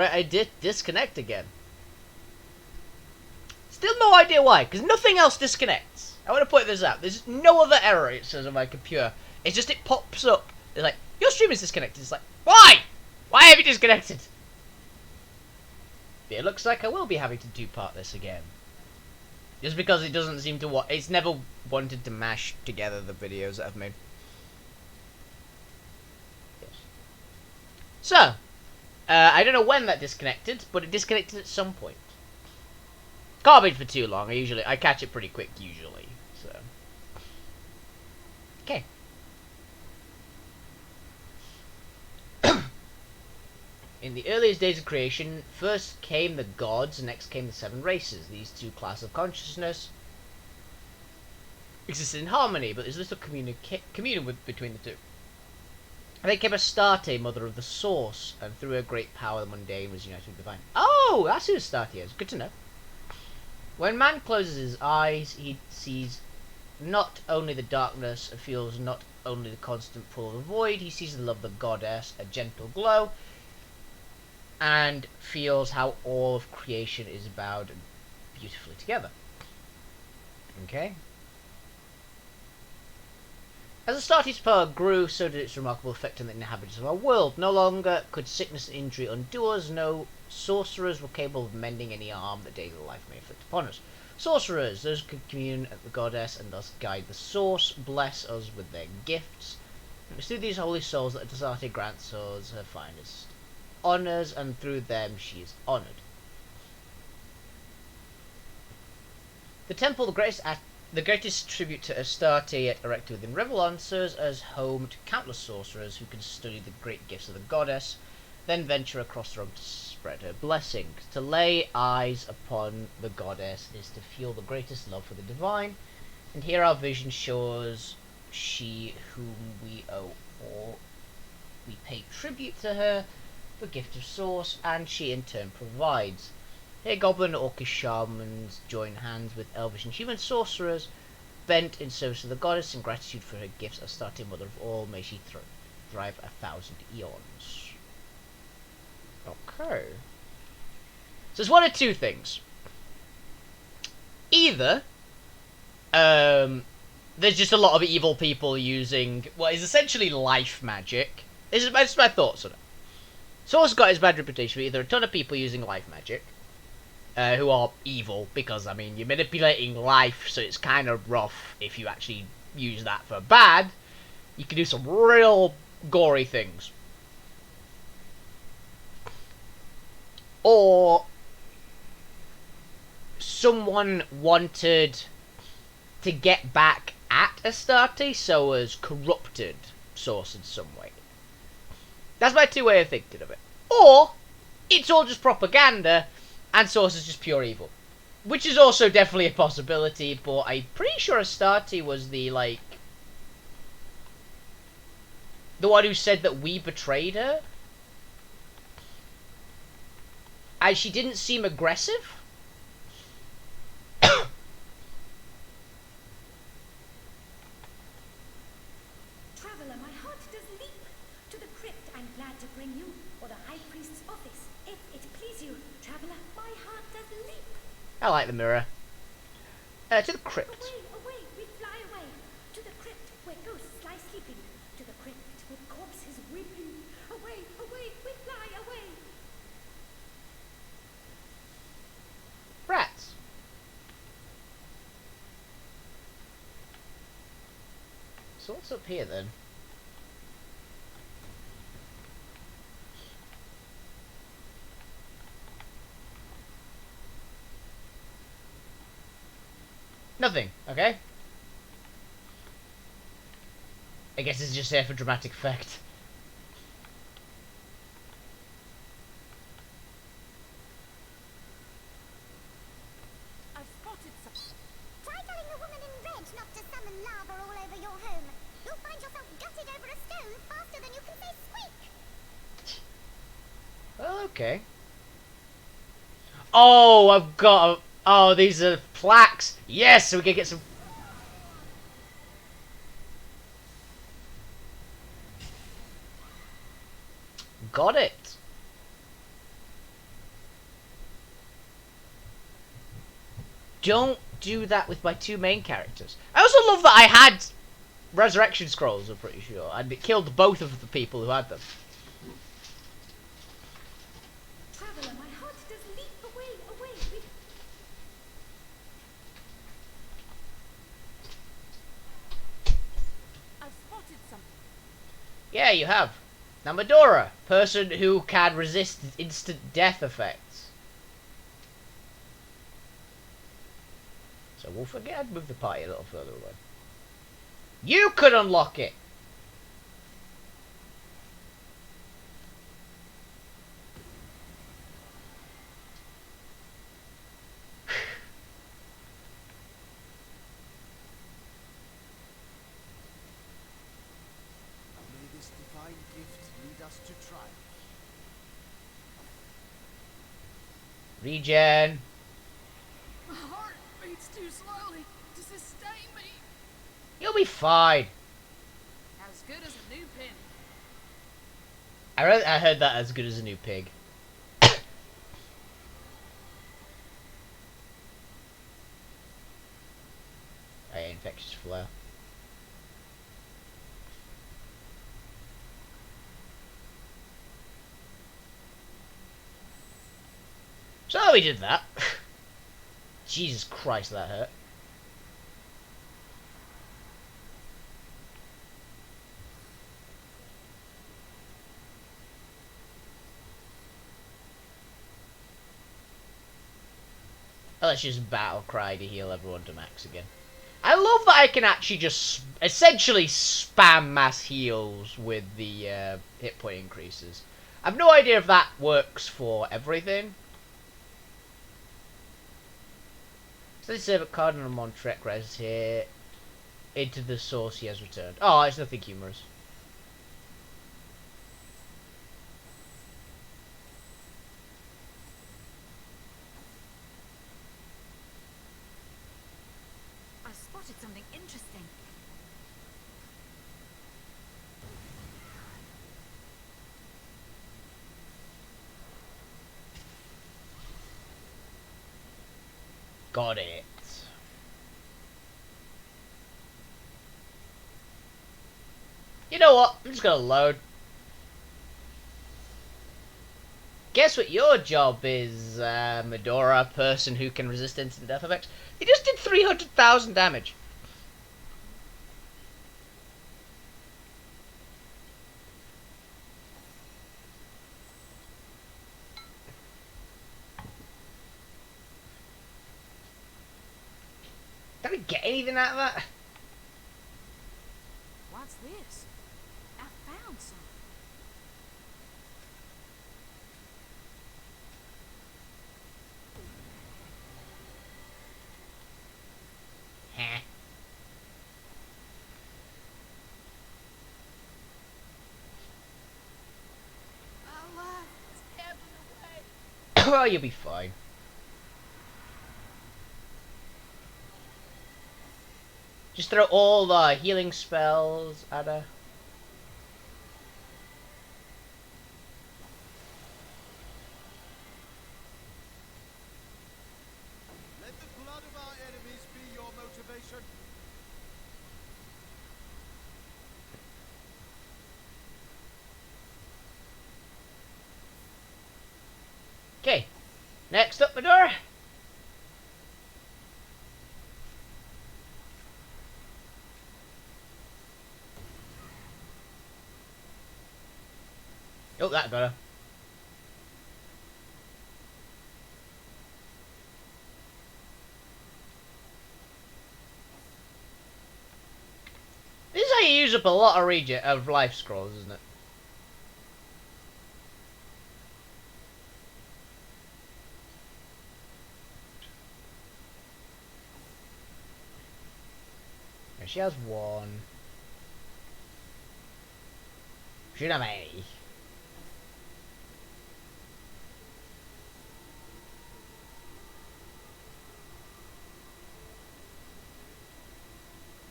I did disconnect again. Still no idea why, because nothing else disconnects. I want to point this out. There's no other error, it says on my computer. It's just it pops up. It's like, your stream is disconnected. It's like, why? Why have you disconnected? It looks like I will be having to two-part this again. Just because it doesn't seem to it's never wanted to mash together the videos that I've made. Yes. So, I don't know when that disconnected, but it disconnected at some point. Can't be for too long. I catch it pretty quick usually. So, okay. In the earliest days of creation, first came the gods, next came the seven races. These two classes of consciousness existed in harmony, but there's little communion between the two. And then came Astarte, mother of the source, and through her great power the mundane was united with the divine. Oh, that's who Astarte is. Good to know. When man closes his eyes, he sees not only the darkness and feels not only the constant pull of the void, he sees the love of the goddess, a gentle glow, and feels how all of creation is bound beautifully together. Okay? As Astarte's power grew, so did its remarkable effect on the inhabitants of our world. No longer could sickness and injury undo us. No sorcerers were capable of mending any harm that daily life may inflict upon us. Sorcerers, those who could commune with the goddess and thus guide the source, bless us with their gifts. It was through these holy souls that Astarte grants us her finest honours, and through them she is honoured. The temple, the greatest tribute to Astarte yet erected within Revelon, serves as home to countless sorcerers who can study the great gifts of the goddess, then venture across the realm to spread her blessings. To lay eyes upon the goddess is to feel the greatest love for the divine, and here our vision shows she whom we owe all. We pay tribute to her, the gift of source, and she in turn provides. Here goblin and orcish shamans join hands with elvish and human sorcerers, bent in service of the goddess in gratitude for her gifts. Astarte, mother of all, may she thrive 1,000 eons. Okay. So it's one of two things. Either, there's just a lot of evil people using what is essentially life magic. This is my thoughts on it. Source got his bad reputation for either a ton of people using life magic, who are evil, because, I mean, you're manipulating life, so it's kind of rough if you actually use that for bad. You can do some real gory things. Or someone wanted to get back at Astarte, so has corrupted Source in some way. That's my two way of thinking of it. Or it's all just propaganda and Source is just pure evil. Which is also definitely a possibility, but I'm pretty sure Astarte was the one who said that we betrayed her. And she didn't seem aggressive. Traveler, my heart does leap. To the crypt I'm glad to bring you, or the High Priest's office, if it please you. Traveler, my heart does leap. I like the mirror. To the crypt. Away, away, we fly away. To the crypt, where ghosts lie sleeping. To the crypt, where corpses weeping. Away, away, we fly away. Rats. So what's up here then? Nothing, okay? I guess it's just there for dramatic effect. I've spotted some. Try telling the woman in red not to summon lava all over your home. You'll find yourself gutted over a stone faster than you can say squeak. Well, okay. Oh, I've got oh, these are plaques. Yes, so we can get some. Got it. Don't do that with my two main characters. I also love that I had resurrection scrolls, I'm pretty sure, and it killed both of the people who had them. Traveler, my heart does leap away, away. I've spotted something. Yeah, you have. Now, Medora, person who can resist instant death effects. So Wolfie, again, move the party a little further away. You could unlock it! May this divine gift lead us to triumph. Regen. My heart beats too slowly to sustain me. You'll be fine. As good as a new pin. I heard that as good as a new pig. Hey, infectious flare. So we did that. Jesus Christ, that hurt. Oh, let's just battle cry to heal everyone to max again. I love that I can actually just essentially spam mass heals with the hit point increases. I've no idea if that works for everything. So let's save a card and a Montrek res here. Into the source he has returned. Oh, it's nothing humorous. I've spotted something interesting. Got it. You know what? I'm just gonna load. Guess what your job is, Medora, person who can resist instant death effects? He just did 300,000 damage. Did we get anything out of that? What's this? I found some. Heh. My life is ebbing away. Well, you'll be fine. Just throw all the healing spells at her. Let the blood of our enemies be your motivation. Okay. Next up, Medora. Oh, that got her. This is how you use up a lot of regen of life scrolls, isn't it? Yeah, she has one. She don't have any.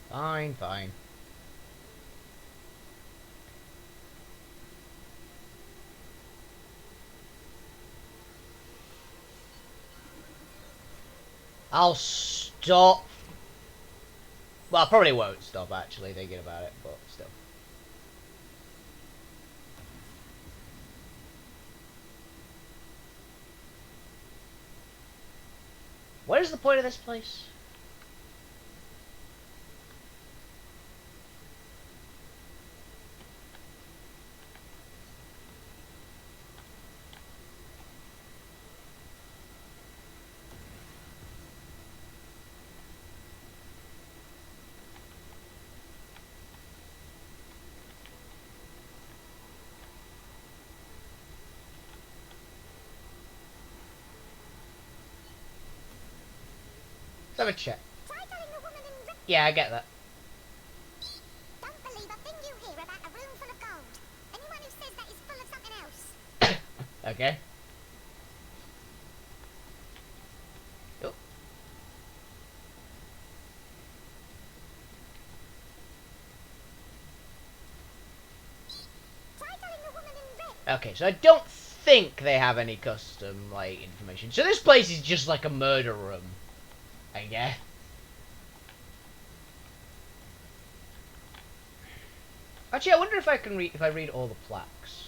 Fine, fine. I'll stop. Well, I probably won't stop, actually, thinking about it, but still. What is the point of this place? Let's have a check. Try telling the woman in red. Yeah, I get that. Don't believe a thing you hear about a room full of gold. Anyone who says that is full of something else. Okay. Oh. Try telling the woman in red. Okay, so I don't think they have any custom, like, information. So this place is just like a murder room, I guess. Actually, I wonder if I can read if I read all the plaques.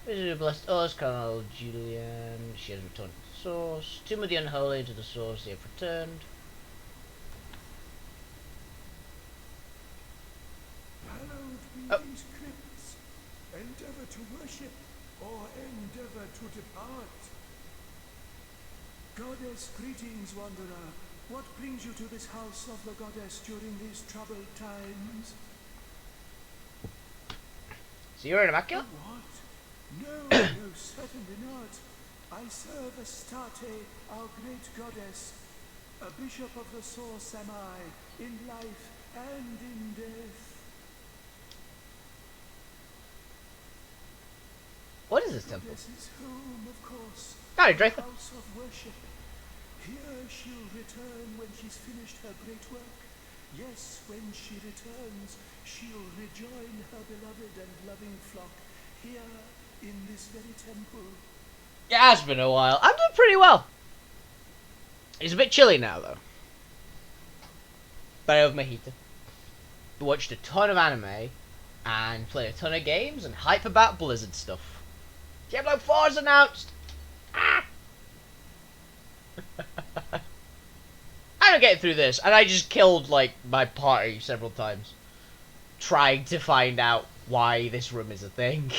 Visitor blessed us, Colonel Julian. She has returned to the source. Tomb of the Unholy, to the source they have returned. Hallowed be Oh. these crypts. Endeavor to worship or endeavor to depart. Goddess, greetings, wanderer. What brings you to this house of the goddess during these troubled times? So you're an immaculate? What? No, no, certainly not. I serve Astarte, our great goddess. A bishop of the source am I, in life and in death. What is this temple? This is home, of course. Oh, the Draco. house of worship. Here she'll return when she's finished her great work. Yes, when she returns, she'll rejoin her beloved and loving flock here in this very temple. It has been a while. I'm doing pretty well. It's a bit chilly now, though. But I have my heater. Watched a ton of anime and played a ton of games and hype about Blizzard stuff. Diablo 4 is announced. Ah! I don't get through this, and I just killed like my party several times, trying to find out why this room is a thing.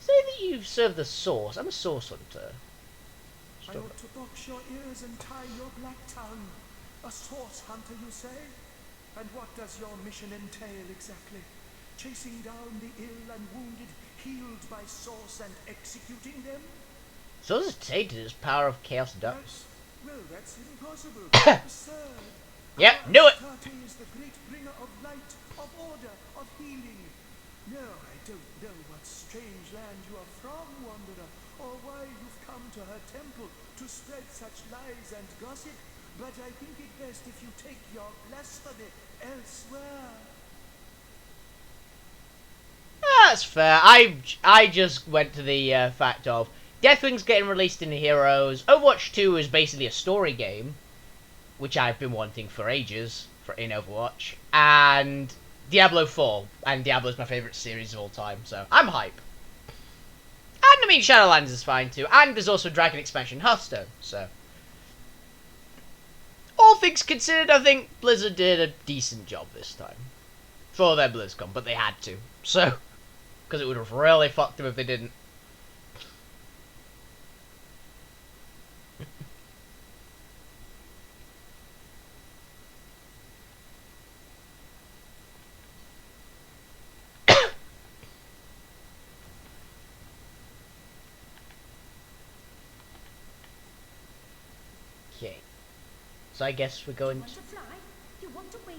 Say that you serve the source. I'm a source hunter. I ought to box your ears and tie your black tongue. A source hunter, you say? And what does your mission entail exactly? Chasing down the ill and wounded, healed by source and executing them? So this is tainted as power of chaos and darkness. Yes. Well, that's impossible. Absurd. Yep, Our knew it. Astarte is the great bringer of light, of order, of healing. No, I don't know what strange land you are from, wanderer, or why you've come to her temple to spread such lies and gossip, but I think it best if you take your blasphemy elsewhere. That's fair. I just went to the fact of Deathwing's getting released in Heroes. Overwatch 2 is basically a story game, which I've been wanting for ages in Overwatch, and Diablo 4, and Diablo's my favourite series of all time, so I'm hype. And I mean Shadowlands is fine too, and there's also Dragon expansion Hearthstone, so all things considered, I think Blizzard did a decent job this time for their BlizzCon, but they had to, so because it would have really fucked them if they didn't. Okay, so I guess we're You going want to fly? You want to wing?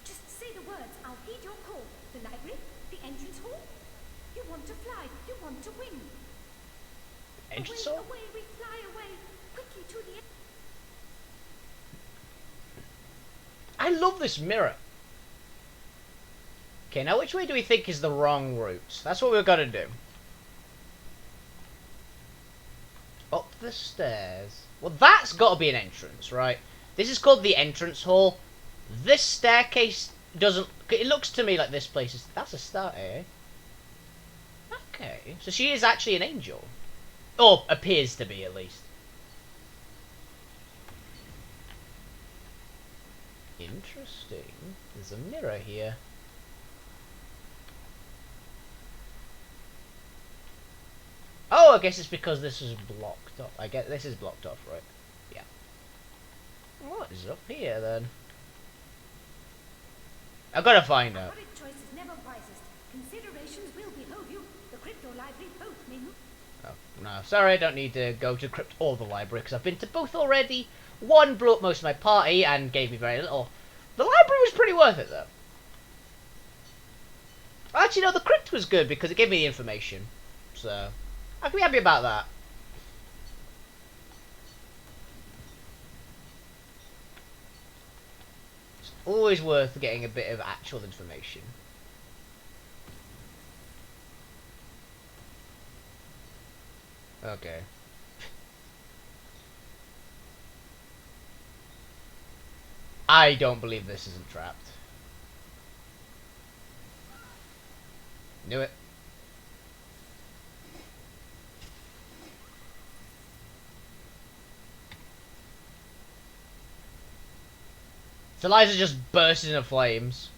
Just say the words. I'll heed your call. The library? The entrance hall? You want to fly? You want to wing? entrance Away, hall? away, we fly away. Quickly to the I love this mirror. Okay, now which way do we think is the wrong route? That's what we've got to do. Up the stairs. Well, that's got to be an entrance, right? This is called the entrance hall. This staircase doesn't... It looks to me like this place is... That's a start, eh? Okay. So she is actually an angel. Or appears to be, at least. Interesting. There's a mirror here. Oh, I guess it's because this is blocked off. I guess this is blocked off, right? Yeah. What is up here, then? I've got to find out. Correct choice is never wisest. Considerations will behold you. The crypto library both may move. Oh, no, sorry, I don't need to go to crypt or the library, because I've been to both already. One blew up most of my party and gave me very little. The library was pretty worth it, though. Actually, no, the crypt was good, because it gave me the information. So, I can be happy about that. It's always worth getting a bit of actual information. Okay. I don't believe this isn't trapped. Knew it. So Eliza just bursts into flames.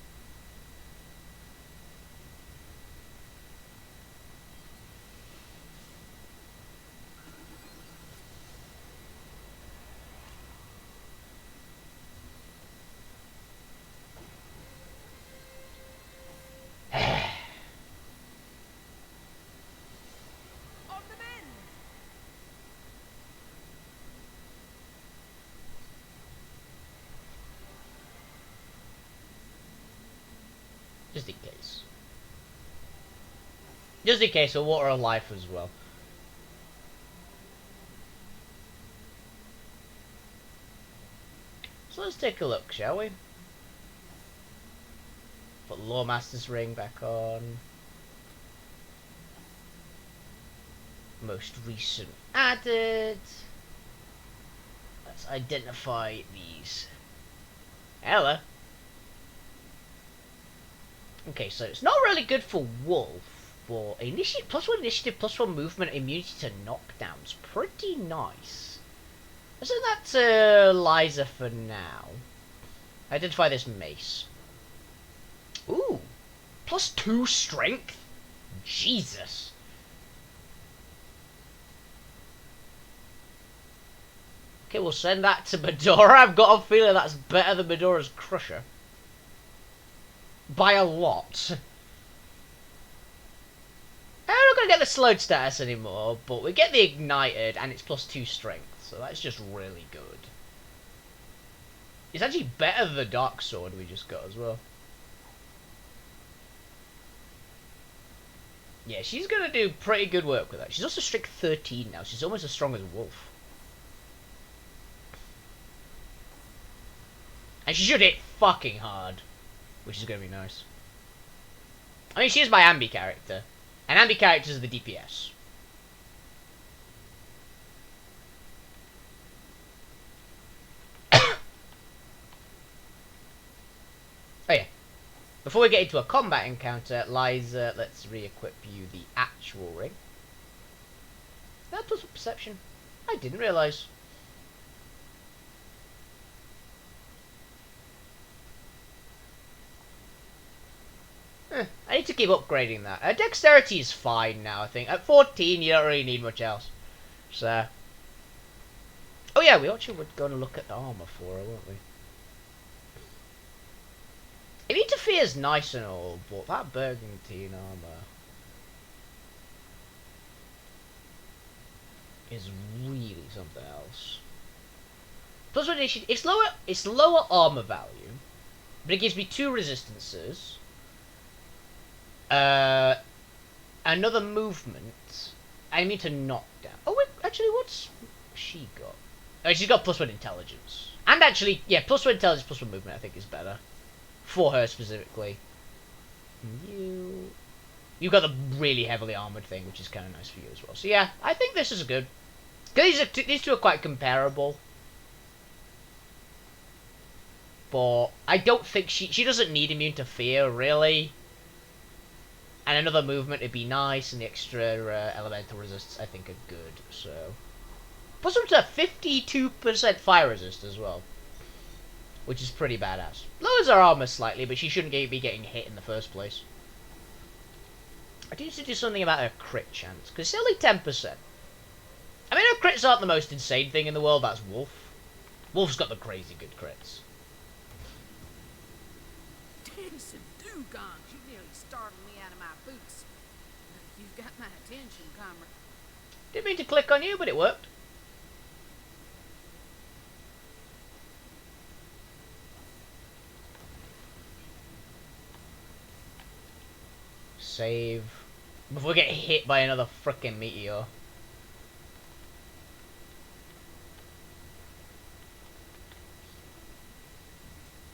On the mend! Just in case. Just in case, we'll water her life as well. So let's take a look, shall we? Put Lawmaster's ring back on. Most recent added. Let's identify these. Ella. Okay, so it's not really good for Wolf, but initiative +1 initiative, +1 movement, immunity to knockdowns. Pretty nice. Let's send that to Liza for now. Identify this mace. Ooh, +2 strength? Jesus. Okay, we'll send that to Medora. I've got a feeling that's better than Medora's Crusher. By a lot. I'm not going to get the slowed status anymore, but we get the ignited and it's +2 strength, so that's just really good. It's actually better than the dark sword we just got as well. Yeah, she's going to do pretty good work with that. She's also strict 13 now. She's almost as strong as Wolf. And she should hit fucking hard, which is going to be nice. I mean, she is my Ambi character. And Ambi characters are the DPS. Oh yeah. Before we get into a combat encounter, Liza, let's re-equip you the actual ring. That was perception. I didn't realise. I need to keep upgrading that. Dexterity is fine now, I think. At 14, you don't really need much else. So. Oh yeah, we actually were going to look at the armour for her, weren't we? Interfere's nice and all, but that Burgundy armour is really something else. Plus, it's lower armour value, but it gives me 2 resistances. Another movement. I mean to knock down. Oh wait, actually, what's she got? Oh, she's got +1 intelligence, and actually, yeah, +1 intelligence, +1 movement. I think is better for her specifically. You got the really heavily armored thing, which is kind of nice for you as well. So yeah, I think this is good. Because these two are quite comparable. But I don't think she doesn't need immune to fear, really. And another movement would be nice, and the extra elemental resists I think are good, so... Plus up to 52% fire resist as well. Which is pretty badass. Lowers her armor slightly, but she shouldn't be getting hit in the first place. I do need to do something about her crit chance, because it's only 10%. I mean, her crits aren't the most insane thing in the world, that's Wolf. Wolf's got the crazy good crits. Dancing dugongs, you nearly startled me out of my boots. You've got my attention, comrade. Didn't mean to click on you, but it worked. Save. Before we get hit by another frickin' meteor.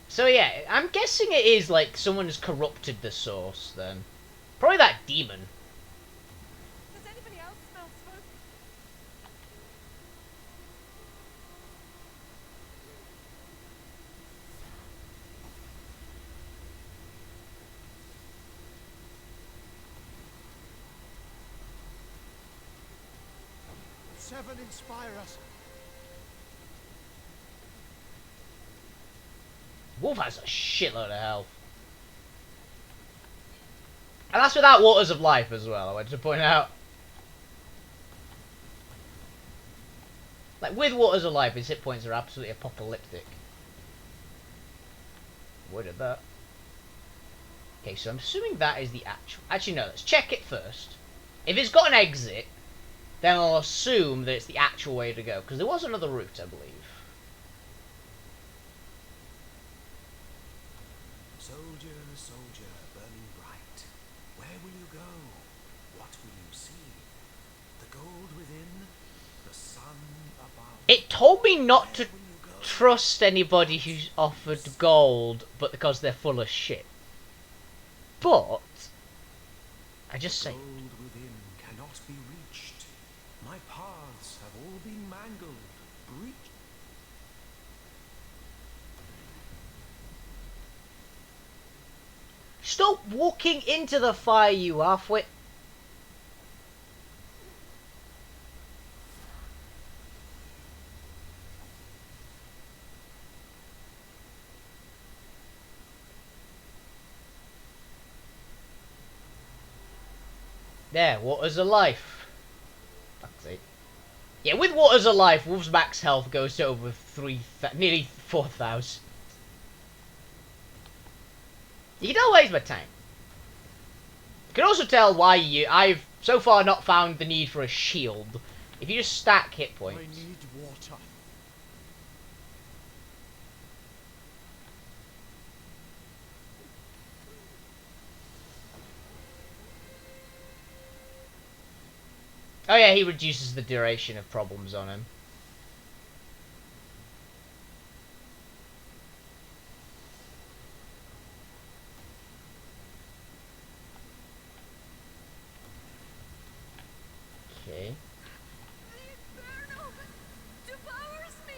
So yeah, I'm guessing it is like someone's corrupted the source then. Probably that demon. Does anybody else smell smoke? Seven inspire us. Wolf has a shitload of health. And that's without Waters of Life as well, I want to point out. Like, with Waters of Life, his hit points are absolutely apocalyptic. What did that? Okay, so I'm assuming that is the actual... Actually, no, let's check it first. If it's got an exit, then I'll assume that it's the actual way to go. Because there was another route, I believe. Soldier, soldier, burning bright, where will you go? What will you see? The gold within, the sun above. It told me not to Where will you go? trust anybody who's offered gold, but because they're full of shit. But I just say, Gold within cannot be reached. My paths have all been mangled, breached. stop walking into the fire, you halfwit. There, Waters of Life. Fuck's sake. Yeah, with Waters of Life, Wolf's max health goes to over nearly 4,000. You can tell why he's my tank. You can also tell why I've so far not found the need for a shield. If you just stack hit points. I need water. Oh yeah, he reduces the duration of problems on him. Okay. The Inferno devours me.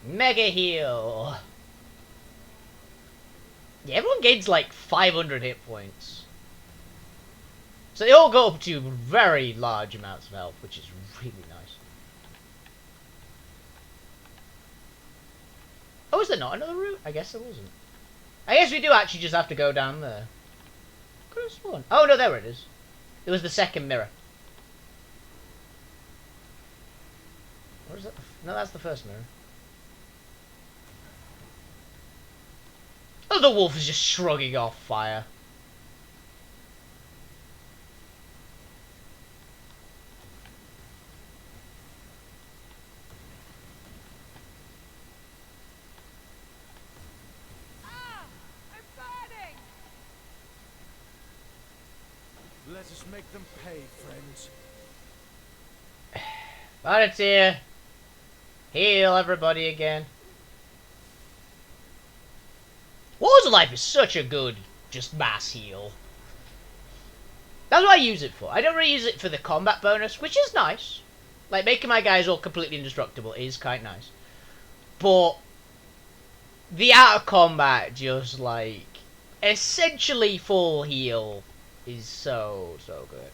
Mega heal. Yeah, everyone gains like 500 hit points. So they all go up to very large amounts of health, which is really nice. Oh, is there not another route? I guess there wasn't. I guess we do actually just have to go down there. Could have sworn. Oh no, there it is. It was the second mirror. What is that? No, that's the first mirror. Oh, the wolf is just shrugging off fire. Ah, I'm burning. Let us make them pay, friends. But it's here. Heal everybody again. Walls of Life is such a good, just mass heal. That's what I use it for. I don't really use it for the combat bonus, which is nice. Like, making my guys all completely indestructible is quite nice. But the out of combat, just like, essentially full heal is so good.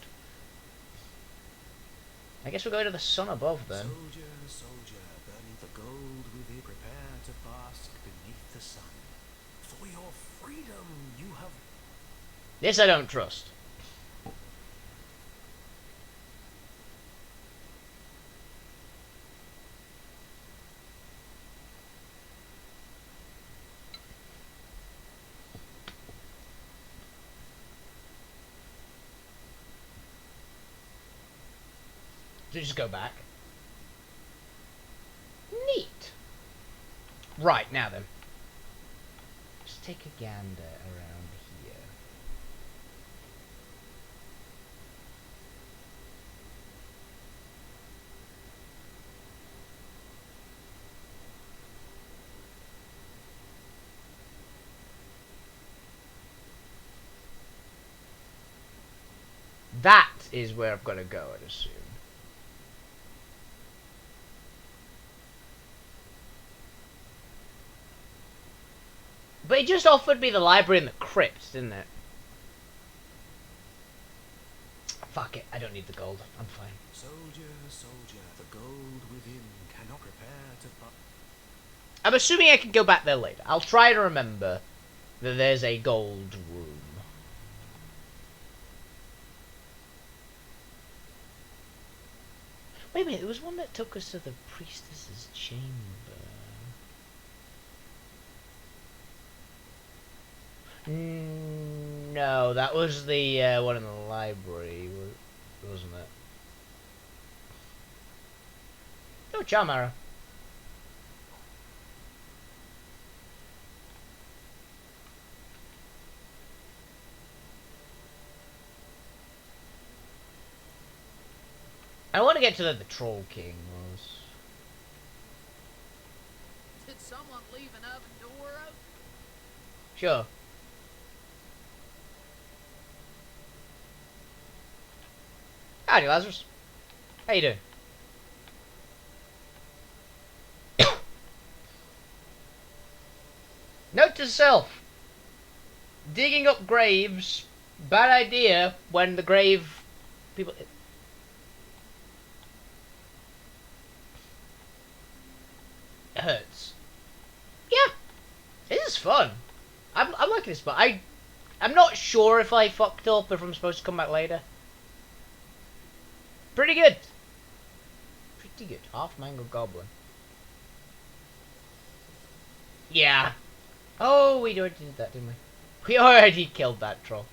I guess we're going to the sun above then. Soldier, soldier, burning the gold within, prepare to bask beneath the sun. For your freedom, you have... This I don't trust. So just go back. Neat. Right, now then. Just take a gander around here. That is where I've got to go, I'd assume. But it just offered me the library and the crypt, didn't it? Fuck it, I don't need the gold. I'm fine. Soldier, soldier, the gold within cannot prepare to... I'm assuming I can go back there later. I'll try to remember that there's a gold room. Wait a minute, there was one that took us to the priestess's chamber. No, that was the one in the library, wasn't it? Oh, charm arrow. I want to get to the Troll King was. Did someone leave an oven door open? Sure. Howdy, Lazarus. How you doing? Note to self. Digging up graves, bad idea when the grave people... It hurts. Yeah. This is fun. I'm liking this, but I'm not sure if I fucked up, if I'm supposed to come back later. Pretty good. Pretty good. Half mango goblin. Yeah. Oh, we already did that, didn't we? We already killed that troll.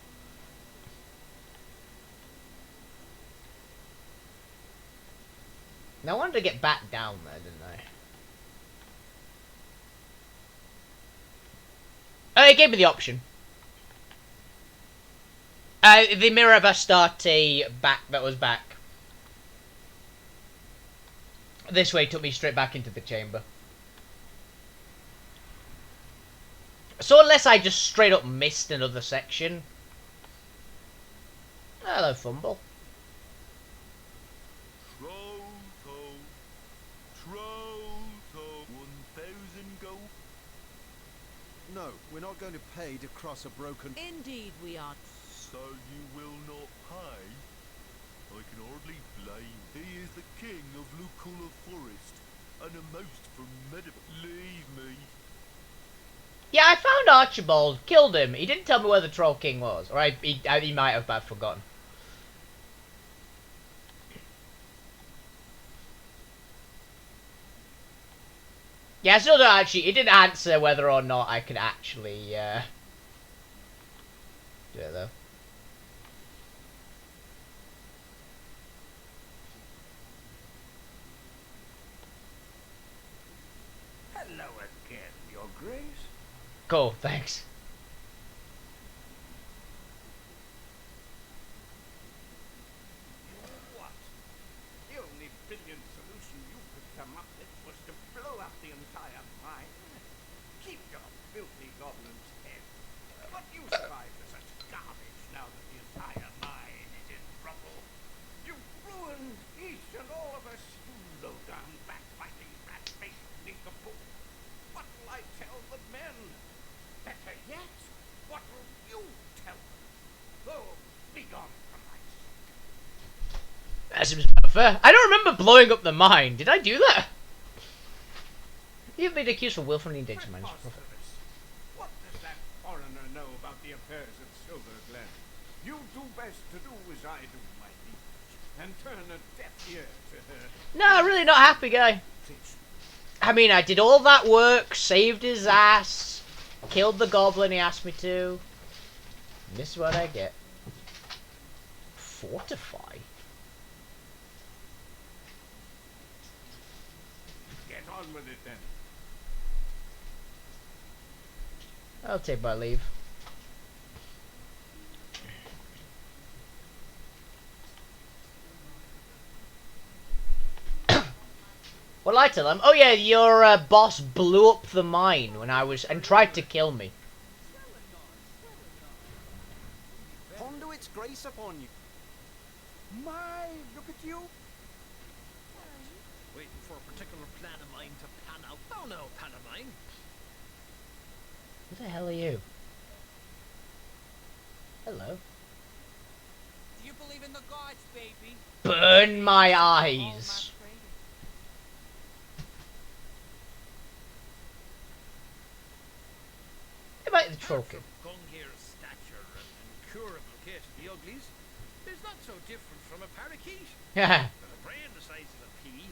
Now I wanted to get back down there, didn't I? Oh, it gave me the option. The Mirror of Astarte back that was back. This way took me straight back into the chamber. So unless I just straight up missed another section. Hello, Fumble. Troll, 1,000 gold. No, we're not going to pay to cross a broken... Indeed we are. So you will not pay? I can hardly blame. He is the king of Lucula Forest, and a most formidable... Leave me. Yeah, I found Archibald, killed him. He didn't tell me where the Troll King was. Or he might have, but I've forgotten. Yeah, I still don't actually... He didn't answer whether or not I could actually, do it, though. Hello again, your grace. Cool, thanks. What? The only brilliant solution you could come up with was to blow up the entire mine. Keep your filthy goblin's head That seems about fair. I don't remember blowing up the mine. Did I do that? You've been accused for willfully endangering mines. Preposterous. What does that foreigner know about the affairs of Silver Glen? You do best to do as I do, my liege, and turn a deaf ear to her. No, really not happy guy. I mean, I did all that work, saved his ass, killed the goblin he asked me to. And this is what I get. Fortify? Get on with it then. I'll take my leave. What did I tell him? Oh yeah, your boss blew up the mine when I was and tried to kill me. Conduit's grace upon you. My, look at you. Waiting for a particular plan of mine to pan out. Oh no, pan of mine. Who the hell are you? Hello. Do you believe in the gods, baby? Burn my eyes. About the trollkin. Gung here stature and incurable case of the uglies is not so different from a parakeet. Yeah. With a brain the size of a pea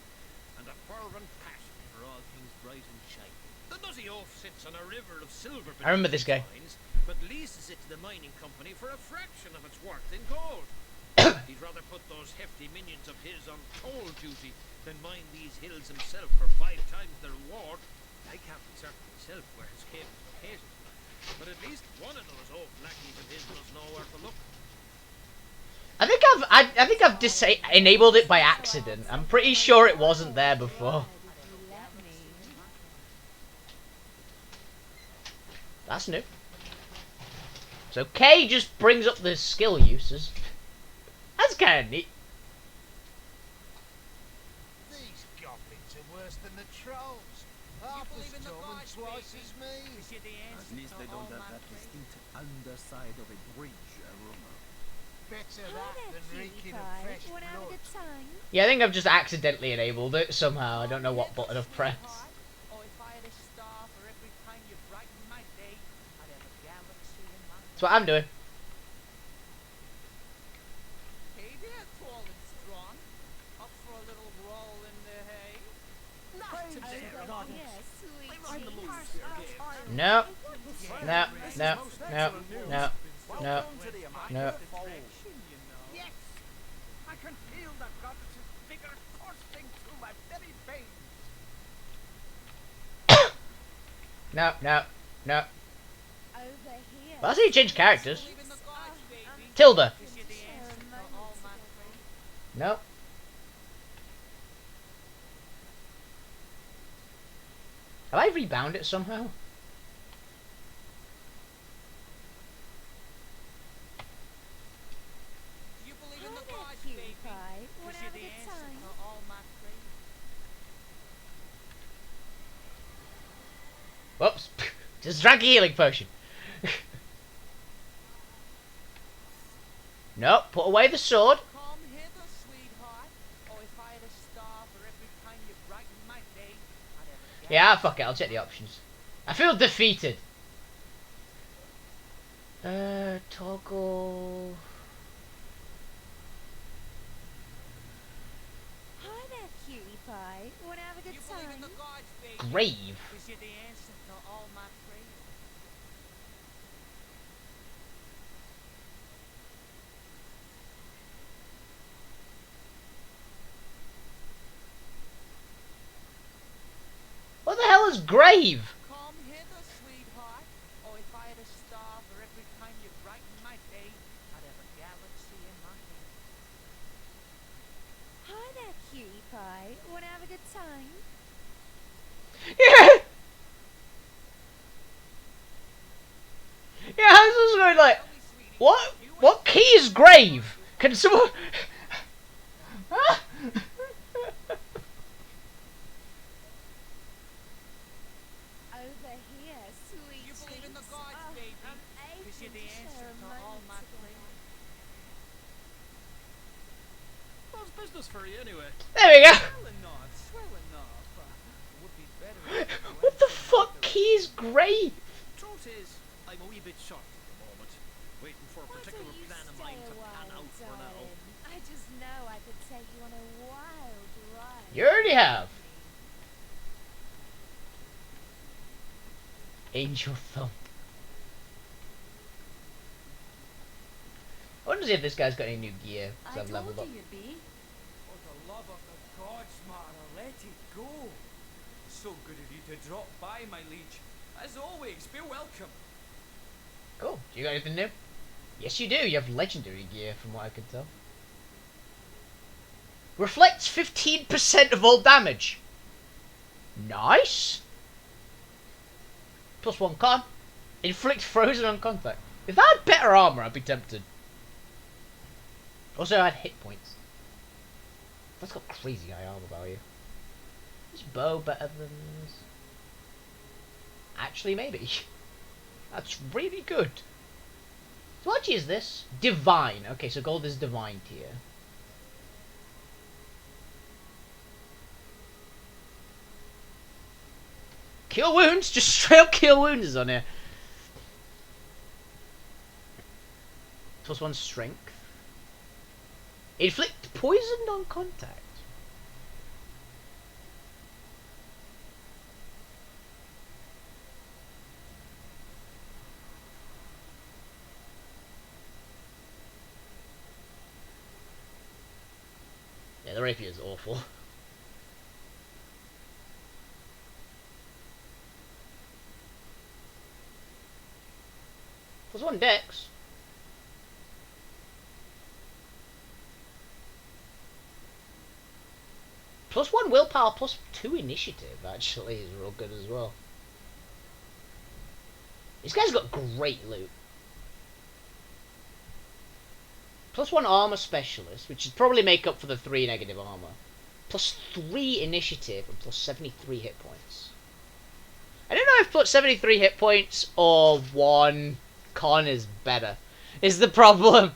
and a fervent passion for all things bright and shiny. The nutty oaf sits on a river of silver. I remember this guy. Mines, but leases it to the mining company for a fraction of its worth in gold. He'd rather put those hefty minions of his on toll duty than mine these hills himself for 5 times their reward. I can't be certain myself where his cave is located, but at least one of those old lackeys of his must know where to look. I think I've enabled it by accident. I'm pretty sure it wasn't there before. That's new. So K just brings up the skill uses. That's kind of neat. These goblins are worse than the trolls. Half as dumb and twice as mean. At least they don't have that distinct underside of a bridge aroma. Better that than reeking of fresh blood. Yeah, I think I've just accidentally enabled it somehow. I don't know what button I've pressed. That's what I'm doing. Hey there, tall and strong. Up for a little roll in the hay? Not today, No. No. No. No. No. No. No. Yes! I can feel the goddess's vigor coursing through my very veins. No. No. No. Well, that's how you change characters. Tilda. No. Have I rebound it somehow? You believe in the gods, baby? Cause you're the answer to all my prayers. Whoops. Just drank a healing potion. No, put away the sword. Come hither, sweetheart. Oh, if I had a star for every time you brighten my day, I'd have a Yeah, fuck it, I'll check the options. I feel defeated. Toggle. Hi there, cutie pie. Wanna have a good You believe in time? the gods, baby? Grave. Cause you're the answer to all my prayers. What the hell is grave? Come hither, sweetheart. Oh, if I had a star for every time you brighten my day, I'd have a galaxy in my hand. Hi there, cutie pie. Wanna have a good time? Yeah. Yeah, I was just going like, what? What key is grave? Can someone? Over here, sweet. You believe in the sweet. gods, Oh, baby? I'm Cause you're aching the to answer share a to all moment my together. prayers. Those business for you anyway? There we go. Swell enough, swell enough. Would be better if you What went the to fuck? Margaret. He's great. Truth is, I'm a wee bit short at the moment. Waiting for a Why particular don't you plan of stay mine to a pan while, out for now. darling? I just know I could take you on a wild ride. You already have. Angel thumb. I wonder if this guy's got any new gear, because I've leveled up. you'd be. For the love of the gods, Mara, let it go. So good of you to drop by, my liege. As always, feel welcome. Cool. Do you got anything new? Yes, you do. You have legendary gear, from what I can tell. Reflects 15% of all damage. Nice. +1 con. Inflict frozen on contact. If I had better armor, I'd be tempted. Also, I had hit points. That's got crazy high armor value. Is bow better than this? Actually, maybe. That's really good. So what is this? Divine. Okay, so gold is divine tier. Cure wounds? Just straight up cure wounds is on here. +1 strength. Inflict poisoned on contact. Yeah, the rapier is awful. +1 dex. +1 willpower, +2 initiative actually is real good as well. This guy's got great loot. +1 armor specialist, which should probably make up for the 3 negative armor. +3 initiative and +73 hit points. I don't know if +73 hit points or 1 con is better. Is the problem.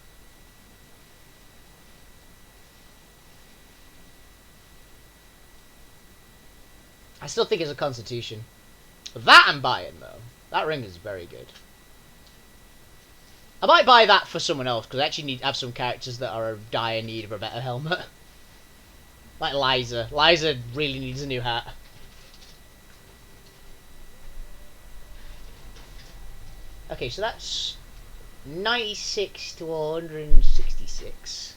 I still think it's a constitution. That I'm buying though. That ring is very good. I might buy that for someone else because I actually have some characters that are in dire need of a better helmet. Like Liza. Liza really needs a new hat. Okay, so that's 96 to 166.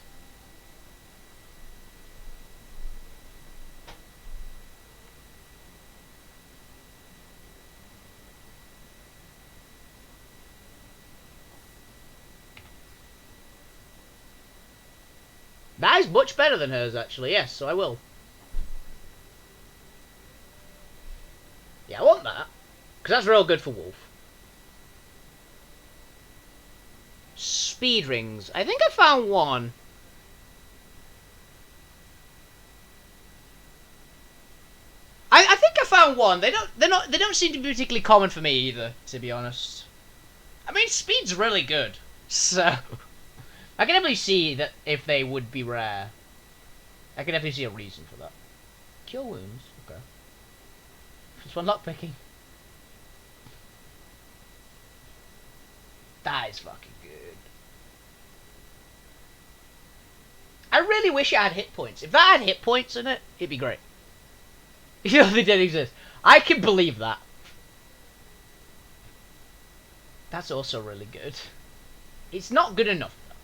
That is much better than hers, actually. Yes, so I will. Yeah, I want that. Because that's real good for Wolf. Speed rings. I think I found one. I think I found one. They don't seem to be particularly common for me either, to be honest. I mean, speed's really good. So I can definitely see that if they would be rare. I can definitely see a reason for that. Cure wounds. Okay. First one lockpicking. That is fucking good. I really wish it had hit points. If that had hit points in it, it'd be great. You know, they didn't exist. I can believe that. That's also really good. It's not good enough, though.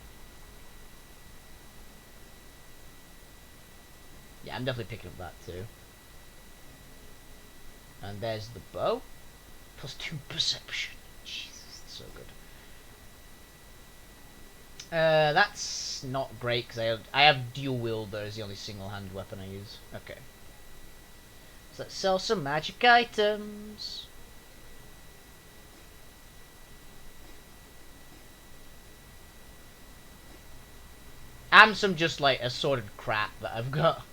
Yeah, I'm definitely picking up that, too. And there's the bow. +2 perception. Jesus, that's so good. That's not great, because I have dual wielder as the only single-hand weapon I use. Okay. So let's sell some magic items. And some just like assorted crap that I've got.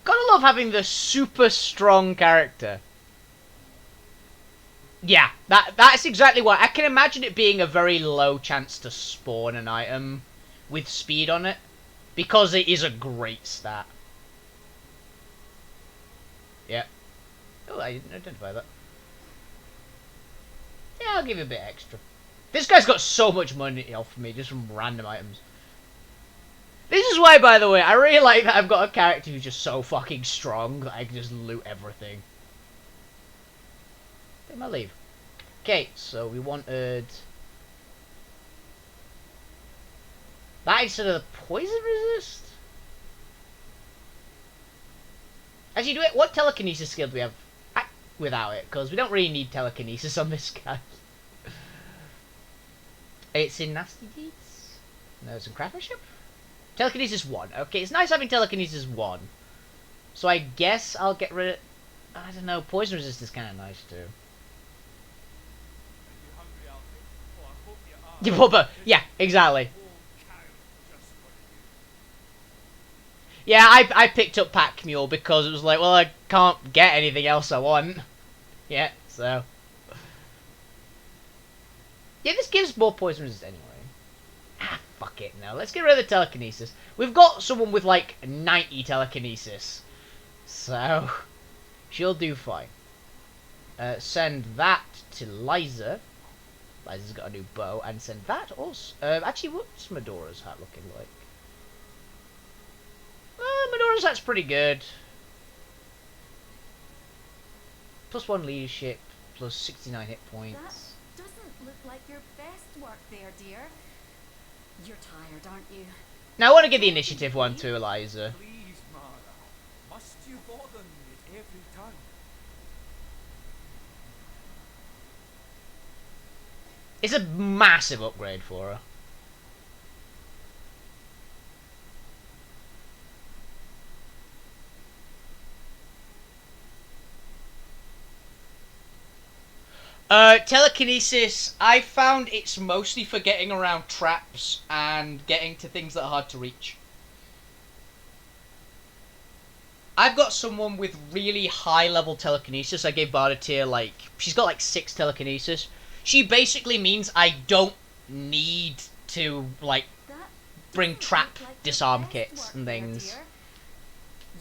Got love having the super strong character. Yeah, that's exactly why. I can imagine it being a very low chance to spawn an item with speed on it, because it is a great stat. Yeah. Oh, I didn't identify that. Yeah, I'll give you a bit extra. This guy's got so much money off me just from random items. This is why, by the way, I really like that I've got a character who's just so fucking strong that I can just loot everything. Take my leave. Okay, so we wanted that instead of the poison resist. Actually, what telekinesis skill do we have without it? Because we don't really need telekinesis on this guy. It's in Nasty Deeds. No, it's in Craftsmanship. Telekinesis 1. Okay, it's nice having telekinesis 1. So I guess I'll get rid of... I don't know, poison resist is kind of nice too. Yeah, exactly. Yeah, I picked up Pack Mule because it was like, well, I can't get anything else I want. Yeah, so... Yeah, this gives more poison resist anyway. Ah, fuck it, no. Let's get rid of the telekinesis. We've got someone with, like, 90 telekinesis. So, she'll do fine. Send that to Liza. Liza's got a new bow. And send that also... actually, what's Medora's hat looking like? Medora's hat's pretty good. +1 leadership, plus 69 hit points. That doesn't look like your best work there, dear. You're tired, aren't you? Now I want to give the initiative one to Eliza. Please, Mara. Must you bother me at every turn? It's a massive upgrade for her. Telekinesis, I found it's mostly for getting around traps and getting to things that are hard to reach. I've got someone with really high level telekinesis. I gave Barda tier, like, she's got like 6 telekinesis. She basically means I don't need to, like, bring trap disarm kits and things.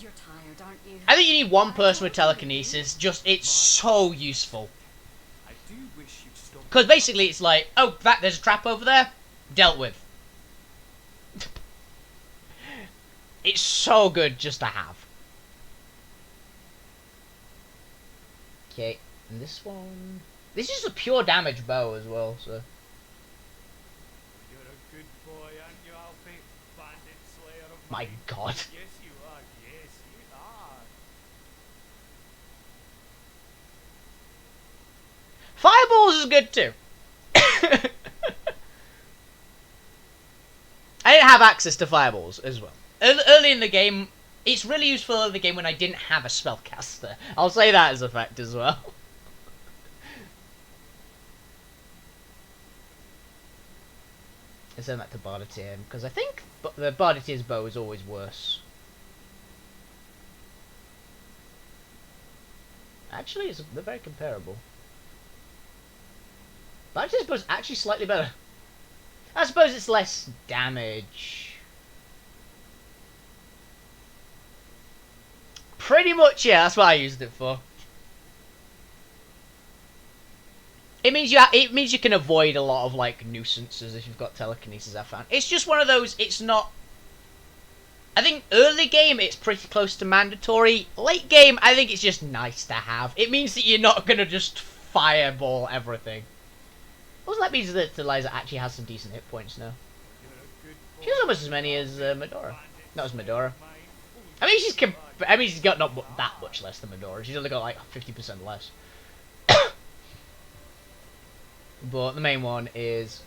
You're tired, aren't you? I think you need one person with telekinesis. Just, it's so useful. Because basically it's like, oh, there's a trap over there. Dealt with. It's so good just to have. Okay, and this one... This is a pure damage bow as well, so... You're a good boy, aren't you, Alfie? Bandit slayer of My god. Yes, you are. Yes, you are. Fireballs is good too. I didn't have access to fireballs as well. Early in the game, it's really useful in the game when I didn't have a spellcaster. I'll say that as a fact as well. I send that to Barditir because I think the Barditir's bow is always worse. Actually, they're very comparable. Barditir's bow is actually slightly better. I suppose it's less damage. Pretty much, yeah. That's what I used it for. It means you can avoid a lot of like nuisances if you've got telekinesis. I found it's just one of those. It's not. I think early game it's pretty close to mandatory. Late game, I think it's just nice to have. It means that you're not gonna just fireball everything. Also, that means that Eliza actually has some decent hit points now. She has almost as many as Medora. Not as Medora. I mean, she's got not that much less than Medora. She's only got like 50% less. But the main one is...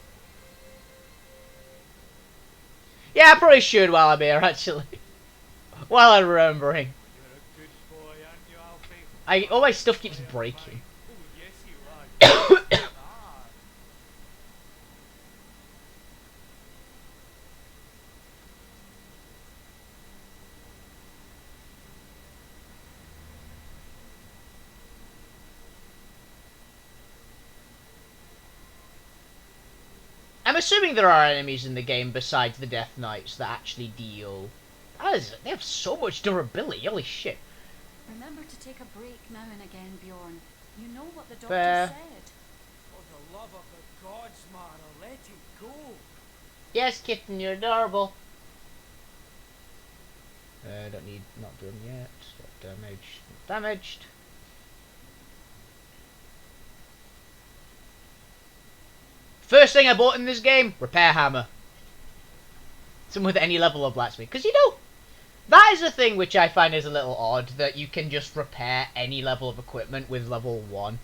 Yeah, I probably should while I'm here, actually. While I'm remembering. All my stuff keeps breaking. I'm assuming there are enemies in the game besides the Death Knights that actually deal. They have so much durability. Holy shit. Remember to take a break now and again, Bjorn. You know what the doctor Fair. said. For the love of the gods, Mara, let it go. Yes, kitten, you're adorable. Don't need, not done yet. Not damaged. Not damaged. First thing I bought in this game, repair hammer. Someone with any level of blacksmith. Because you know, that is a thing which I find is a little odd, that you can just repair any level of equipment with level 1.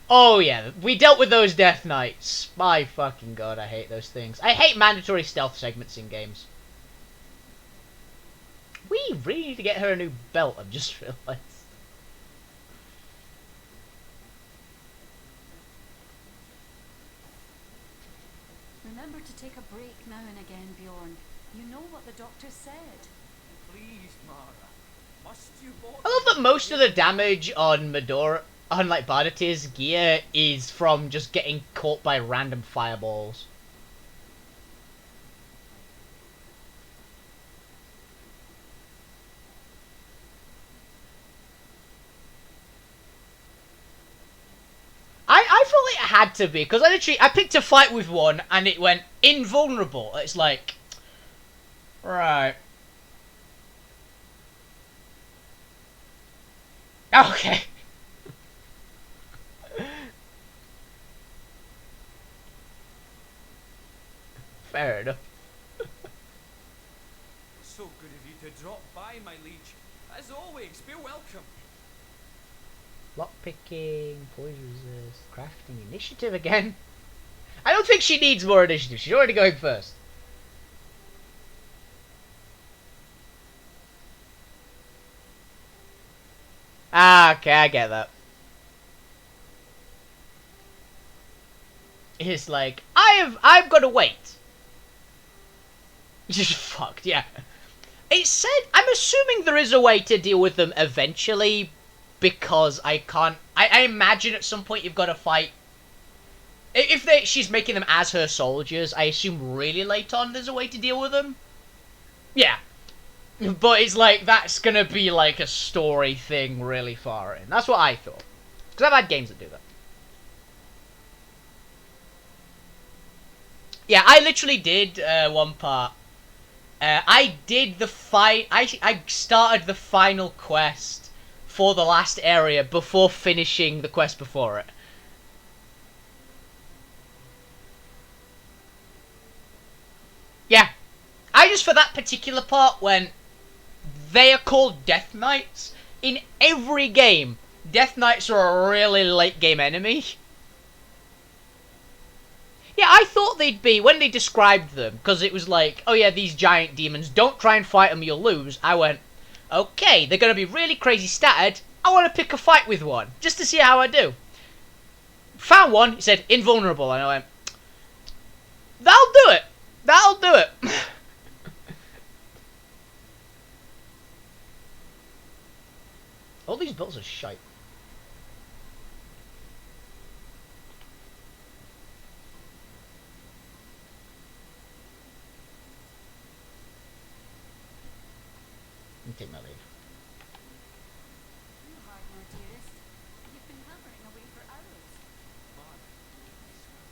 Oh yeah, we dealt with those Death Knights. My fucking god, I hate those things. I hate mandatory stealth segments in games. We really need to get her a new belt, I've just realised. Remember to take a break now and again, Bjorn. You know what the doctor said. Please, Mara. Must you bother? I love that most of the damage on Medora, on like Bardatir's gear, is from just getting caught by random fireballs. I felt like it had to be, because I picked a fight with one and it went invulnerable. It's like, right. Okay. Fair enough. So good of you to drop by, my liege. As always, be welcome. Lockpicking, poison resist, crafting, initiative again. I don't think she needs more initiative. She's already going first. Ah, okay, I get that. It's like, I've got to wait. Just fucked, yeah. It said, I'm assuming there is a way to deal with them eventually, because I can't, I imagine at some point you've got to fight. If she's making them as her soldiers, I assume really late on there's a way to deal with them. Yeah. But it's like, that's gonna be like a story thing really far in. That's what I thought. Because I've had games that do that. Yeah, I literally did one part. I did the fight. I started the final quest for the last area before finishing the quest before it. Yeah. I just, for that particular part, when they are called Death Knights, in every game, Death Knights are a really late game enemy. Yeah, I thought they'd be, when they described them, because it was like, oh yeah, these giant demons, don't try and fight them, you'll lose. I went, okay, they're going to be really crazy statted. I want to pick a fight with one, just to see how I do. Found one, he said, invulnerable, and I went, that'll do it. That'll do it. All these builds are shite. Let me take my leave. You Hardmore, dearest. You've been hovering away for hours.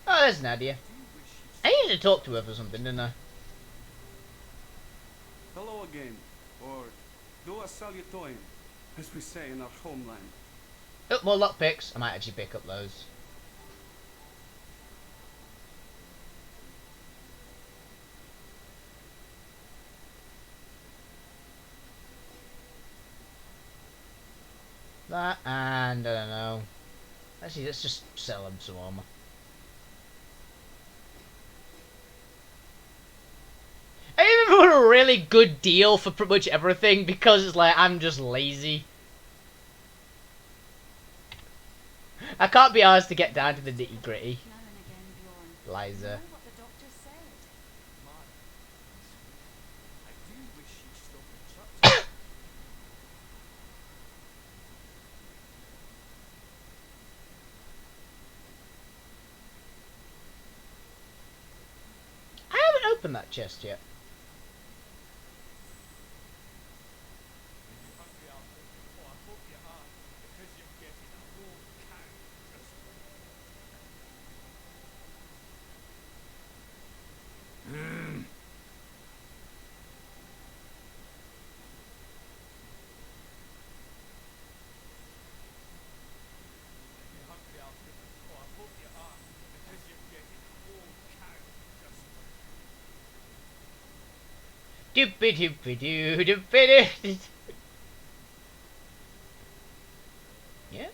Oh, there's Nadia. I needed to talk to her for something, didn't I? Hello again, or do a salutoin, as we say in our homeland. Oh, more lockpicks. I might actually pick up those. That and I don't know. Actually, let's just sell them some armor. I even put a really good deal for pretty much everything because it's like I'm just lazy. I can't be asked to get down to the nitty gritty. Now and again, Bjorn. You Liza. know what the doctor said. Mara, I do wish you'd stop interrupting. opened that chest yet. Doopy doopy doo doopy doo. Yeah.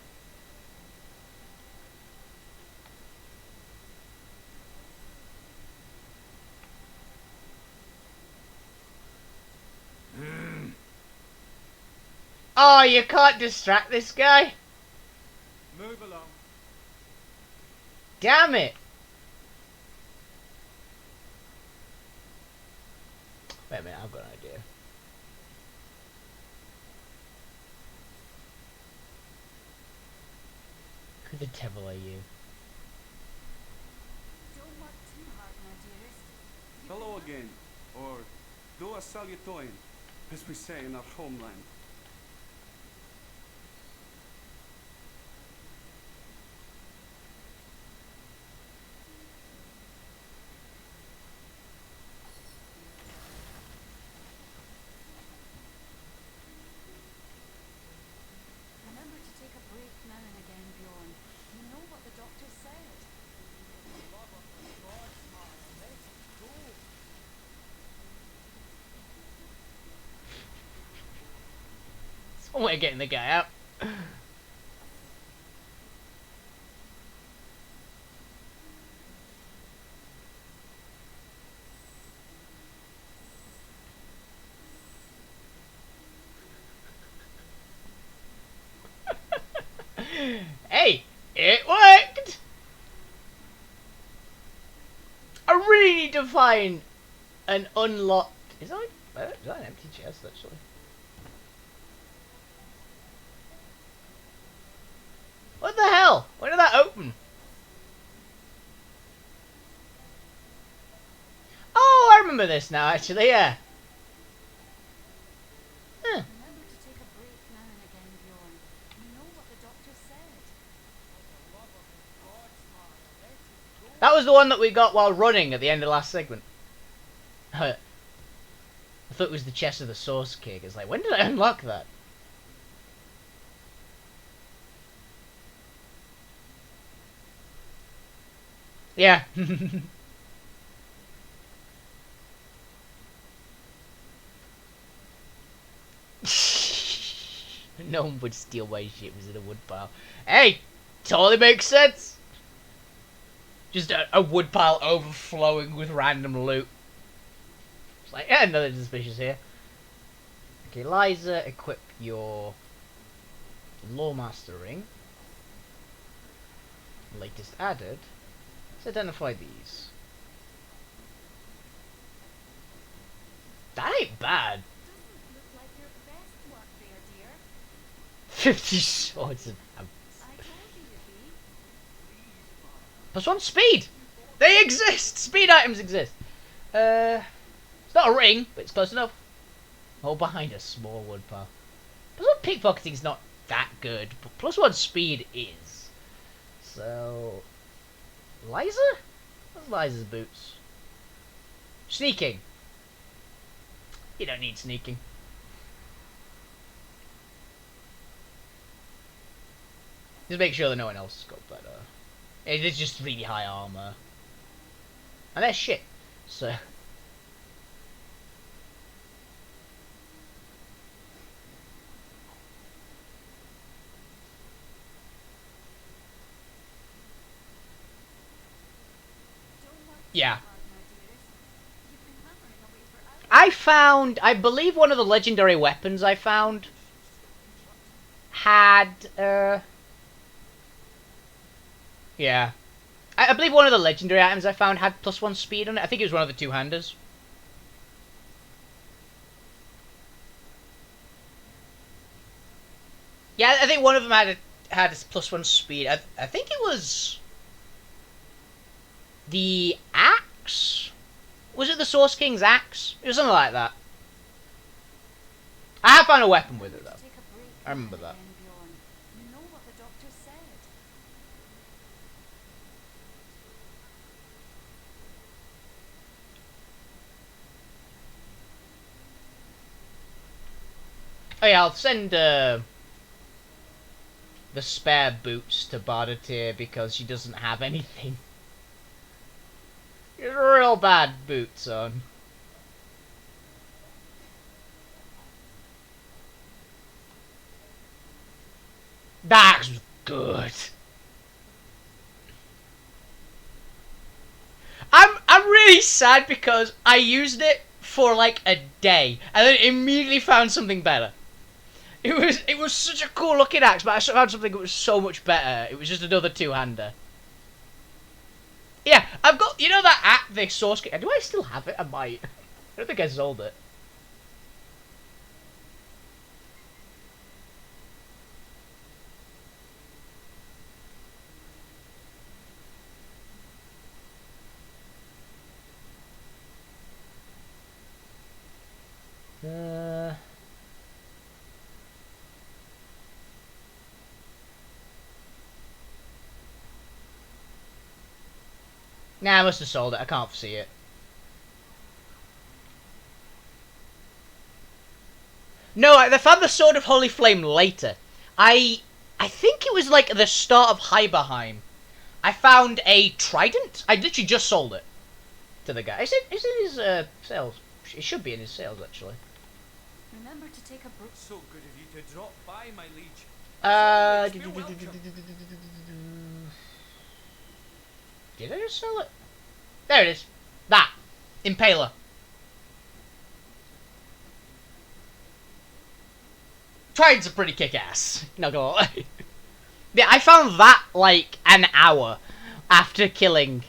Oh, you can't distract this guy. Move along. Damn it. Wait a minute, I've got an idea. Who the devil are you? Don't work too hard, my dearest. Hello again, or do a salutoin, as we say in our homeland. Remember to take a break now and again, Bjorn. You know what the doctor said. It's one way of getting the guy out. Hey, it worked! I really need to find an unlocked... Is that an empty chest, actually? What the hell? When did that open? Oh, I remember this now, actually, yeah. Huh. Remember to take a break now and again, Bjorn. You know what the doctor said. That was the one that we got while running at the end of the last segment. I thought it was the chest of the source cake. It's like, when did I unlock that? Yeah. No one would steal my shit was in a wood pile. Hey! Totally makes sense! Just a wood pile overflowing with random loot. It's like, yeah, nothing suspicious here. Okay, Liza, equip your Lawmaster ring. Latest added. Let's identify these. That ain't bad. Doesn't look like your best work there, dear. 50 swords and I told you to be. +1 speed! They exist! Speed items exist! It's not a ring, but it's close enough. All behind a small wood pile. +1 pickpocketing's not that good, but +1 speed is. So... Liza? What's Liza's boots? Sneaking. You don't need sneaking. Just make sure that no one else has got better. It is just really high armor. And they're shit. So... Yeah. I believe one of the legendary weapons I found had, yeah. I believe one of the legendary items I found had +1 speed on it. I think it was one of the two-handers. Yeah, I think one of them had +1 speed. I think it was the axe Was it the Source King's axe? It was something like that. I have found a weapon with it though. Take a break I remember now that. and then, Bjorn. You know what the doctor said. Oh yeah, I'll send the spare boots to Bardatir because she doesn't have anything. Real bad boots on. That was good. I'm really sad because I used it for like a day and then immediately found something better. It was such a cool looking axe, but I found something that was so much better. It was just another two-hander. Yeah, I've got, you know that app, the Source King. Do I still have it? I might. I don't think I sold it. Nah, I must have sold it. I can't see it. No, I found the Sword of Holy Flame later. I think it was like the start of Heiberheim. I found a trident. I literally just sold it to the guy. Is it in his sales? It should be in his sales actually. Remember to take a break. So good of you to drop by, my liege. Did I just sell it? There it is. That. Impaler. Tridents are pretty kick-ass. Not gonna lie. Yeah, I found that like an hour after killing.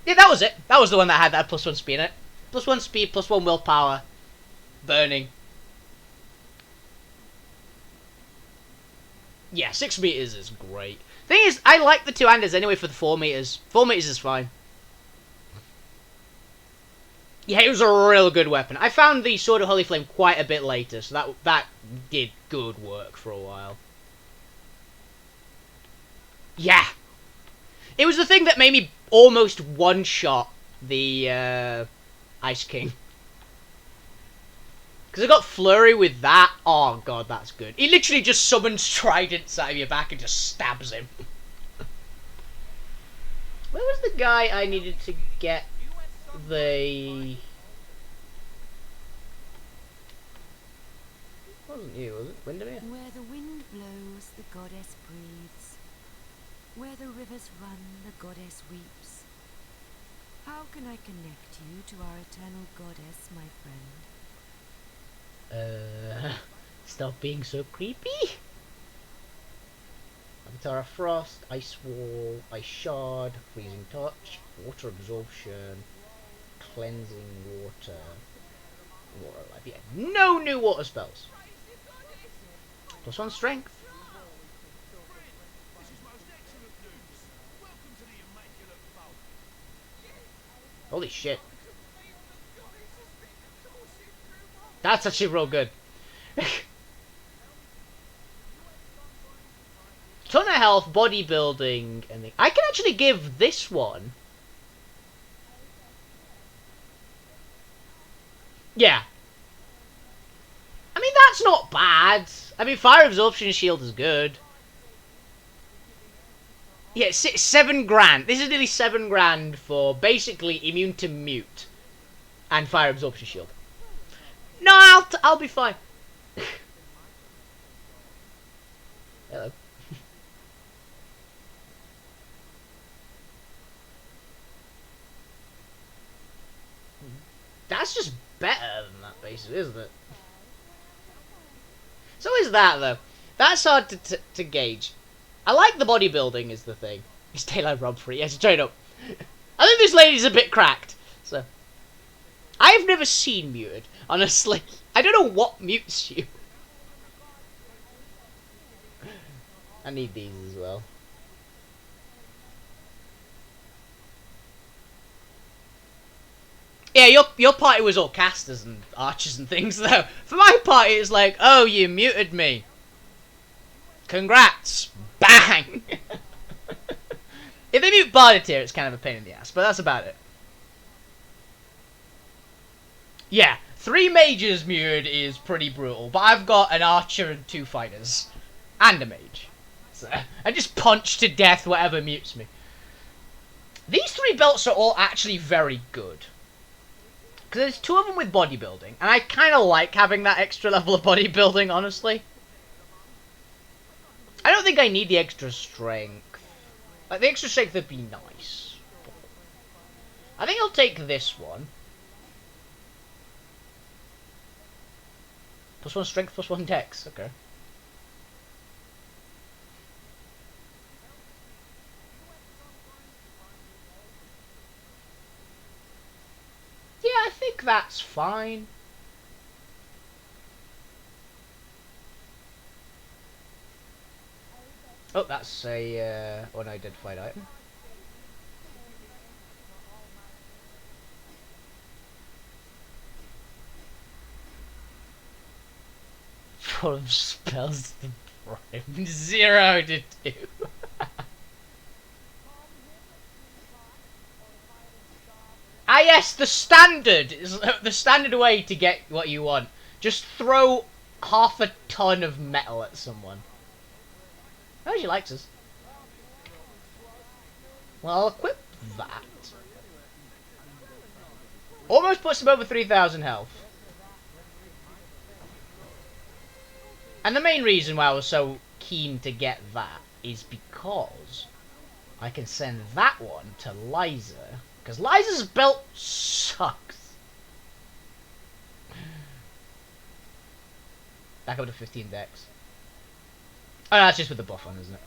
Yeah, that was it. That was the one that had that +1 speed in it. +1 speed, +1 willpower. Burning. Yeah, 6 meters is great. Thing is, I like the two-handers anyway for the 4 meters. 4 meters is fine. Yeah, it was a real good weapon. I found the Sword of Holy Flame quite a bit later, so that did good work for a while. Yeah. It was the thing that made me almost one-shot the Ice King. Because I got Flurry with that. Oh god, that's good. He literally just summons tridents out of your back and just stabs him. Where was the guy I needed to get the... It wasn't you, was it? Windermere? Where the wind blows, the goddess breathes. Where the rivers run, the goddess weeps. How can I connect you to our eternal goddess, my friend? Stop being so creepy. Avatar of Frost, Ice Wall, Ice Shard, Freezing Touch, Water Absorption, Cleansing Water, Water Life. Yeah, no new water spells. +1 strength. Holy shit. That's actually real good. Ton of health, bodybuilding, and I can actually give this one. Yeah. I mean, that's not bad. I mean, Fire Absorption Shield is good. Yeah, 7 grand. This is nearly 7 grand for basically immune to mute and Fire Absorption Shield. No, I'll be fine. Hello. That's just better than that, basically, isn't it? So is that, though. That's hard to gauge. I like the bodybuilding is the thing. It's daylight robbery. Yes, straight up. I think this lady's a bit cracked. So, I've never seen muted, honestly. I don't know what mutes you. I need these as well. Yeah, your party was all casters and archers and things, though. For my party, it's like, oh, you muted me. Congrats. Bang. If they mute Barded here, it's kind of a pain in the ass, but that's about it. Yeah, 3 mages muted is pretty brutal, but I've got an archer and 2 fighters. And a mage. So, I just punch to death whatever mutes me. These 3 belts are all actually very good. Because there's 2 of them with bodybuilding, and I kind of like having that extra level of bodybuilding, honestly. I don't think I need the extra strength. Like, the extra strength would be nice. I think I'll take this one. +1 strength, +1 dex. Okay. Yeah, I think that's fine. Oh, that's a unidentified item. Full of spells to prime. 0 to 2. Ah yes, the standard is the standard way to get what you want. Just throw half a ton of metal at someone. Oh, she likes us. Well, I'll equip that. Almost puts him over 3,000 health. And the main reason why I was so keen to get that is because I can send that one to Liza. Because Liza's belt sucks. Back up to 15 dex. Oh, no, that's just with the buff on, isn't it?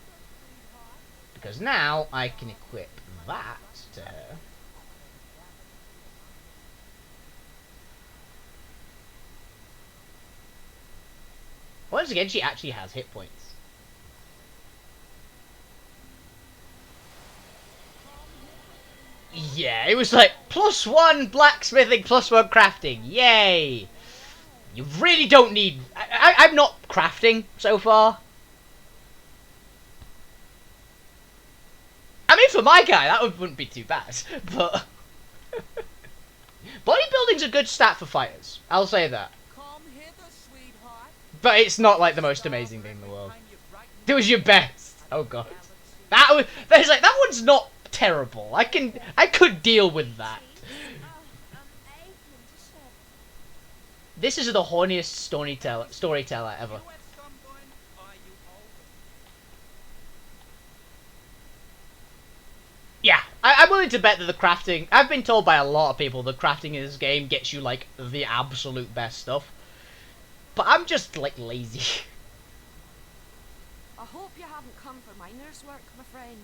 Because now I can equip that to her. Once again, she actually has hit points. Yeah, it was like +1 blacksmithing, +1 crafting. Yay! You really don't need... I'm not crafting so far. I mean, for my guy, that wouldn't be too bad. But bodybuilding's a good stat for fighters. I'll say that. But it's not like the most amazing thing in the world. Do as your best. Oh god, that one's not terrible. I could deal with that. This is the horniest storyteller ever. Yeah, I'm willing to bet that the crafting... I've been told by a lot of people the crafting in this game gets you, like, the absolute best stuff. But I'm just, like, lazy. I hope you haven't come for miner's work, my friend.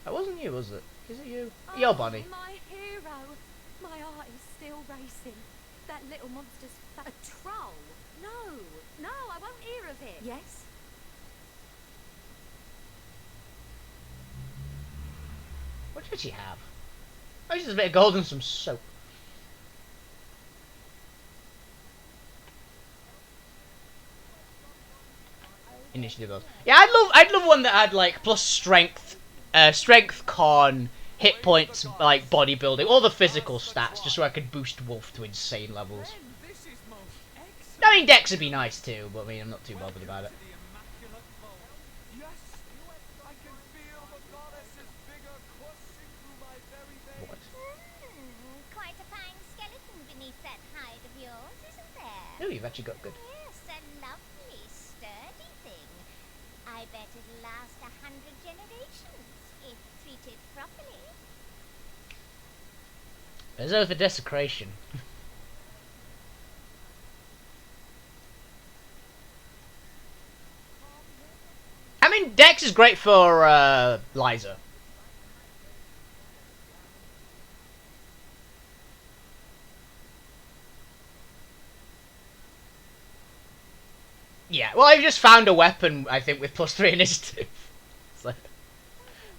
That wasn't you, was it? Is it you? You're Bonnie. My hero. My heart is still racing. That little monster's a troll. No, I won't hear of it. Yes? What did she have? Oh, she has a bit of gold and some soap. Initiative build. Yeah, I'd love one that had like plus strength, strength, con, hit points, like bodybuilding, all the physical stats, just so I could boost Wolf to insane levels. I mean, Dex would be nice too, but I mean, I'm not too bothered about it. What? Quite a fine skeleton beneath that hide of yours, isn't there? No, you've actually got good. Yes, a lovely, sturdy thing. I bet it'll last 100 generations, if treated properly. There's over the desecration. I mean, Dex is great for Liza. Yeah, well, I've just found a weapon, I think, with +3 initiative. So,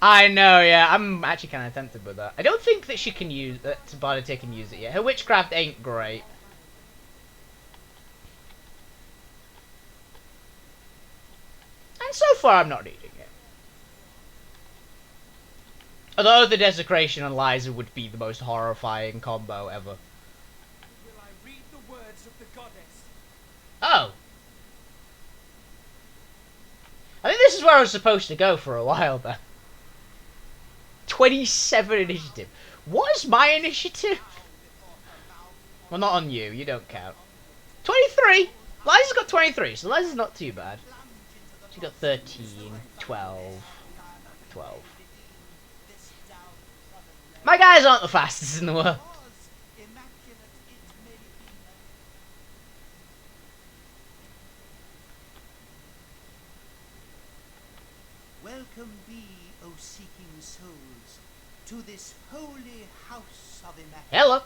I know, yeah. I'm actually kind of tempted with that. I don't think that she can use that. Divinity can use it yet. Her witchcraft ain't great. And so far, I'm not needing it. Although the Desecration on Liza would be the most horrifying combo ever. Will I read the words of the goddess? Oh. I think this is where I was supposed to go for a while then. 27 initiative. What is my initiative? Well, not on you. You don't count. 23. Liza's got 23, so Liza's not too bad. She got 13, 12, 12. My guys aren't the fastest in the world. Welcome be, O seeking souls, to this holy house of Immaculate. Hello.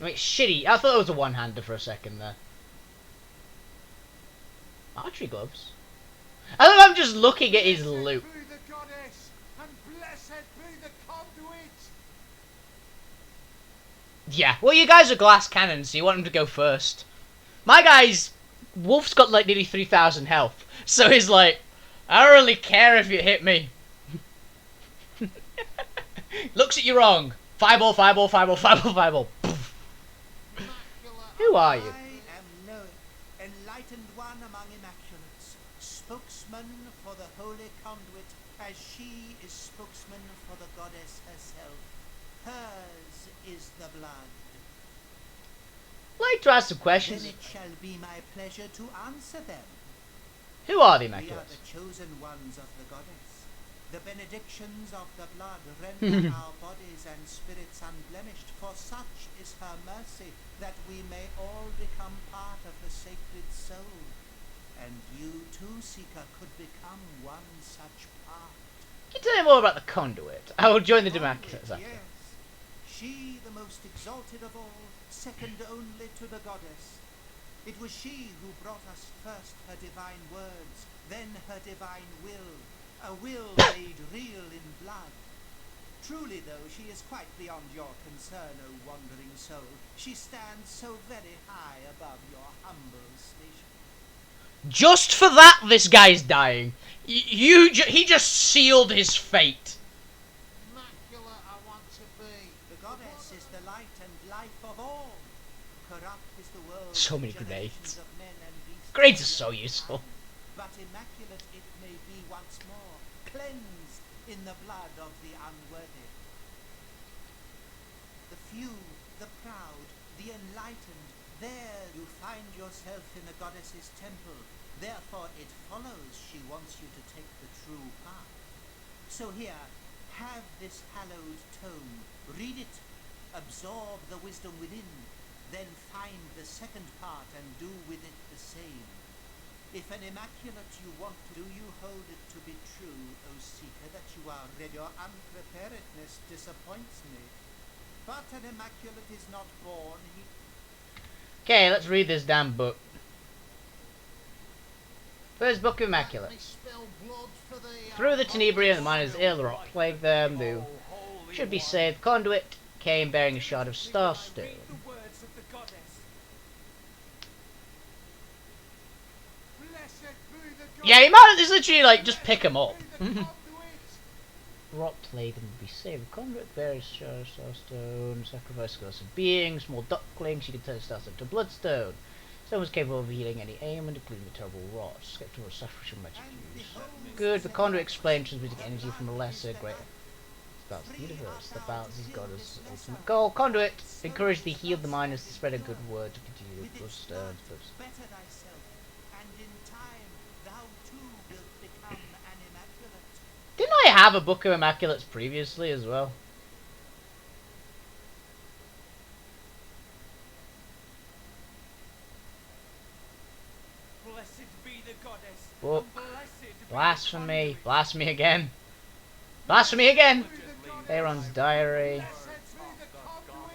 Wait, shitty. I thought it was a one-hander for a second there. Archery gloves. I think I'm just looking at his loot. Blessed be the goddess, and blessed be the conduit. Yeah, well, you guys are glass cannons, so you want him to go first. My guy's... Wolf's got like nearly 3,000 health, so he's like, I don't really care if you hit me. Looks at you wrong. Fireball, fireball, fireball, fireball, fireball. Who are you? I am Noe, enlightened one among Immaculates, spokesman for the holy conduit, as she is spokesman for the goddess herself. Hers is the blood. I'd like to ask some Then questions. it shall be my pleasure to answer them. Who are the We are Immaculates? the chosen ones of the goddess. The benedictions of the blood render our bodies and spirits unblemished, for such is her mercy, that we may all become part of the sacred soul. And you too, Seeker, could become one such part. Can you tell me more about the conduit? I will join the Immaculates after. Yes. She, the most exalted of all, second only to the goddess. It was she who brought us first her divine words, then her divine will, a will made real in blood. Truly, though, she is quite beyond your concern, O wandering soul. She stands so very high above your humble station. Just for that, this guy's dying. He just sealed his fate. Immaculate I want to be. The goddess is the light and life of all. Corrupt is the world. So many generations grenades. of men and beasts. Grenades are so useful. But immaculate it may be once more, cleansed in the blood of the unworthy. The few, the proud, the enlightened, there you find yourself in the goddess's temple. Therefore it follows she wants you to take the true path. So here, have this hallowed tome, read it, absorb the wisdom within, then find the second part and do with it the same. If an immaculate you want to do, you hold it to be true, O seeker, that you are ready. Your unpreparedness disappoints me. But an immaculate is not born. Okay, let's read this damn book. First Book of Immaculate. Through the Tenebrium, the miners ill, the rot plagued them, who should be saved. Conduit came bearing a shard of starstone. Read the words of the goddess. Blessed be the goddess. Yeah, you might just literally like just pick him up. Be the conduit. Rot plague them will be saved. Conduit bears a shard of starstone. Sacrifice gods of beings. Small ducklings. You can turn starstone to bloodstone. Stone was capable of healing any ailment, including the terrible rot. Skeptical of sacrificial magic use. Good. The conduit explained transmitting energy from a lesser, greater. That's the universe. The balance is God's ultimate goal. Conduit encouraged the healed the miners to spread a good word to continue with bloodstones. Better thyself, and in time thou too wilt become an immaculate. Didn't I have a Book of Immaculates previously as well? Blessed be the goddess. Book. And blessed be the Blasphemy. conduit. Blasphemy again. Blasphemy again. Aaron's diary. Blessed be the conduit.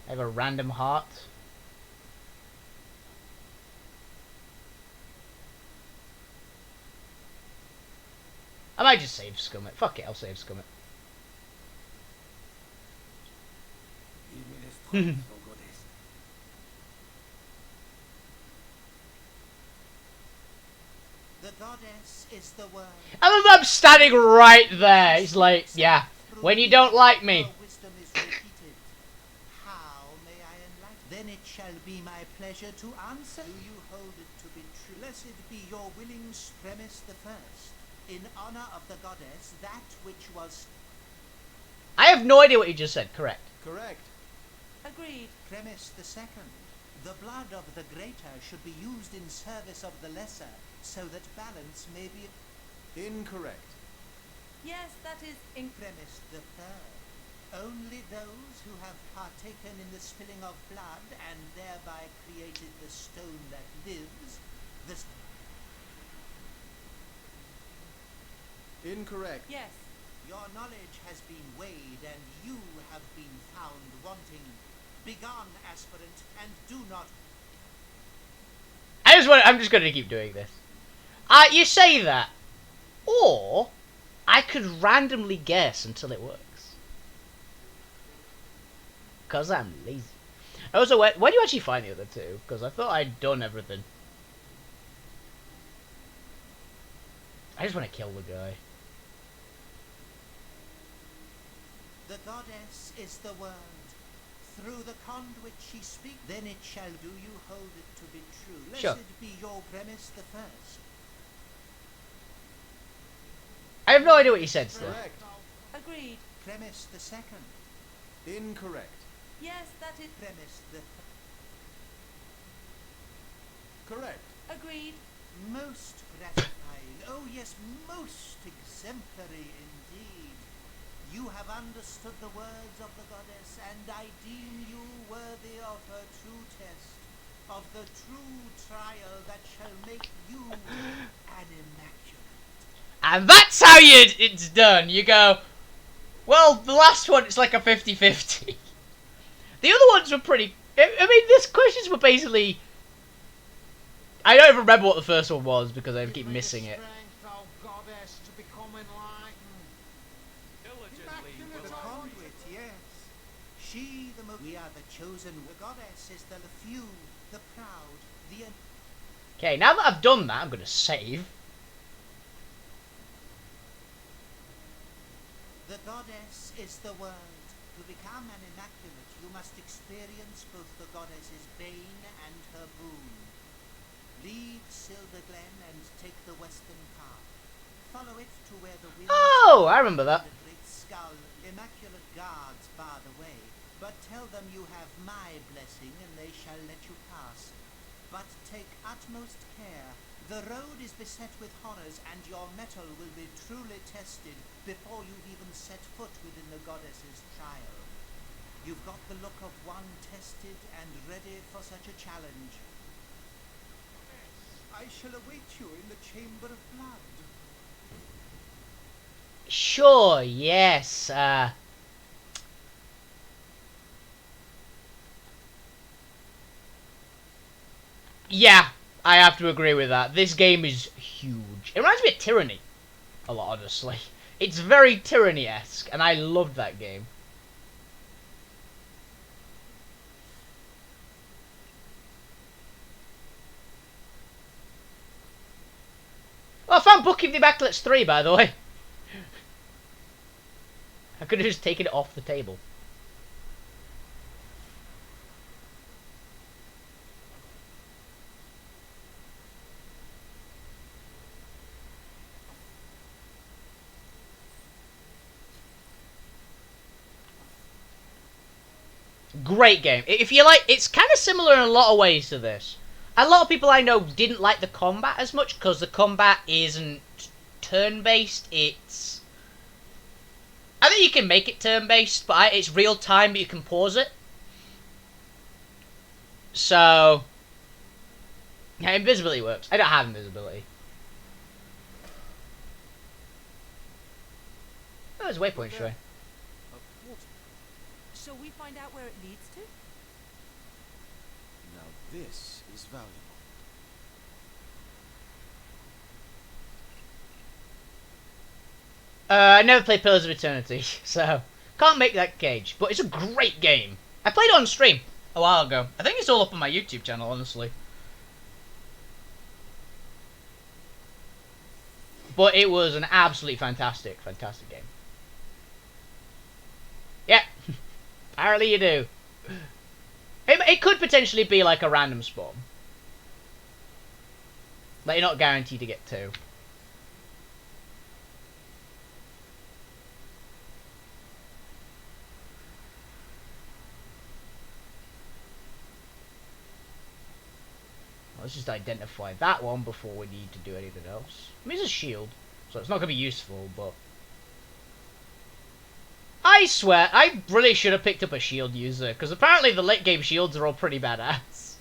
I have a random heart. I might just save scum it. Fuck it, I'll save scum it. The goddess is the word. I'm standing right there. It's like, yeah. When you don't like me. Her wisdom is repeated. How may I enlighten? Then it shall be my pleasure to answer. Do you hold it to be true? Blessed be your willing premise the first. In honor of the goddess, that which was... I have no idea what you just said. Correct. Correct. Agreed. Premise the second. The blood of the greater should be used in service of the lesser, so that balance may be... Incorrect. Yes, that is Premise the third. Only those who have partaken in the spilling of blood and thereby created the stone that lives, the... Incorrect. yes. Your knowledge has been weighed, and you have been found wanting. Begone, aspirant, and do not... I'm just going to keep doing this. You say that. Or, I could randomly guess until it works. Because I'm lazy. Also, where do you actually find the other two? Because I thought I'd done everything. I just want to kill the guy. The goddess is the word. Through the conduit she speaks, then it shall do. You hold it to be true. Blessed Sure. be your premise the first. I have no idea what you said still. Correct. Agreed. Premise the second. Incorrect. Yes, that is Premise the Correct. agreed. most gratifying. Oh yes, most exemplary indeed. You have understood the words of the goddess, and I deem you worthy of her true test, of the true trial that shall make you an immaculate. And that's how it's done. You go, well, the last one, it's like a 50-50. The other ones were pretty... I mean, these questions were basically... I don't even remember what the first one was, because I keep missing it. The conduit, yes. She, the most... We are the chosen. The goddess is the few, the proud, the... Okay, now that I've done that, I'm going to save. The goddess is the word. To become an immaculate, you must experience both the goddess's bane and her boon. Leave Silver Glen and take the western path. Follow it to where the wind... Oh, I remember that. The great skull, immaculate guards bar the way. But tell them you have my blessing and they shall let you pass. But take utmost care. The road is beset with horrors, and your mettle will be truly tested before you've even set foot within the goddess's trial. You've got the look of one tested and ready for such a challenge. I shall await you in the chamber of blood. Sure, yes. Yeah, I have to agree with that. This game is huge. It reminds me of Tyranny a lot, honestly. It's very Tyranny-esque, and I loved that game. Oh, I found Book of the Immaculates 3, by the way. I could have just taken it off the table. Great game. If you like, it's kind of similar in a lot of ways to this. A lot of people I know didn't like the combat as much because the combat isn't turn-based. It's... I think you can make it turn-based, but it's real time, but you can pause it. So... yeah, invisibility works. I don't have invisibility. Oh, there's a waypoint, sure. Shall we find out where it leads to? Now this is valuable. I never played Pillars of Eternity, so can't make that gauge. But it's a great game. I played it on stream a while ago. I think it's all up on my YouTube channel, honestly. But it was an absolutely fantastic, fantastic game. Yeah, apparently you do. It could potentially be like a random spawn. Like, you're not guaranteed to get 2. Let's just identify that one before we need to do anything else. I mean, it's a shield, so it's not going to be useful, but... I swear, I really should have picked up a shield user, because apparently the late game shields are all pretty badass.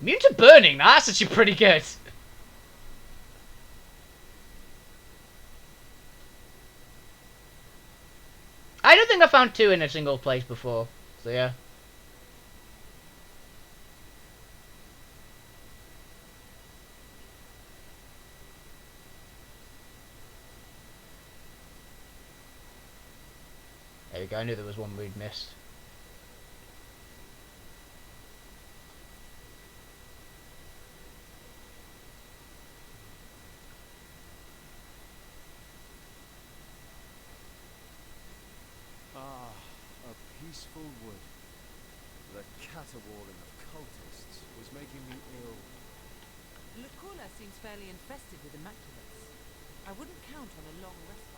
Immune to burning, that's actually pretty good. I don't think I found 2 in a single place before, so yeah. There we go, I knew there was one we'd missed. Ah, a peaceful wood. The caterwauling of cultists was making me ill. Lacula seems fairly infested with Immaculates. I wouldn't count on a long respite.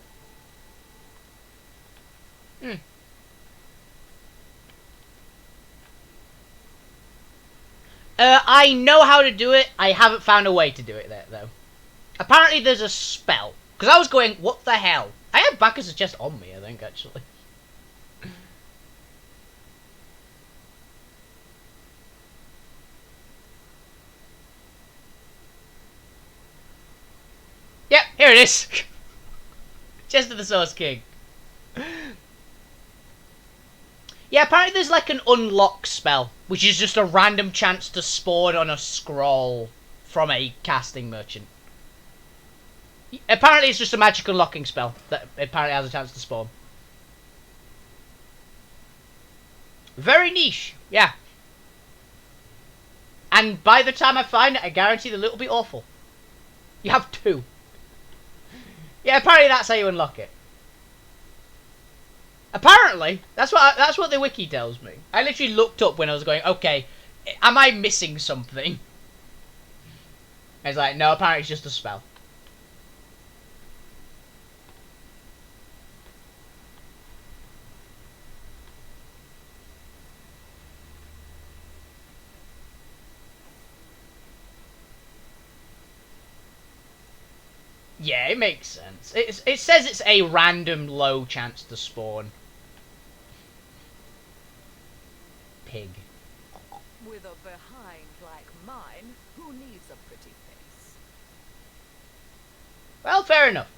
I know how to do it. I haven't found a way to do it there, though. Apparently there's a spell. Because I was going, what the hell? I had Bacchus' chest on me, I think, actually. Yep, here it is. Chest of the Source King. Yeah, apparently there's like an unlock spell, which is just a random chance to spawn on a scroll from a casting merchant. Apparently it's just a magic unlocking spell that apparently has a chance to spawn. Very niche, yeah. And by the time I find it, I guarantee the loot will be awful. You have 2. Yeah, apparently that's how you unlock it. Apparently, that's what the wiki tells me. I literally looked up when I was going, okay, am I missing something? And it's like, no, apparently it's just a spell. Yeah, it makes sense. It says it's a random low chance to spawn. Pig. With a behind like mine, who needs a pretty face? Well, fair enough.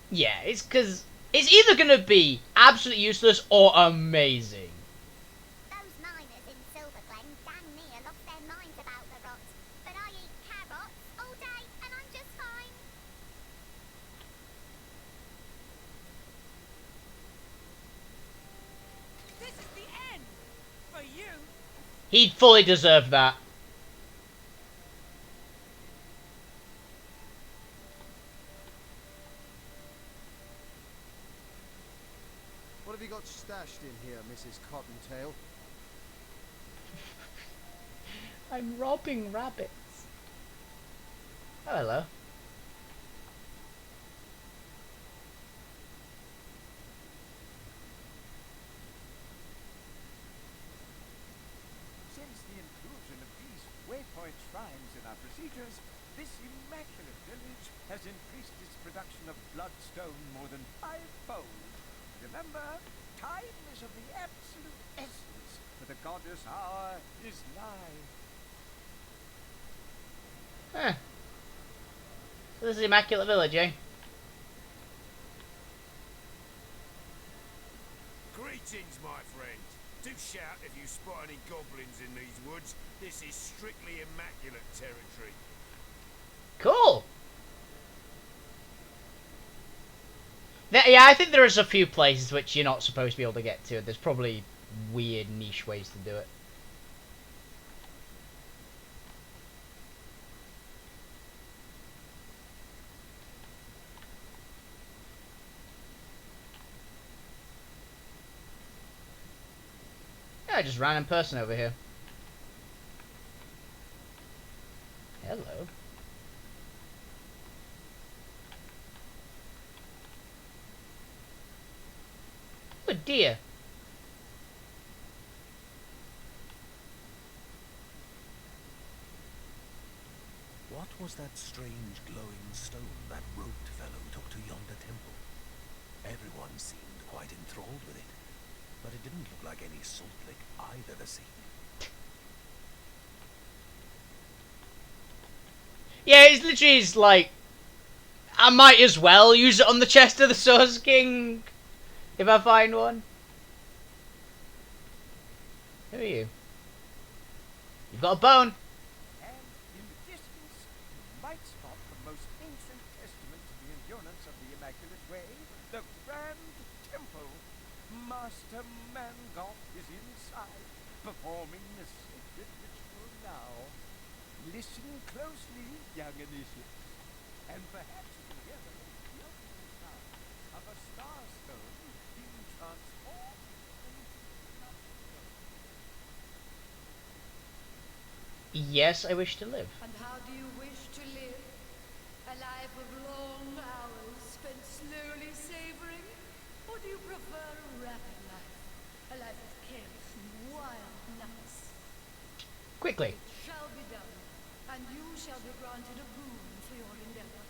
Yeah, it's because it's either going to be absolutely useless or amazing. Those miners in Silver Glen damn near lost their minds about the rot. But I eat carrots all day and I'm just fine. This is the end! For you! He fully deserved that. What have you got stashed in here, Mrs. Cottontail? I'm robbing rabbits. Oh, hello. Since the inclusion of these waypoint shrines in our procedures, this immaculate village has increased its production of bloodstone more than 5-fold. Remember, time is of the absolute essence, for the goddess hour is nigh. Huh. So this is Immaculate Village, eh? Greetings, my friend. Do shout if you spot any goblins in these woods. This is strictly immaculate territory. Cool. Yeah, I think there's a few places which you're not supposed to be able to get to. There's probably weird niche ways to do it. Yeah, just random person over here. Hello. Oh dear. What was that strange glowing stone that robed fellow took to yonder temple? Everyone seemed quite enthralled with it, but it didn't look like any salt lick I've ever seen. Yeah, it's literally like, I might as well use it on the chest of the Source King if I find one. Who are you? You've got a bone. And in the distance, you might spot the most ancient testament to the endurance of the Immaculate Way, the Grand Temple. Master Mangoth is inside, performing the sacred ritual now. Listen closely, young initiates, and perhaps together the ultimate sound of a star stone being transformed into blood stone. Yes, I wish to live. And how do you wish to live? A life of long hours spent slowly savoring? Or do you prefer a rapid life? A life of chaos and wildness? Quickly. It shall be done, and you shall be granted a boon for your endeavor.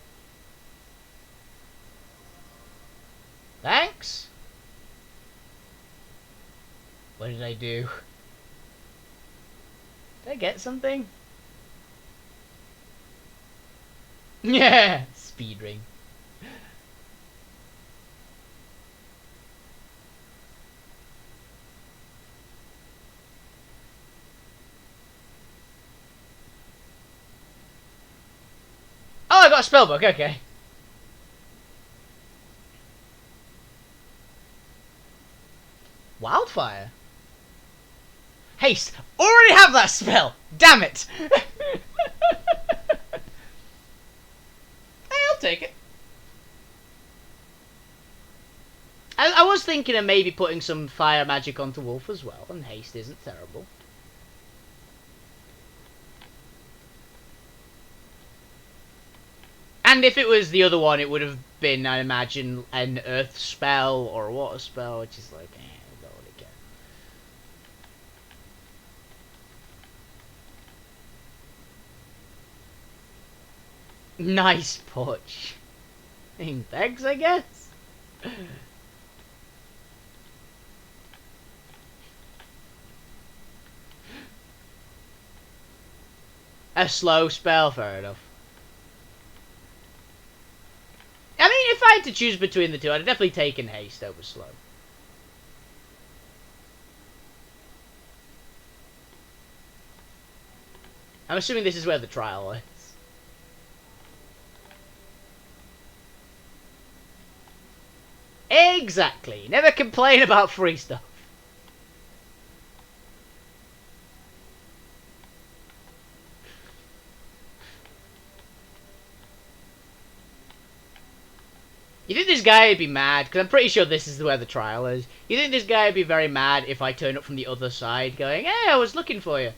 Thanks. What did I do? Did I get something? Yeah, speed ring. Oh, I got a spellbook, okay. Wildfire? Haste! Already have that spell! Damn it! Hey, I'll take it. I was thinking of maybe putting some fire magic onto Wolf as well, and haste isn't terrible. And if it was the other one, it would have been, I imagine, an earth spell or a water spell, which is like, I don't really care. Nice punch. Thanks, I guess. A slow spell, fair enough. I mean, if I had to choose between the two, I'd have definitely taken haste over slow. I'm assuming this is where the trial is. Exactly. Never complain about free stuff. You think this guy would be mad? Because I'm pretty sure this is where the trial is. You think this guy would be very mad if I turn up from the other side going, hey, I was looking for you.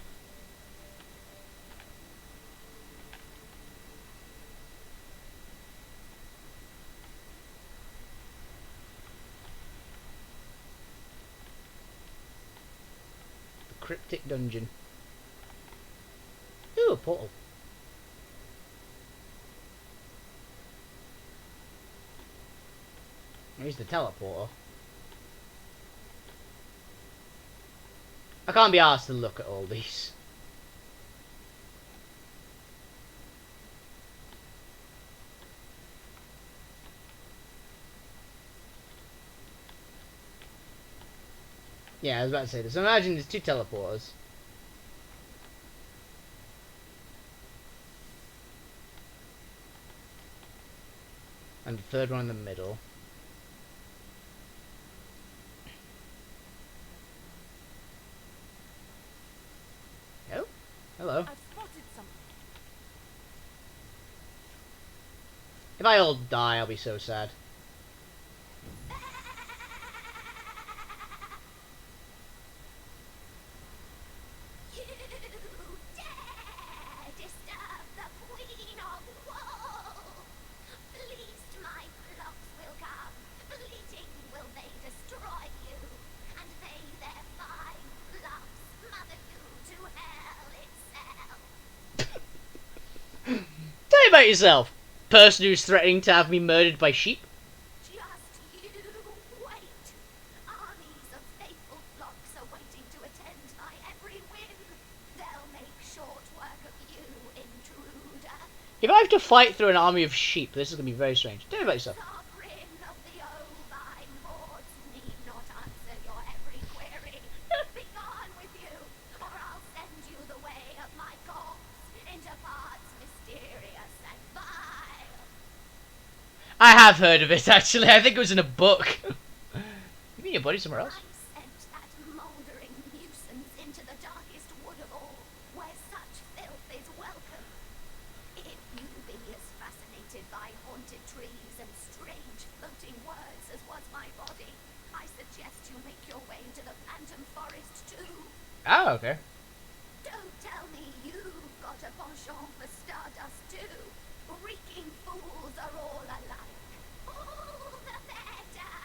The cryptic dungeon. Ooh, a portal. Here's the teleporter. I can't be asked to look at all these. Yeah, I was about to say this. Imagine there's 2 teleporters. And the 3rd one in the middle. Oh, hello. I've spotted something. If I all die, I'll be so sad. You dare disturb the Queen of Wool! Least my flocks will come, bleating will they destroy you, and they their fine flocks smother you to hell itself. Tell me about yourself. Person who's threatening to have me murdered by sheep. Just you wait. Armies of faithful flocks are waiting to attend my every whim. They'll make short work of you, intruder. If I have to fight through an army of sheep, this is going to be very strange. Tell me about yourself. Sovereign of the ovine hordes need not answer your every query. Be gone with you, or I'll send you the way of my corpse into parts mysterious and vile. I have heard of it, actually. I think it was in a book. You mean your body's somewhere else? I sent that mouldering nuisance into the darkest wood of all, where such filth is welcome. If you be as fascinated by haunted trees and strange floating words as was my body, I suggest you make your way to the Phantom Forest too. Oh, okay. Don't tell me you've got a penchant for stardust too. Reeking fools are all alike. All the better.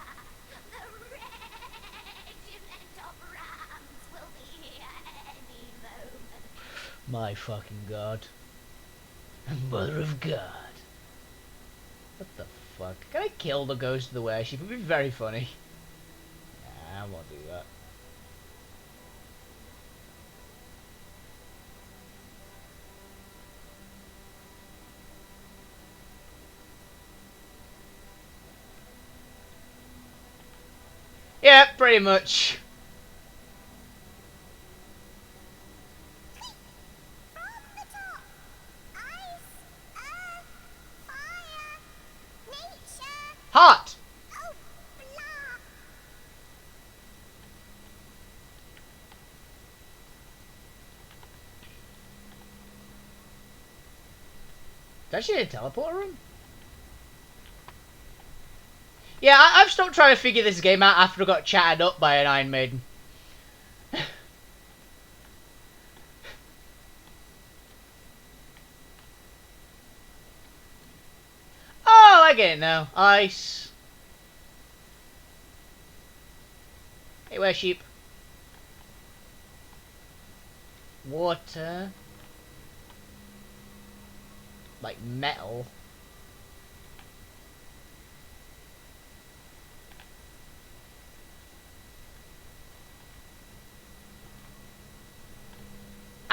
The regiment of rams will be here any moment. My fucking god. Mother of God. What the fuck? Can I kill the ghost of the worship? It would be very funny. Nah, I won't do that. Yeah, pretty much. From the top. Ice, earth, fire, nature. Hot! Oh, blah. Is that shit a teleporter room? Yeah, I've stopped trying to figure this game out after I got chatted up by an Iron Maiden. Oh, I get it now. Ice. Hey, where's sheep? Water. Like metal.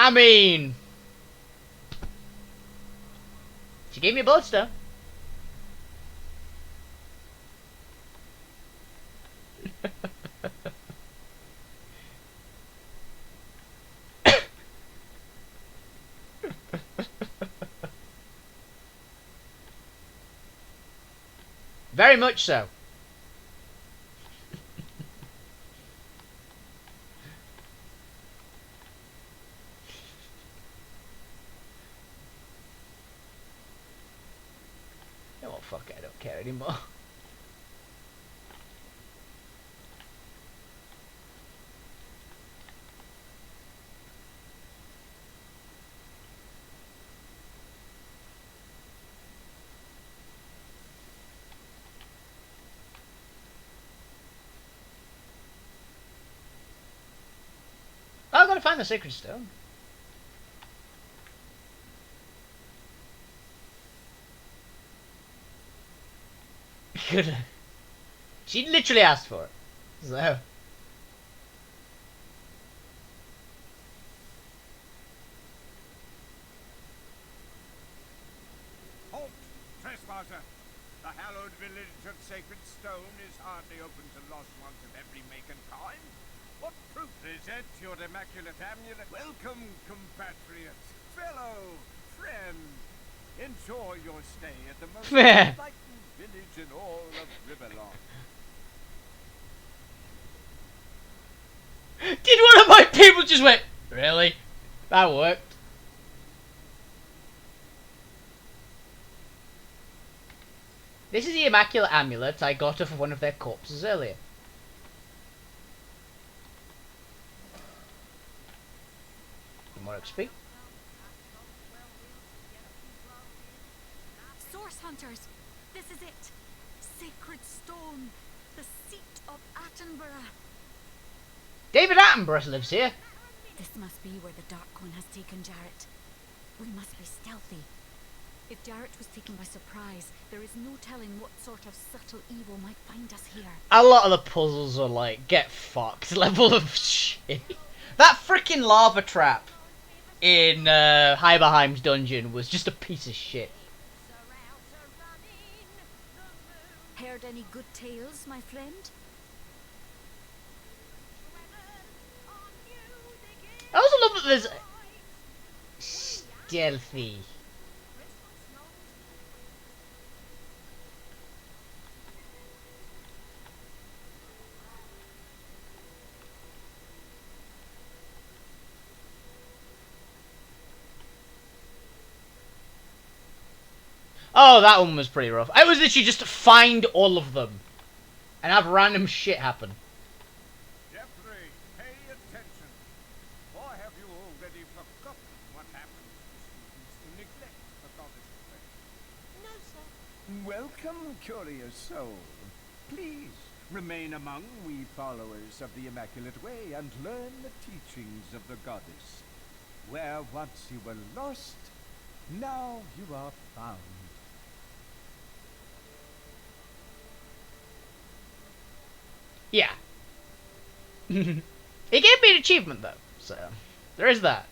I mean, she gave me a bloodstone. Very much so. Oh, fuck, I don't care anymore. Oh, I gotta find the sacred stone. Good. She literally asked for it. So. Halt, trespasser! The hallowed village of Sacred Stone is hardly open to lost ones of every make and kind. What proof? Present your immaculate amulet. Welcome, compatriot, fellow, friend. Enjoy your stay at the most enlightened village in all of Riverlong. Did one of my people just went, really? That worked. This is the Immaculate Amulet I got off of one of their corpses earlier. More XP. Source hunters, this is it. Sacred stone, the seat of Attenborough. David Attenborough lives here. This must be where the Dark One has taken Jarrett. We must be stealthy. If Jarrett was taken by surprise, there is no telling what sort of subtle evil might find us here. A lot of the puzzles are like, get fucked level of shit. That freaking lava trap in Heiberheim's dungeon was just a piece of shit. Heard any good tales, my friend? I also love that there's stealthy. Oh, that one was pretty rough. I was literally just to find all of them and have random shit happen. Jeffrey, pay attention. Or have you already forgotten what happens to students who neglect the goddess way? No, sir. Welcome, curious soul. Please remain among we followers of the Immaculate Way and learn the teachings of the goddess. Where once you were lost, now you are found. Yeah. It gave me an achievement though, so there is that.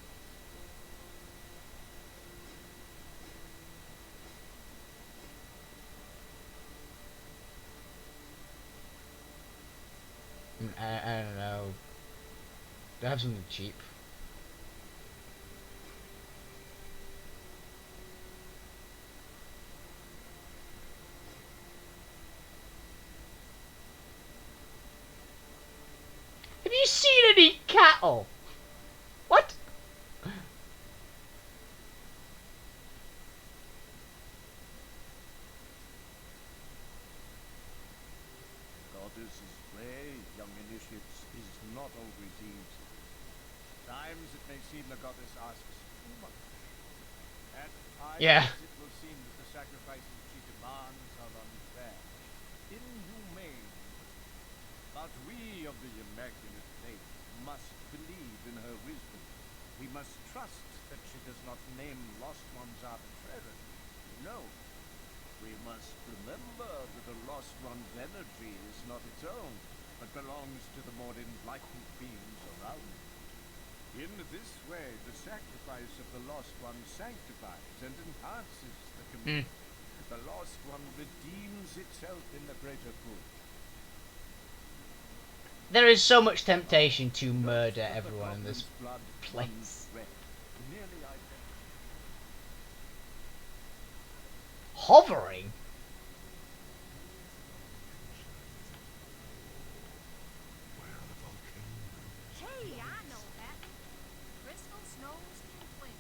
I don't know. Do I have something cheap? Have you seen any cattle? What? Goddess's way, young initiates, is not always easy. Times it may seem the goddess asks too much. At times it will seem that the sacrifices she demands are unfair, inhumane. But we of the Immaculate Faith must believe in her wisdom. We must trust that she does not name lost ones arbitrarily. No. We must remember that a lost one's energy is not its own, but belongs to the more enlightened beings around it. In this way, the sacrifice of the lost one sanctifies and enhances the community. The lost one redeems itself in the greater good. There is so much temptation to murder everyone in this place. Hovering? Hey, I know that. Crystal snows tinkling,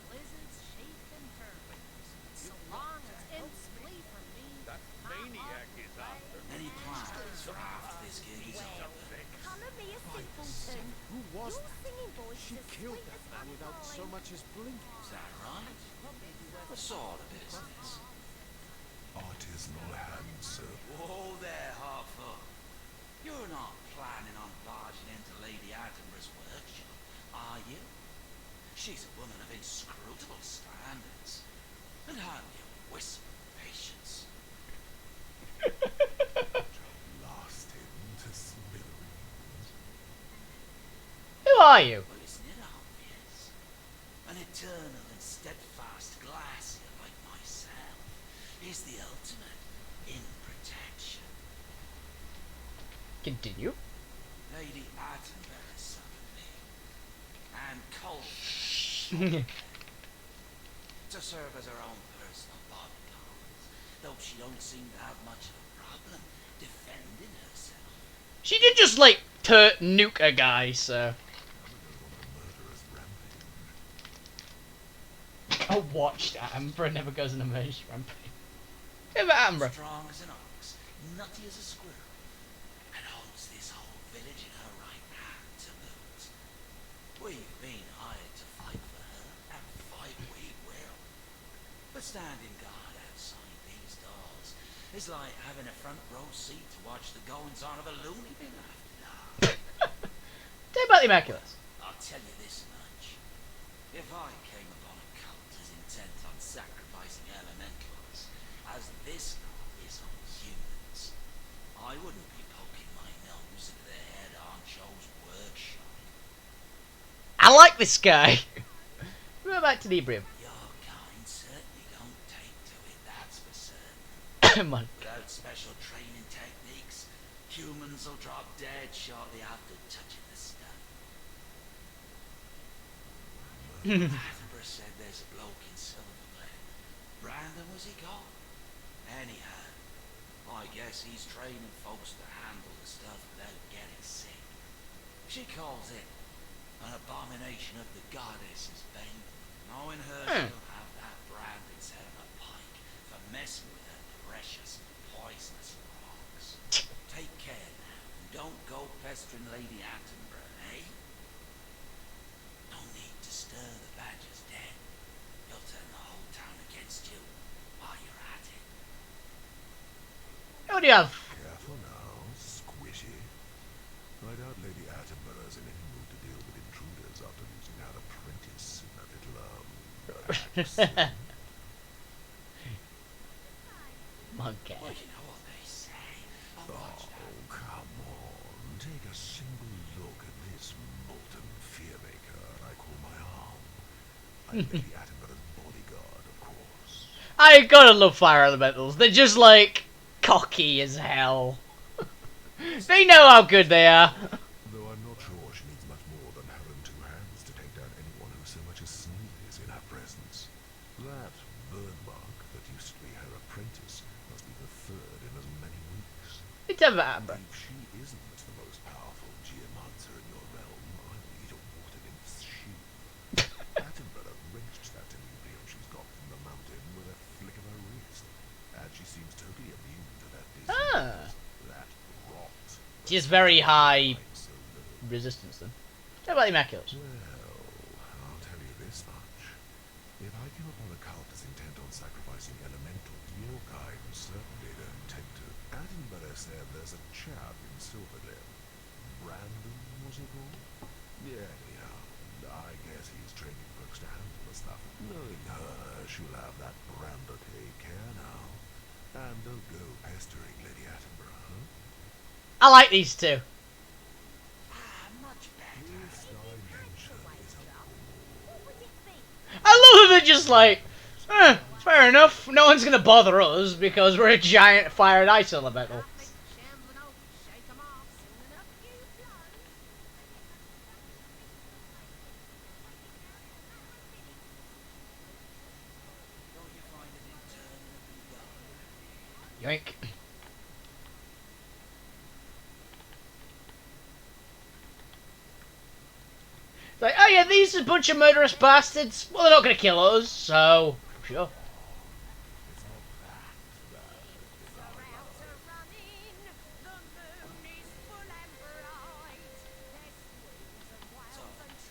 blizzards shake and turn. So long as imps flee from me, That maniac is after me. Any plans for after this gig? Colour me a simpleton. Who was Your that? singing voice She is as killed sweet that as man without so honeycomb. much as blinking. Is that right? What sort of business? Artisanal hand, sir. Whoa there, Hartford. You're not planning on barging into Lady Attenborough's workshop, are you? She's a woman of inscrutable standards, and hardly a whisper of patience. Blast him to smithereens. Who are you? Well, isn't it obvious? An eternal and steadfast glacier like myself is the ultimate in protection. Continue. Lady Attenborough summoned me, and Colton to serve as her own personal bodyguard, though she don't seem to have much of a problem defending herself. She did just like nuke a guy, so. I watched Attenborough never goes on a murderous rampage. Yeah, but Attenborough. Strong as an ox, nutty as a squirrel, and holds this whole village in her right hand to boot. We've been hired to fight for her, and fight we will. But standing guard outside these doors is like having a front row seat to watch the goings-on of a loony bin after dark. Tell about the Immaculate. I'll tell you this much. If I came upon a cult as intent on sacrificing elementals as this lot is on humans, I wouldn't be poking my nose into the head honcho's workshop. I like this guy. We'll go back to the Ebrium. Your kind certainly don't take to it, that's for certain. Come on. Without special training techniques, humans will drop dead shortly after touching the stuff. Attenborough said there's a bloke in Silverblade. Brandon, was he called? Anyhow, I guess he's training folks to handle the stuff without getting sick. She calls it an abomination of the goddess's bane. Knowing her, she'll have that Brandon's head on a pike for messing with her precious poisonous rocks. Take care now, and don't go pestering Lady Attenborough, eh? No need to stir the badger's den. You'll turn the whole town against you while you're at it. What do you have? Careful now, squishy. I doubt Lady Attenborough's in any mood to deal with intruders after losing her apprentice in that little, Monkey. Well, you know what they say. Oh, come on. Take a single look at this molten fearmaker I call my arm. I'm Lady Attenborough's bodyguard, of course. I gotta love fire elementals. They're just like cocky as hell. They know how good they are. Though I'm not sure she needs much more than her own two hands to take down anyone who so much as sneezes in her presence. That burn mark that used to be her apprentice must be the third in as many weeks. It's ever Attenborough. If she isn't the most powerful geomancer in your realm, I'll eat a water-nymph's sheep. Attenborough wrenched that equilibrium she's got from the mountain with a flick of her wrist, and she seems totally immune to that disease. That rot. She has very high resistance then. What about the Immaculate? Well, I'll tell you this much. If I came upon a cult as intent on sacrificing elementals, your kind certainly don't tend to. Attenborough said there's a chap in Silverglade. Brandon, was it called? Yeah, anyhow. I guess he's training folks to handle the stuff. Knowing her, she'll have that Brandon take care now. And don't go pestering Lady Attenborough, huh? I like these two. Much better. This dimension is a I love that they're just like, fair enough. No one's gonna bother us because we're a giant fire and ice elemental. Shambling out, shake 'em off soon enough. Don't you find it interminably dull? Yoink. It's like, oh yeah, these are a bunch of murderous bastards. Well, they're not gonna kill us, so sure.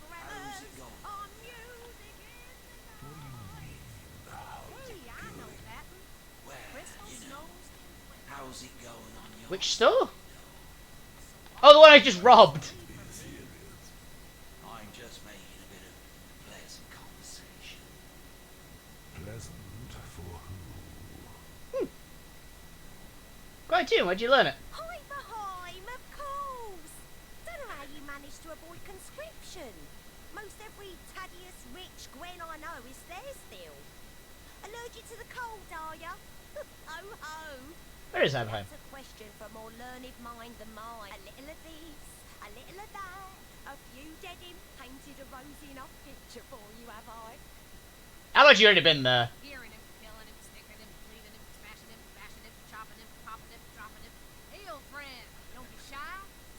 How's it going? Well, you know, how's it going on your Which store? Oh, the one I just robbed. I'm just making a bit of pleasant conversation. pleasant for who? Quite too. Where'd you learn it? Hi, Baheim, of course. Don't know how you managed to avoid conscription. Most every Thaddeus Rich Gwen I know is there still. Allergic to the cold, are ya? Ho ho. Where is Anaheim? That's a question for a more learned mind than mine. A little of this, a little of that, a few dead imps painted a rosy enough picture for you, have I? How much you already been there? Hearing him, killing him, sticking him, bleeding him, smashing him, bashing him, chopping him, popping him, dropping him. Hail, friend! Don't be shy.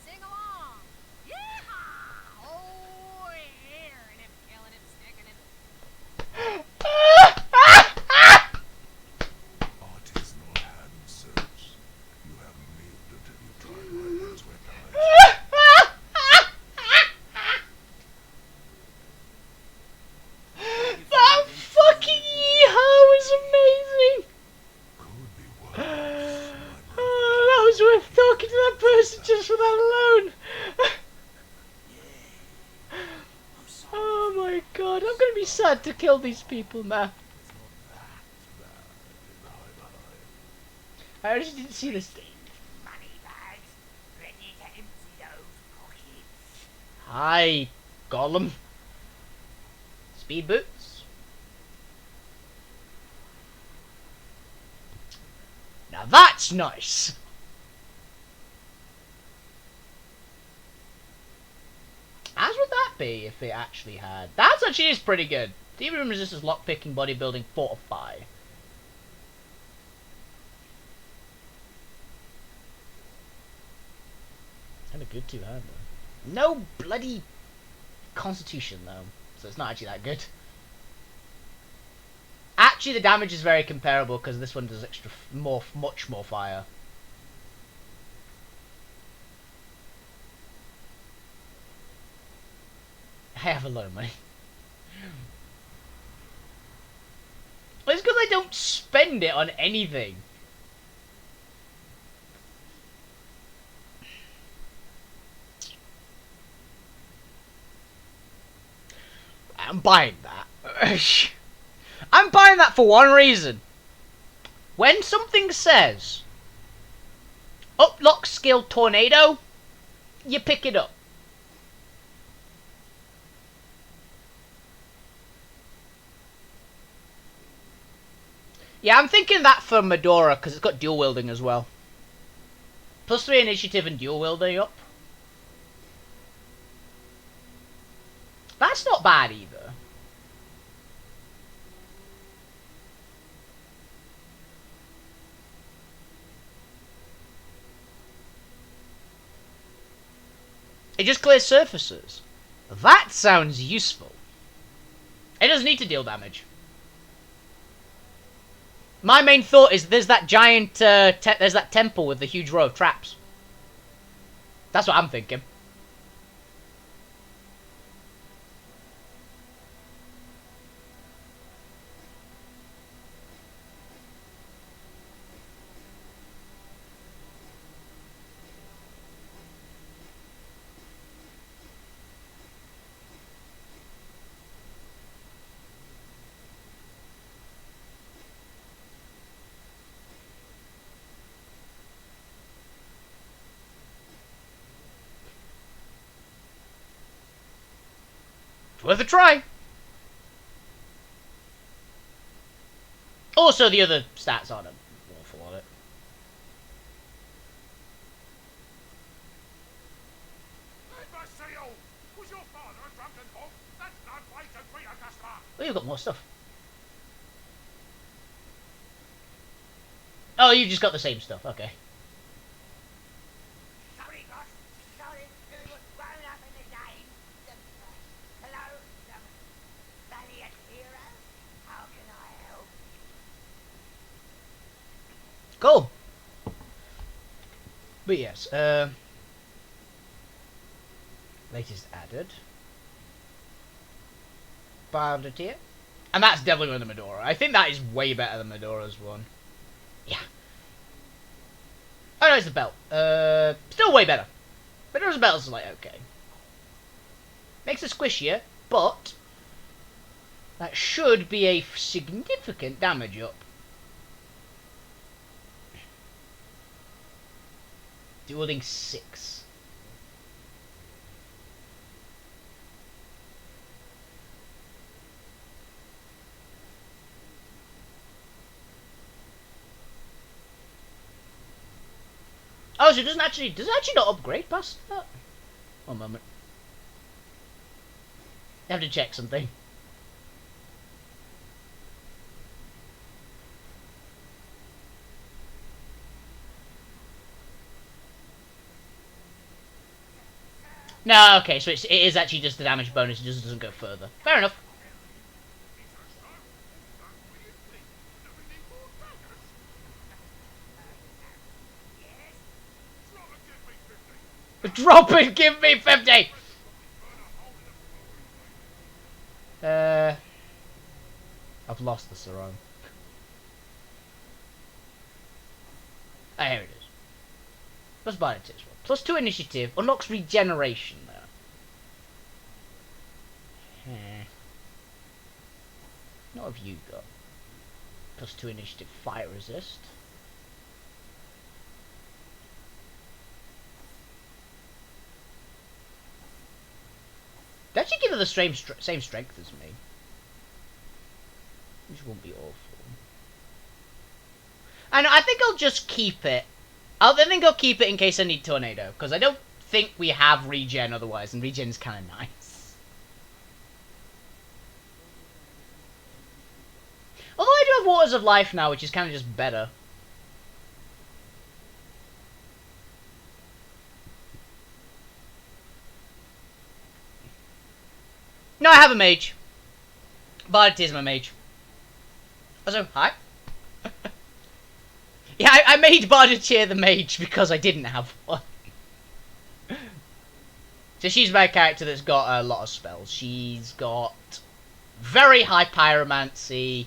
Sing along. Yeehaw! Oh, hearing him, killing him, sticking him. Art is not hand serves. You haven't lived until you've tried to ride those wet eyes. That fucking yeehaw was amazing! Could be worse. Oh, that was worth talking to that person just for that alone. Oh my god, I'm gonna be sad to kill these people now. I actually didn't see this. Money bags, ready to empty those pockets. Hi, Gollum. Speed boots. Now that's nice. As would that be if it actually had? That actually is pretty good. Demon room resistance, lockpicking, bodybuilding, fortify. Kind of good too, huh? No bloody constitution though, so it's not actually that good. Actually, the damage is very comparable because this one does much more fire. I have a lot of money. Well, it's because I don't spend it on anything. I'm buying that. I'm buying that for one reason. When something says Uplock skill tornado, you pick it up. Yeah, I'm thinking that for Medora because it's got dual wielding as well. +3 initiative and dual wielding up. That's not bad either. It just clears surfaces. That sounds useful. It doesn't need to deal damage. My main thought is there's that giant, there's that temple with the huge row of traps. That's what I'm thinking. Worth a try. Also, the other stats aren't awful on it. Oh, you've got more stuff. Oh, you just got the same stuff. Okay. Sorry, boss. Sorry, doing what's grown up in the game. Hello, valiant hero. How can I help? Cool. But yes, latest added. Bounded here. And that's definitely one of the Medora. I think that is way better than Medora's one. Yeah. Oh no, it's the belt. Still way better. Medora's belt is like, okay. Makes it squishier, but that should be a significant damage up. Dueling 6. Oh, so it does it actually not upgrade past that? One moment. I have to check something. No, okay, so it is actually just the damage bonus, it just doesn't go further. Fair enough. Drop it, give me 50! I've lost the Sarong. Ah, here it is. Plus Divinity as well. Plus 2 initiative, unlocks regeneration there. What have you got? Plus 2 initiative, fire resist. They actually give her the same strength as me. Which won't be awful. And I think I'll just keep it. I think I'll keep it in case I need Tornado. Because I don't think we have regen otherwise. And regen is kind of nice. Although I do have Waters of Life now, which is kind of just better. No, I have a mage. But it is my mage. Also, hi. Yeah, I made Bardicheer the mage because I didn't have one. So she's my character that's got a lot of spells. She's got very high pyromancy,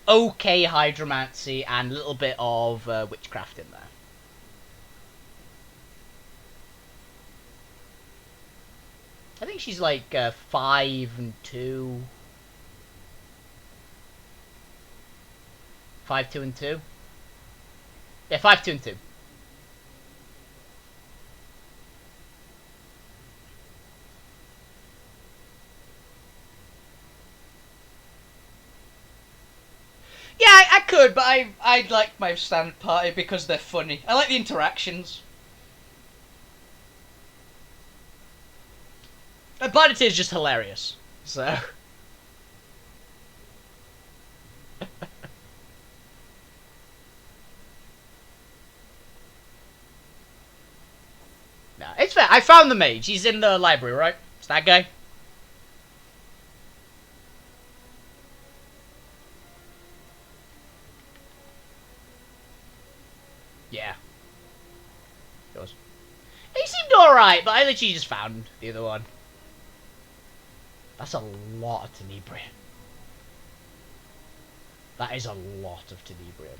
okay hydromancy, and a little bit of witchcraft in there. I think she's like 5 and 2. 5, 2, and 2. Yeah, 5, 2, and 2. Yeah, I could, but I like my standard party because they're funny. I like the interactions. But it is just hilarious. So. No, it's fair. I found the mage. He's in the library, right? It's that guy. Yeah. It was. He seemed alright, but I literally just found the other one. That's a lot of Tenebrium. That is a lot of Tenebrium.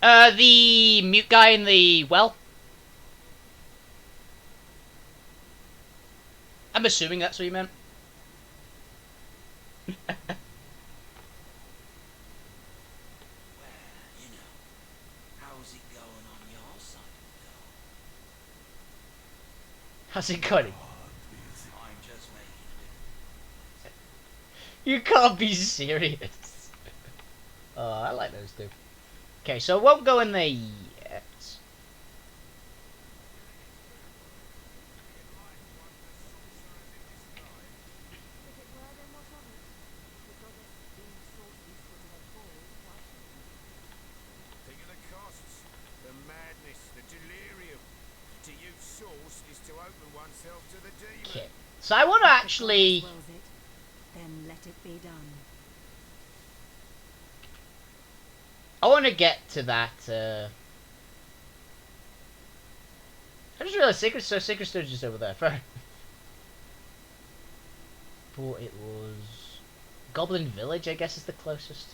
The mute guy in the well? I'm assuming that's what you meant. Well, you know, how's it going on your side of the door? How's it going? I'm just making a bit. You can't be serious. Oh, I like those two. Okay, so it won't go in there yet. Think of the costs, the madness, the delirium. To use Source is to open oneself to the demon. Okay, so I want to actually. Then let it be done. I want to get to that. I just realized Sacred Stone is just over there. Fair. But it was Goblin Village, I guess, is the closest.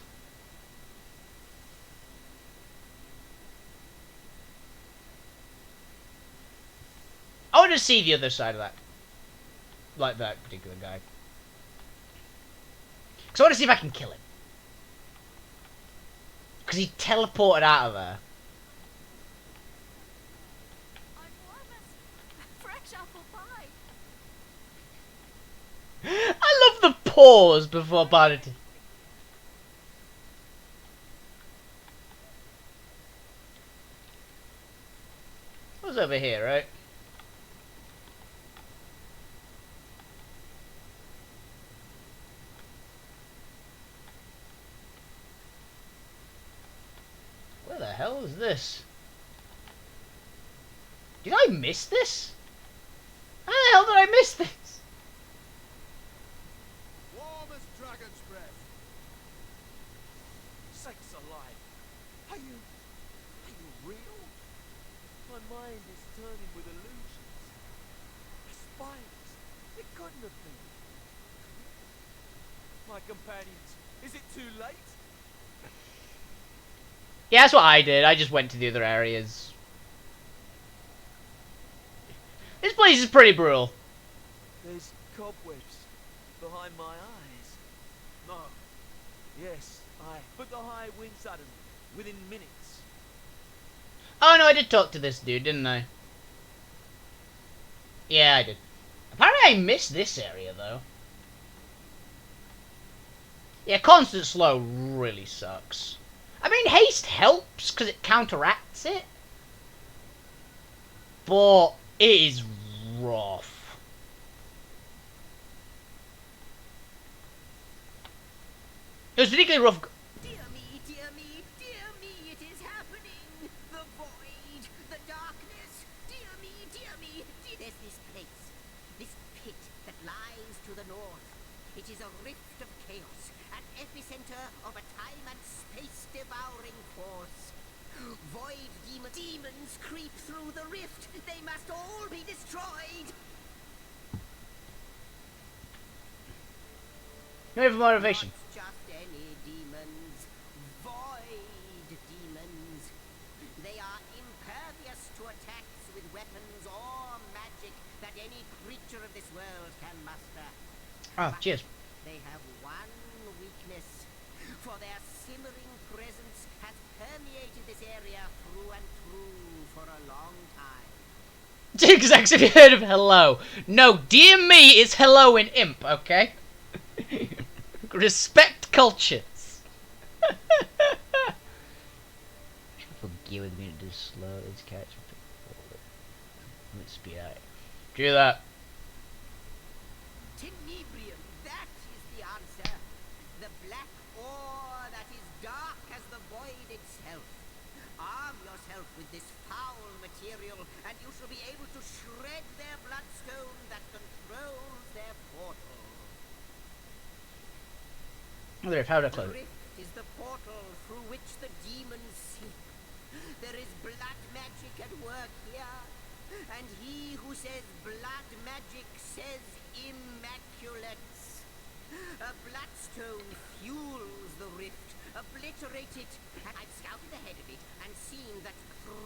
I want to see the other side of that, like that particular guy, because I want to see if I can kill him. Because he teleported out of there. Fresh apple pie. I love the pause before Barnett. was over here, right? Where the hell is this? Did I miss this? How the hell did I miss this? Warm as dragon's breath. Sakes alive. Are you real? My mind is turning with illusions. Spiders. It couldn't have been. My companions, is it too late? Yeah, that's what I did. I just went to the other areas. This place is pretty brutal. There's cobwebs behind my eyes. No. Yes, but the high wind suddenly, within minutes. Oh no, I did talk to this dude, didn't I? Yeah, I did. Apparently I missed this area, though. Yeah, constant slow really sucks. I mean, haste helps, because it counteracts it. But it is rough. It was particularly rough. Dear me, dear me, dear me, it is happening! The void, the darkness, dear me, there's this place, this pit that lies to the north. It is a rift of chaos, an epicenter of a time and space-devouring force. Void demons creep through the rift. They must all be destroyed. You have motivation. Not just any demons. Void demons. They are impervious to attacks with weapons or magic that any creature of this world can muster. Oh, But cheers. they have one weakness, for their simmering presence has permeated this area through and through for a long time. Zigzags, have you heard of hello? No, dear me, it's hello in imp, okay? Respect cultures. Forgive with me to do slow. Let's catch. Let's speed out. Do that. Tenebrium, that is the answer. The black ore that is dark as the void itself. Arm yourself with this foul material, and you shall be able to shred their bloodstone that controls their portal. There, how do I The close it? rift is the portal through which the demons seep. There is blood magic at work here, and he who says blood magic says immaculates. A bloodstone fuels the rift, obliterate it, and I've scouted ahead of it and seen that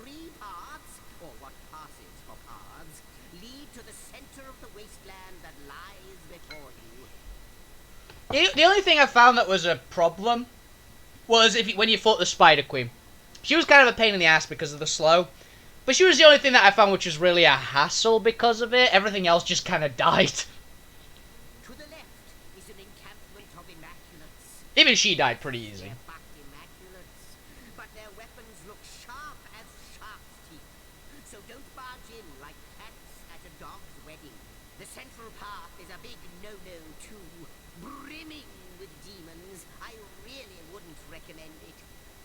3 paths, or what passes for paths, lead to the center of the wasteland that lies before you. The only thing I found that was a problem was when you fought the Spider Queen. She was kind of a pain in the ass because of the slow, but she was the only thing that I found which was really a hassle because of it. Everything else just kind of died. To the left is an encampment of immaculates. Even she died pretty easy. They're but immaculates, but their weapons look sharp as shark's teeth. So don't barge in like cats at a dog's wedding. The central path is a big no-no too, brimming with demons. I really wouldn't recommend it.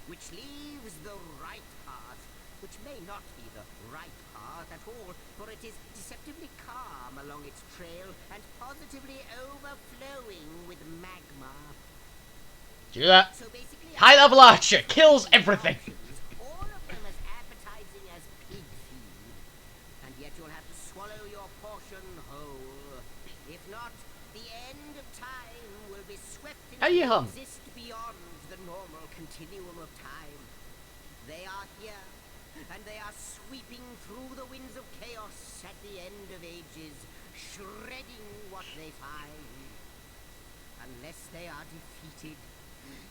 Which leaves the right path, which may not be the right path at all, for it is deceptively calm along its trail and positively overflowing with magma. Do that. So basically, High level archer kills everything. all of them as appetizing as pig feed. And yet you'll have to swallow your portion whole. If not, the end of time will be swept How you into hung? exist beyond the normal continuum of time. They are here, and they are sweeping through the winds of chaos at the end of ages, shredding what they find. Unless they are defeated,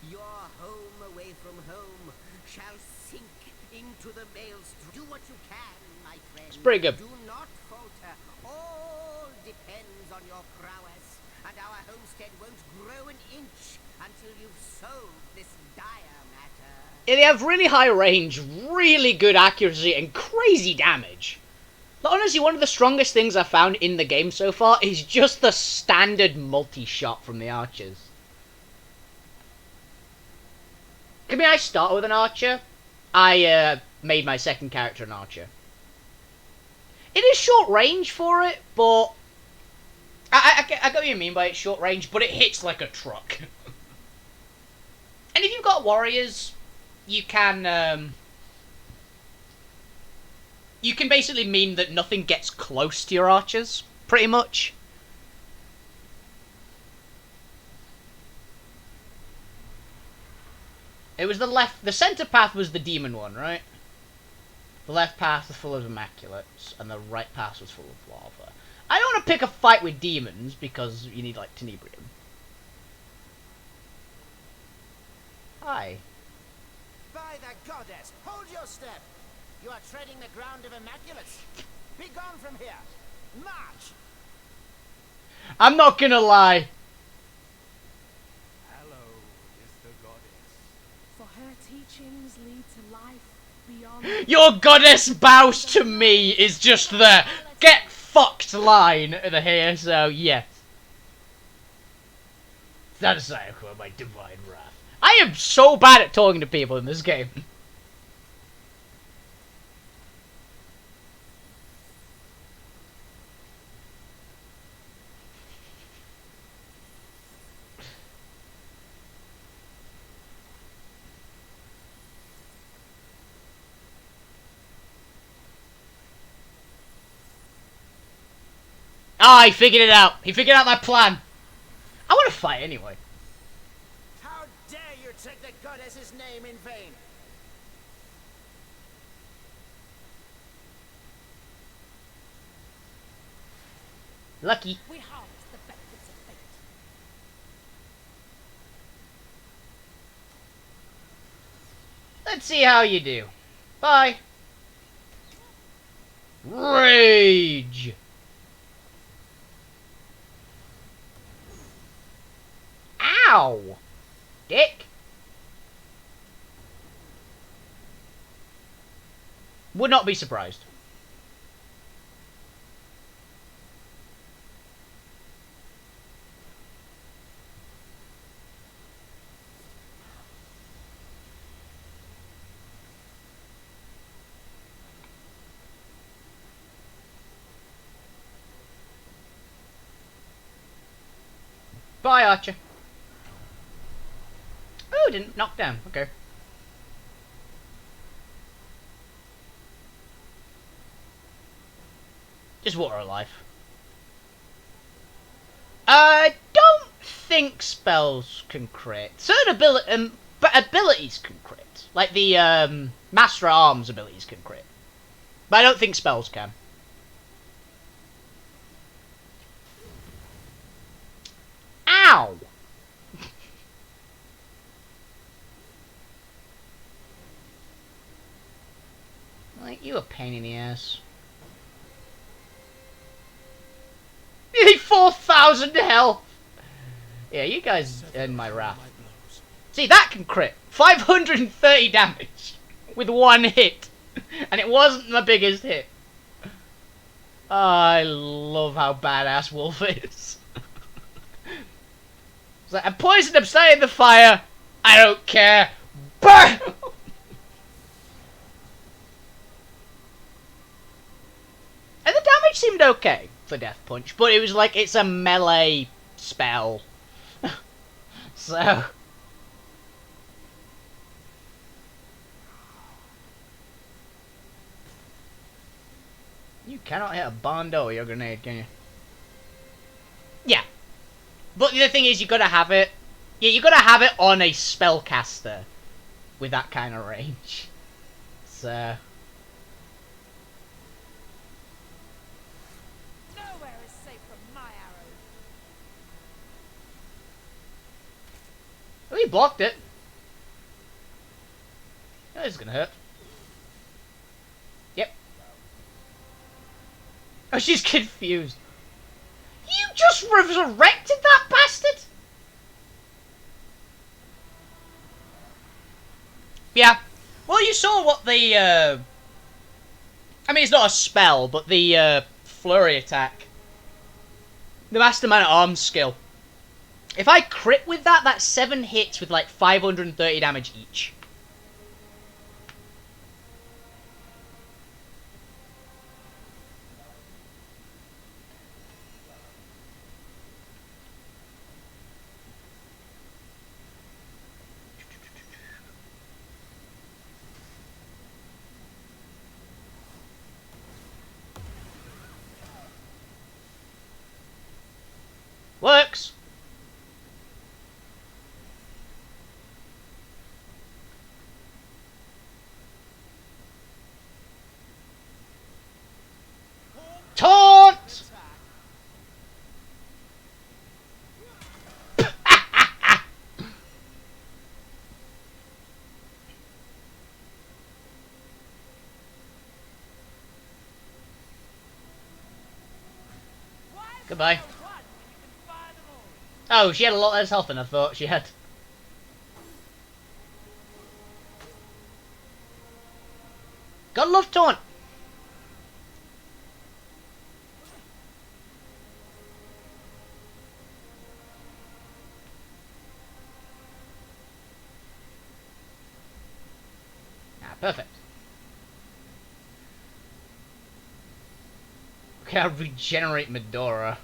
your home away from home shall sink into the maelstrom. Do what you can, my friend. It's pretty good. Do not falter. All depends on your prowess, and our homestead won't grow an inch until you've solved this dire matter. Yeah, they have really high range, really good accuracy, and crazy damage. But honestly, one of the strongest things I've found in the game so far is just the standard multi-shot from the archers. I mean, I started with an archer. I made my second character an archer. It is short range for it, but I get what you mean by it's short range, but it hits like a truck. And if you've got warriors, you can basically mean that nothing gets close to your archers, pretty much. It was the center path was the demon one, right? The left path was full of immaculates, and the right path was full of lava. I don't want to pick a fight with demons, because you need, like, Tenebrium. Hi. By the goddess, hold your step! You are treading the ground of immaculates. Be gone from here! March! I'm not gonna lie. Hello is the goddess. For her teachings lead to life beyond. Your goddess bows to me is just the get fucked line here, so yes. That's my divine wrath. I am so bad at talking to people in this game. Ah, he figured it out. He figured out my plan. I want to fight anyway. How dare you take the goddess's name in vain? Lucky. We harvest the benefits of fate. Let's see how you do. Bye. Rage. Ow! Dick! Would not be surprised. Bye, Archer. Oh, didn't knock down. Okay. Just water alive. I don't think spells can crit. Certain abilities can crit. Like the Master at Arms abilities can crit. But I don't think spells can. Ow! Like, you a pain in the ass. Nearly 4,000 health! Yeah, you guys earn my wrath. See, that can crit. 530 damage with one hit. And it wasn't my biggest hit. I love how badass Wolf is. It's like, I'm poisoned, I'm starting the fire. I don't care. Burn! And the damage seemed okay for Death Punch, but it was like, it's a melee spell. So... You cannot hit a Bondo with your grenade, can you? Yeah. But the thing is, you gotta have it... Yeah, you gotta have it on a spellcaster with that kind of range. So... Nowhere is safe from my arrows. Oh, he blocked it. That is gonna hurt. Yep. Oh, she's confused. You just resurrected that bastard? Yeah. Well, you saw what the, I I mean, it's not a spell, but the flurry attack. The Masterman at Arms skill. If I crit with that, that's 7 hits with like 530 damage each. Works! Taunt! Goodbye. Oh, she had a lot less health than I thought she had. Gotta love taunt! Ah, perfect. Okay, I'll regenerate Medora.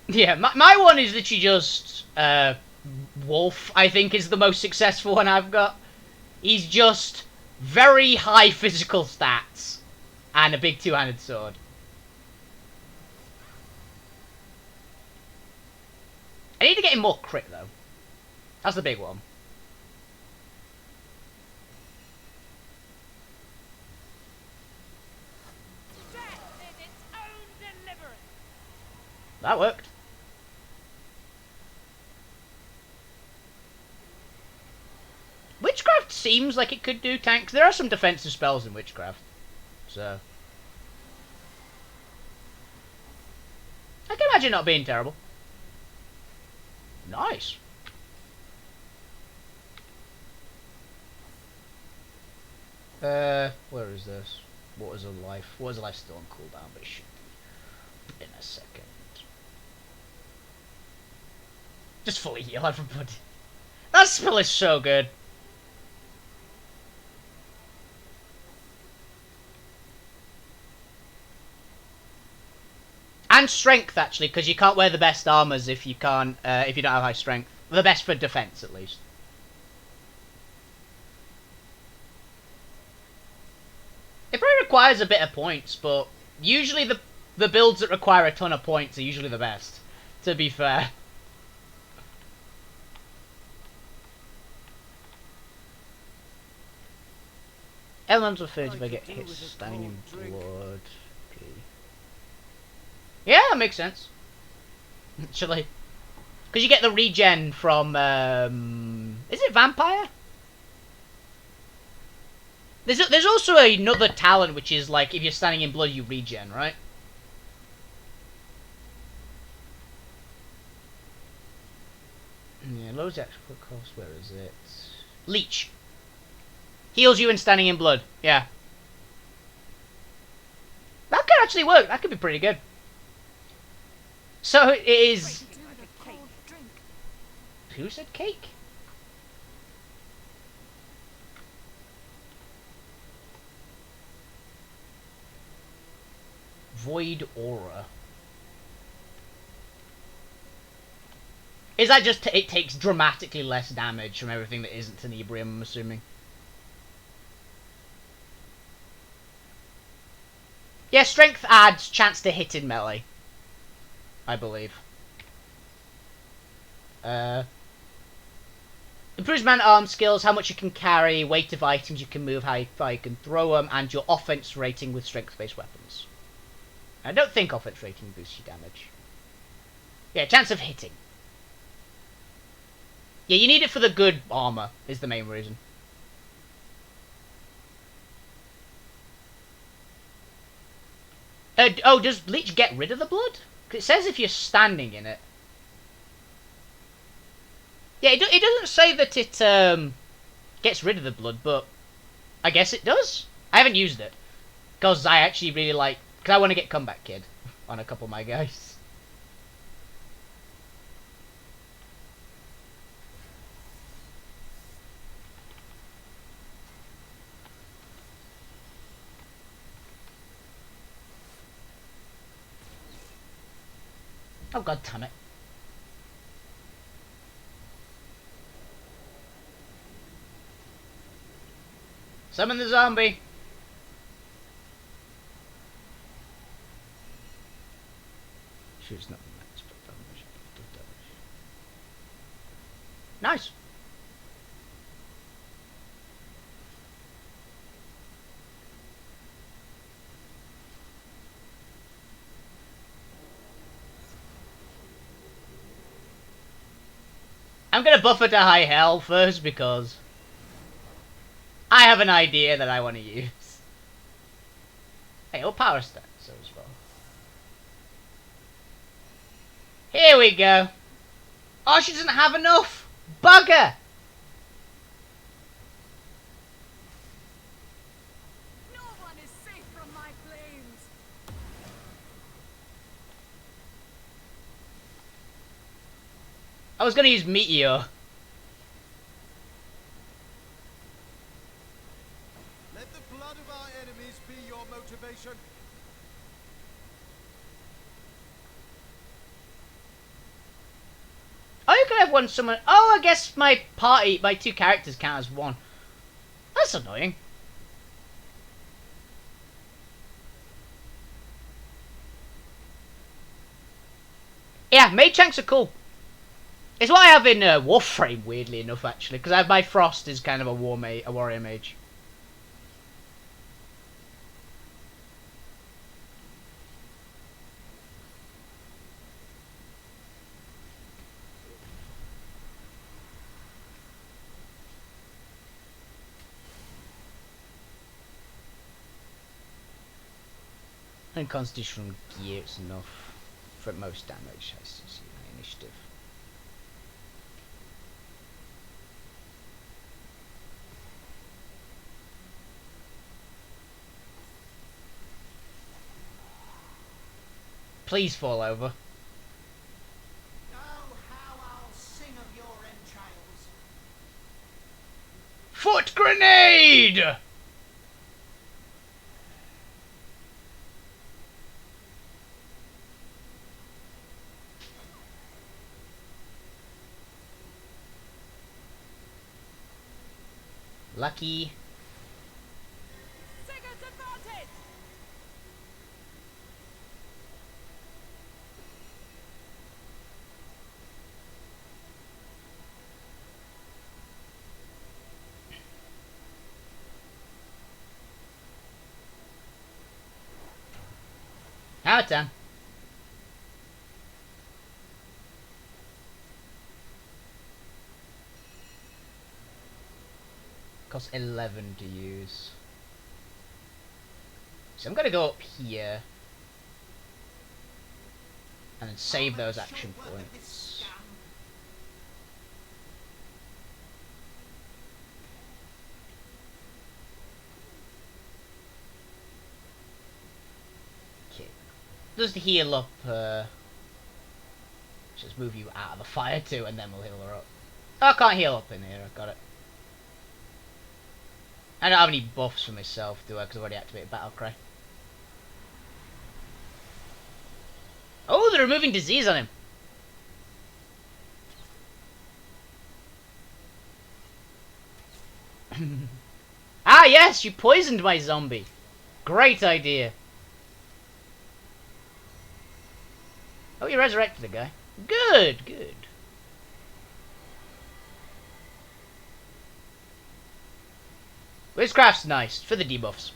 Yeah, my one is literally just Wolf, I think, is the most successful one I've got. He's just very high physical stats and a big two-handed sword. I need to get him more crit, though. That's the big one. That worked. Witchcraft seems like it could do tanks. There are some defensive spells in Witchcraft. So I can imagine not being terrible. Nice. Where is this? What is a life? What is a life still on cooldown? But it should be in a second. Just fully heal everybody. That spell is so good. And strength, actually, because you can't wear the best armors if you can't, if you don't have high strength. The best for defense, at least. It probably requires a bit of points, but usually the builds that require a ton of points are usually the best, to be fair. Elemental Furge if I get hit standing in blood. Okay. Yeah, that makes sense. Actually. Because you get the regen from, is it Vampire? There's also another talent which is like, if you're standing in blood, you regen, right? Yeah, lowers the actual cost, where is it? Leech. Heals you in standing in blood, yeah. That could actually work, that could be pretty good. So it is... Who said cake? Void Aura. Is that just it takes dramatically less damage from everything that isn't Tenebrium, I'm assuming? Yeah, strength adds chance to hit in melee, I believe. Improves man-at-arms skills, how much you can carry, weight of items you can move, how far you can throw them, and your offense rating with strength-based weapons. I don't think offense rating boosts your damage. Yeah, chance of hitting. Yeah, you need it for the good armor, is the main reason. Oh, does Leech get rid of the blood? 'Cause it says if you're standing in it. Yeah, it doesn't say that it gets rid of the blood, but I guess it does. I haven't used it because I actually really like. Because I want to get Comeback Kid on a couple of my guys. Oh god damn it. Summon the zombie. Shoots not max damage. Nice. I'm gonna buff her to high hell first because I have an idea that I want to use. Hey, all power stats so as well. Here we go. Oh, she doesn't have enough. Bugger. No one is safe from my flames. I was gonna use Meteor. Let the blood of our enemies be your motivation. Oh, you can have one summon. Oh, I guess my party, my two characters count as one. That's annoying. Yeah, mage tanks are cool. It's what I have in Warframe, weirdly enough, actually, because I have my Frost is kind of a warrior mage. And constitutional gear is enough for most damage. I see my initiative. Please fall over. Oh, how I'll sing of your entrails. Foot grenade! Lucky. Singer's advantage. Now it's done. Costs 11 to use. So I'm gonna go up here and then save those action points. Okay. Just heal up, just move you out of the fire too, and then we'll heal her up. Oh, I can't heal up in here, I've got it. I don't have any buffs for myself, do I? Because I've already activated Battle Cry. Oh, they're removing disease on him. Ah, yes, you poisoned my zombie. Great idea. Oh, you resurrected the guy. Good, good. Witchcraft's nice for the debuffs.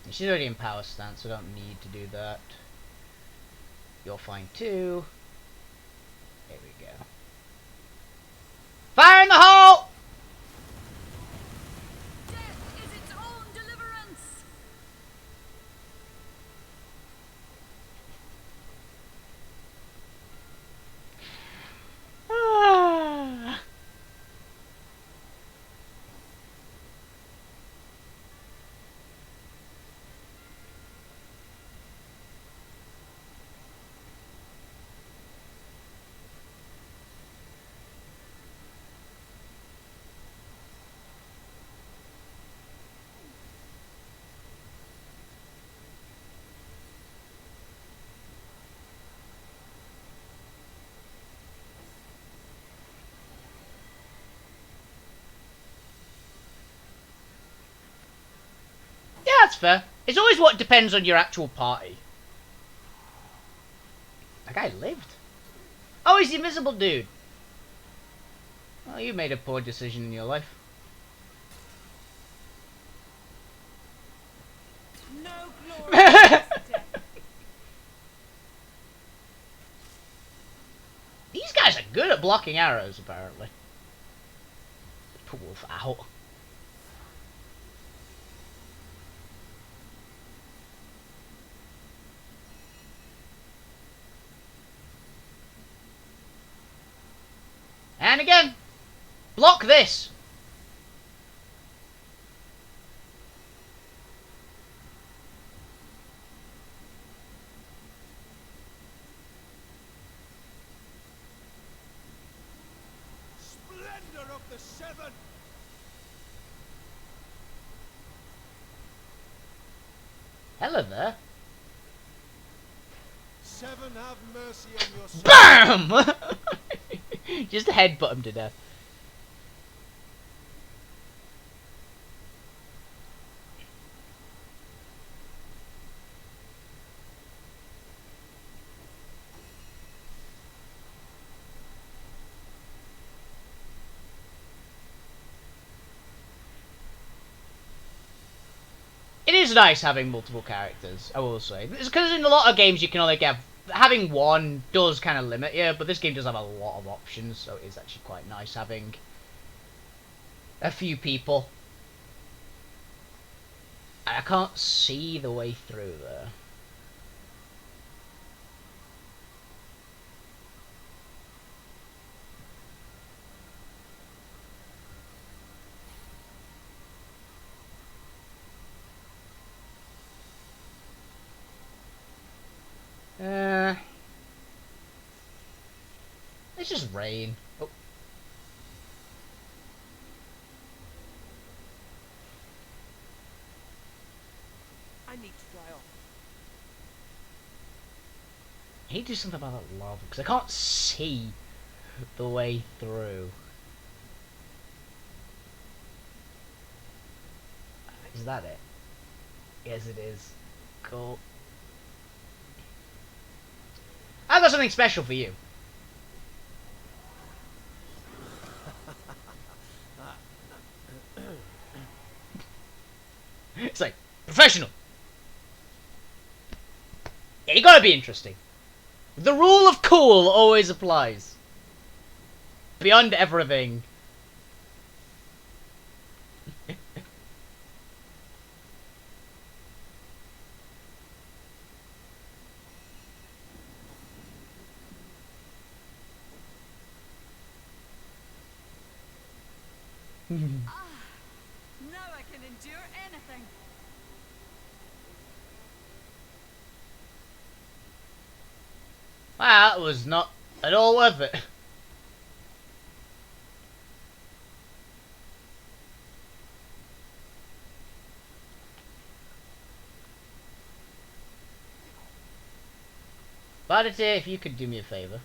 She's already in power stance, so I don't need to do that. You're fine too. There we go. that's fair. It's always what depends on your actual party. That guy lived. Oh, he's the invisible dude. Oh, you made a poor decision in your life. No glory death. These guys are good at blocking arrows, apparently. Put Wolf out. And again, block this. Splendor of the Seven! Hello there. Seven, have mercy on your soul. BAM! Just headbutt him to death. It is nice having multiple characters, I will say. It's because in a lot of games you can only get... Having one does kind of limit you, but this game does have a lot of options, so it is actually quite nice having a few people. I can't see the way through there. It's just rain. Oh. I need to dry off. I need to do something about that lava, because I can't see the way through. Is that it? Yes, it is. Cool. I've got something special for you. It's like, professional. Yeah, you gotta be interesting. The rule of cool always applies. Beyond everything. Now I can endure anything. Wow, that was not at all worth it. Vanity, if you could do me a favour.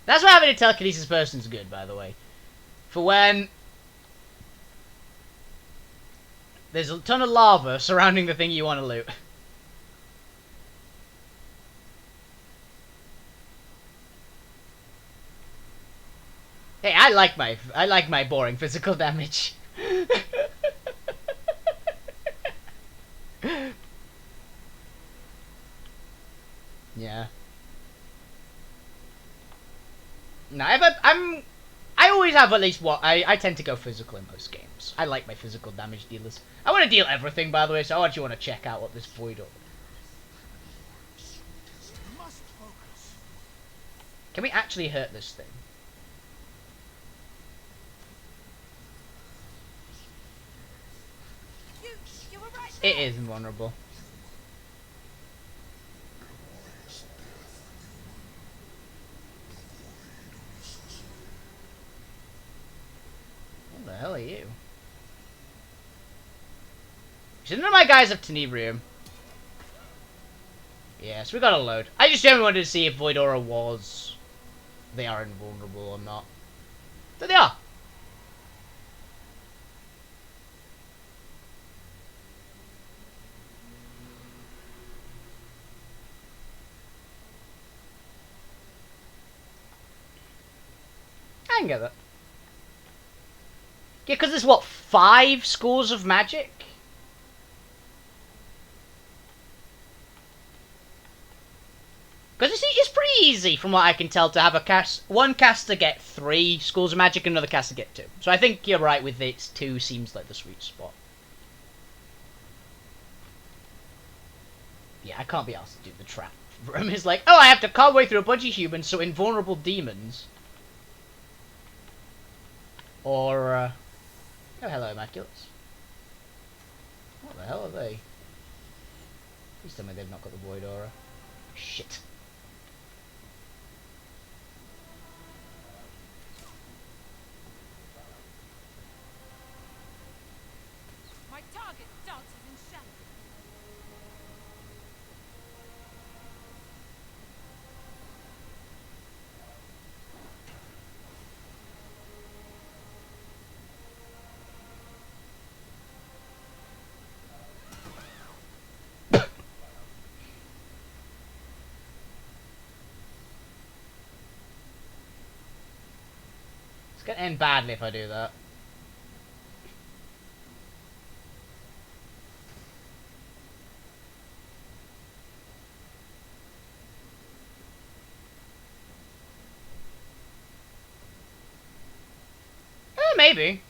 That's why having a telekinesis person's good, by the way. For when there's a ton of lava surrounding the thing you want to loot. Hey, I like my boring physical damage. Yeah. No, I always have at least one. I tend to go physical in most games. I like my physical damage dealers. I want to deal everything, by the way, so I actually want to check out what this void up. Must focus. Can we actually hurt this thing? You were right. It is invulnerable. What the hell are you? So none of my guys have Tenebrium. Yes, we got a load. I just generally wanted to see if Void Aura was they are invulnerable or not. But they are. I can get that. Yeah, because there's what, 5 schools of magic? Because it's pretty easy, from what I can tell, to have one caster get 3 schools of magic and another caster get 2. So I think you're right with it. 2 seems like the sweet spot. Yeah, I can't be asked to do the trap. Room is like, oh, I have to convoy through a bunch of humans, so invulnerable demons. Or, oh, hello, Immaculates. What the hell are they? Please tell me they've not got the Void Aura. Shit. My target dances in shadow. It's gonna end badly if I do that. Maybe.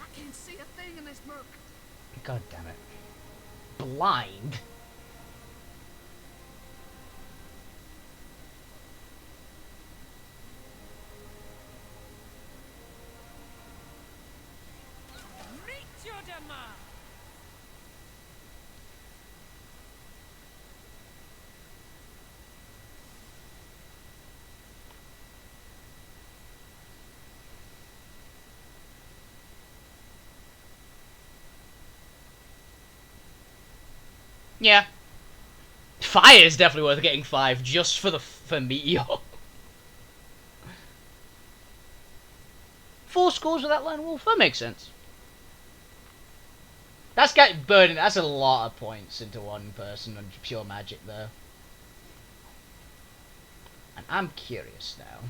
I can't see a thing in this murk. God damn it. Blind? Meet your demand. Yeah. Fire is definitely worth getting 5 just for Meteor. 4 scores with that Lone Wolf? That makes sense. That's got burning. That's a lot of points into one person on pure magic there. And I'm curious now.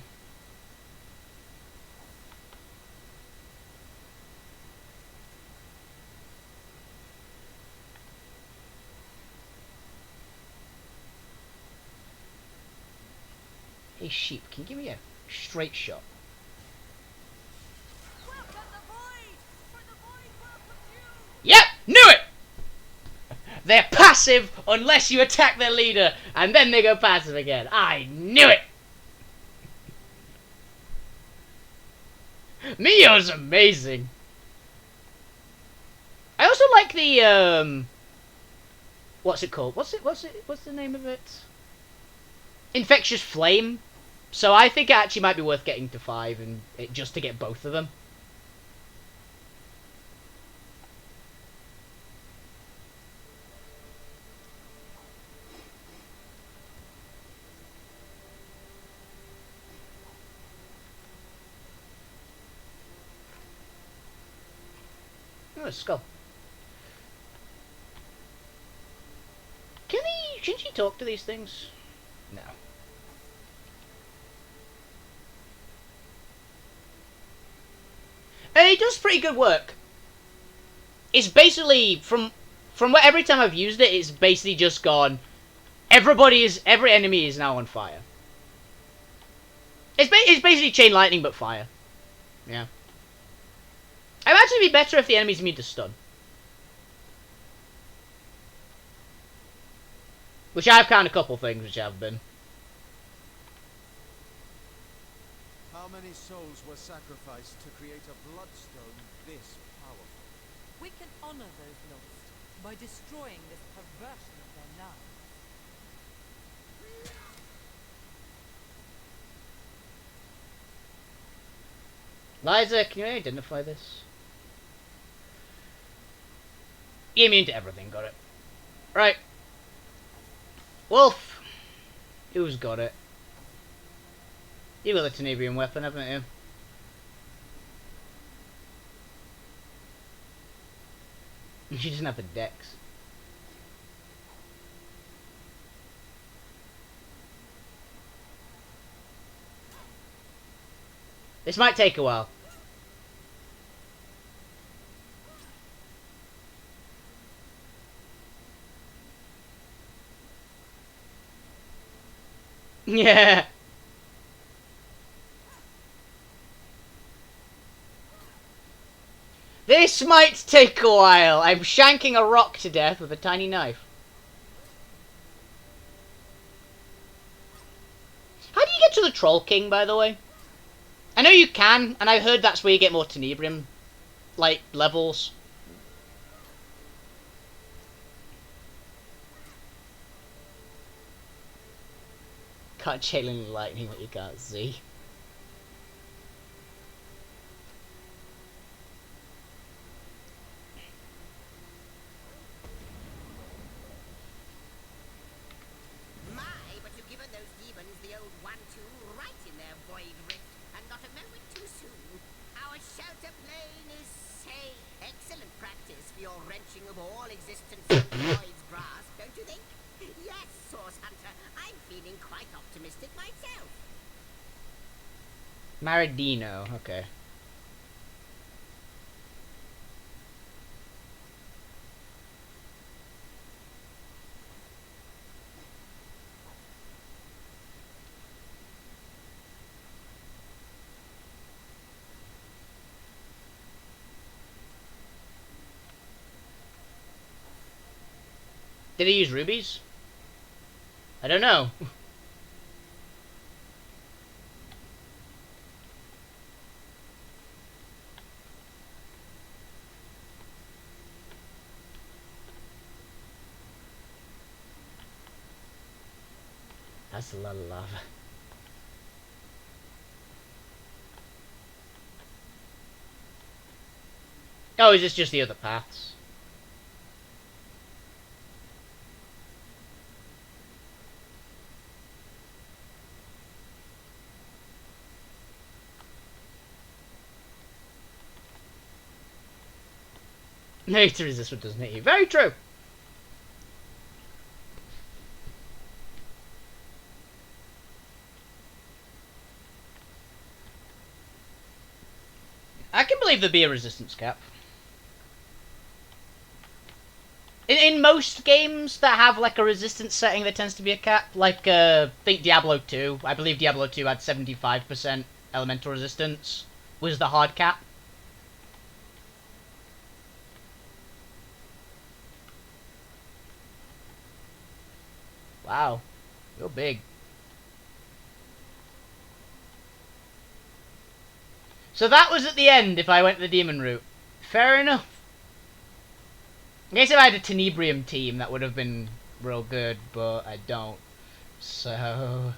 Hey sheep, can you give me a straight shot? Yep, knew it! They're passive unless you attack their leader, and then they go passive again. I knew it! Mio's amazing. I also like the what's it called? What's the name of it? Infectious Flame. So I think it actually might be worth getting to 5 and just to get both of them. Oh, a skull. Can she talk to these things? No. And it does pretty good work. It's basically from what every time I've used it, it's basically just gone. Every enemy is now on fire. It's basically chain lightning but fire. Yeah. It would actually be better if the enemy's immune to stun. Which I've found a couple things which have been. How many souls were sacrificed to create a bloodstone this powerful? We can honor those lost by destroying this perversion of their lives. Liza, can you identify this? You're immune to everything, got it. Right. Wolf! Who's got it? You got the Tenebrium weapon, haven't you? She doesn't have the dex. This might take a while. Yeah. This might take a while. I'm shanking a rock to death with a tiny knife. How do you get to the Troll King, by the way? I know you can, and I heard that's where you get more Tenebrium, like, levels. Can't chain lightning what you can't see. My, but you've given those demons the old 1-2 right in their void rift, and not a moment too soon. Our shelter plane is safe. Excellent practice for your wrenching of all existence from the void's grasp, don't you think? Yes, Source Hunter, I'm feeling quite optimistic myself. Maradino, okay. Did he use rubies? I don't know. That's a lot of lava. Oh, is this just the other paths? No, to resist what doesn't hit you. Very true. I can believe there'd be a resistance cap. In most games that have like a resistance setting, there tends to be a cap. Like, think Diablo 2. I believe Diablo 2 had 75% elemental resistance. Was the hard cap. Wow. You're big. So that was at the end if I went the demon route. Fair enough. I guess if I had a Tenebrium team, that would have been real good, but I don't. So...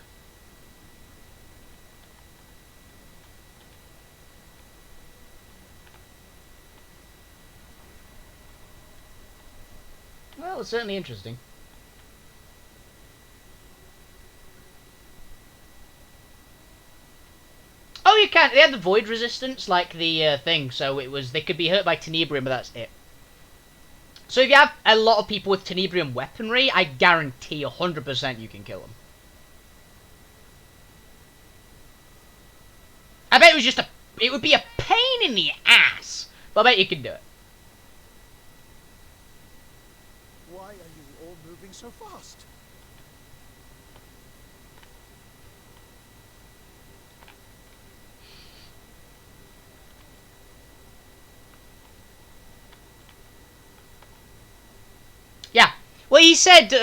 well, it's certainly interesting. Oh, you can. They had the void resistance, like the thing, so it was they could be hurt by Tenebrium, but that's it. So if you have a lot of people with Tenebrium weaponry, I guarantee 100% you can kill them. I bet it was just it would be a pain in the ass, but I bet you can do it. Why are you all moving so fast? Yeah. Well, he said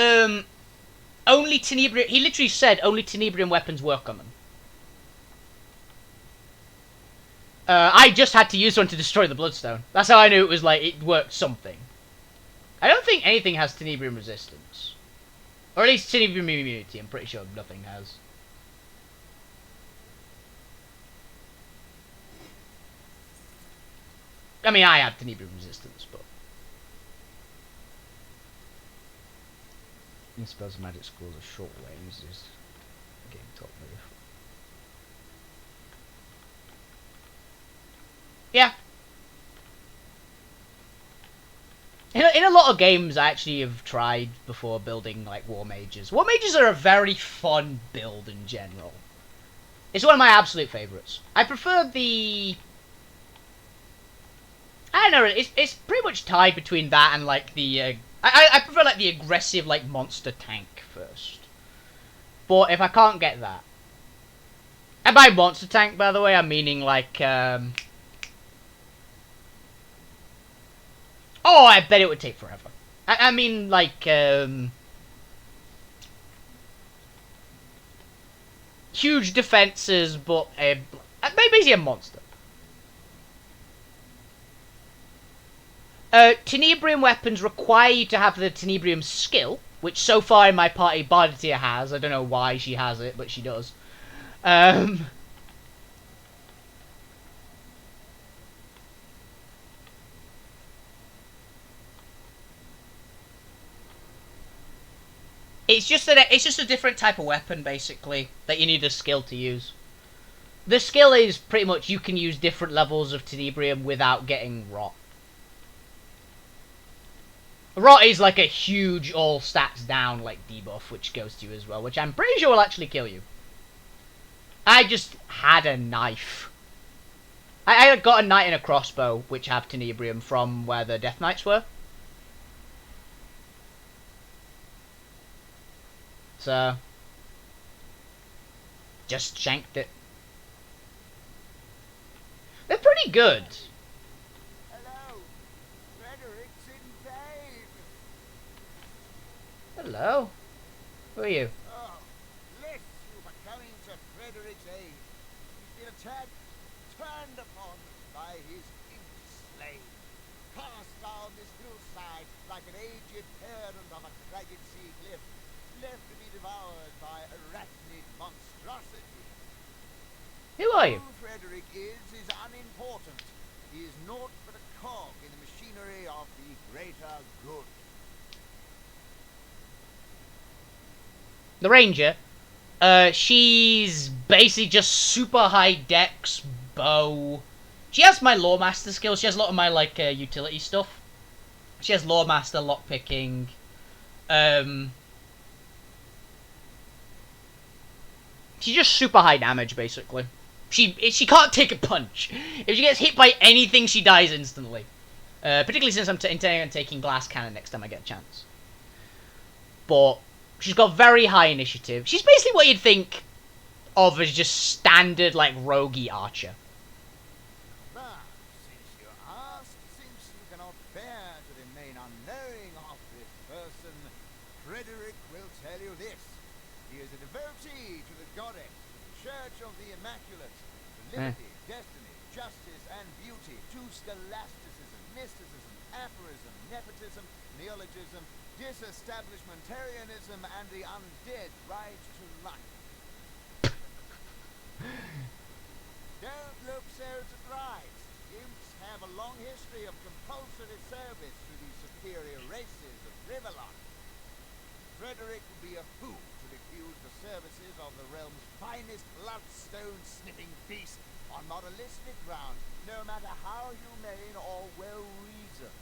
only Tenebrium. He literally said only Tenebrium weapons work on them. I just had to use one to destroy the Bloodstone. That's how I knew it was like, it worked something. I don't think anything has Tenebrium resistance. Or at least Tenebrium immunity, I'm pretty sure nothing has. I mean, I had Tenebrium resistance, but... I suppose magic schools are short range, just getting top move. Yeah. In a lot of games I actually have tried before building like War Mages. War Mages are a very fun build in general. It's one of my absolute favourites. I prefer the... I don't know, it's pretty much tied between that and like the... I prefer like the aggressive like monster tank first. But if I can't get that... And by monster tank, by the way, I'm meaning like... Oh, I bet it would take forever. I mean, like, huge defenses, but basically a monster. Tenebrium weapons require you to have the Tenebrium skill, which so far in my party, Barditia has. I don't know why she has it, but she does. It's just a different type of weapon, basically, that you need a skill to use. The skill is pretty much you can use different levels of Tenebrium without getting rot. Rot is like a huge all stats down like debuff, which goes to you as well, which I'm pretty sure will actually kill you. I just had a knife. I got a knight and a crossbow, which have Tenebrium from where the Death Knights were. So, just shanked it. They're pretty good. Hello, Frederick's in pain. Hello. Who are you? Oh, bless you for coming to Frederick's aid. He's been attacked, turned upon by his imp slave, cast down this hillside like an aged parent of a cragged sea cliff, left to be devoured by arachnid monstrosity. Who are you? Who Frederick is unimportant. He is naught but a cog in the machinery of the greater good. The Ranger. She's basically just super high dex bow. She has my Lawmaster skills. She has a lot of my like utility stuff. She has Lawmaster, lockpicking. She's just super high damage, basically. She can't take a punch. If she gets hit by anything, she dies instantly. Particularly since I'm intending on taking Glass Cannon next time I get a chance. But she's got very high initiative. She's basically what you'd think of as just standard, like, roguey archer. But since you ask, since you cannot bear to remain unknowing of this person, Frederick will tell you this. He is a devotee to the goddess, the Church of the Immaculate, to liberty, destiny, justice, and beauty, to scholasticism, mysticism, aphorism, nepotism, neologism, disestablishmentarianism, and the undead right to life. Don't look so surprised. Imps have a long history of compulsory service to the superior races of Riverlock. Frederick would be a fool to refuse the services of the realm's finest bloodstone-sniffing beast on moralistic grounds, no matter how humane or well-reasoned.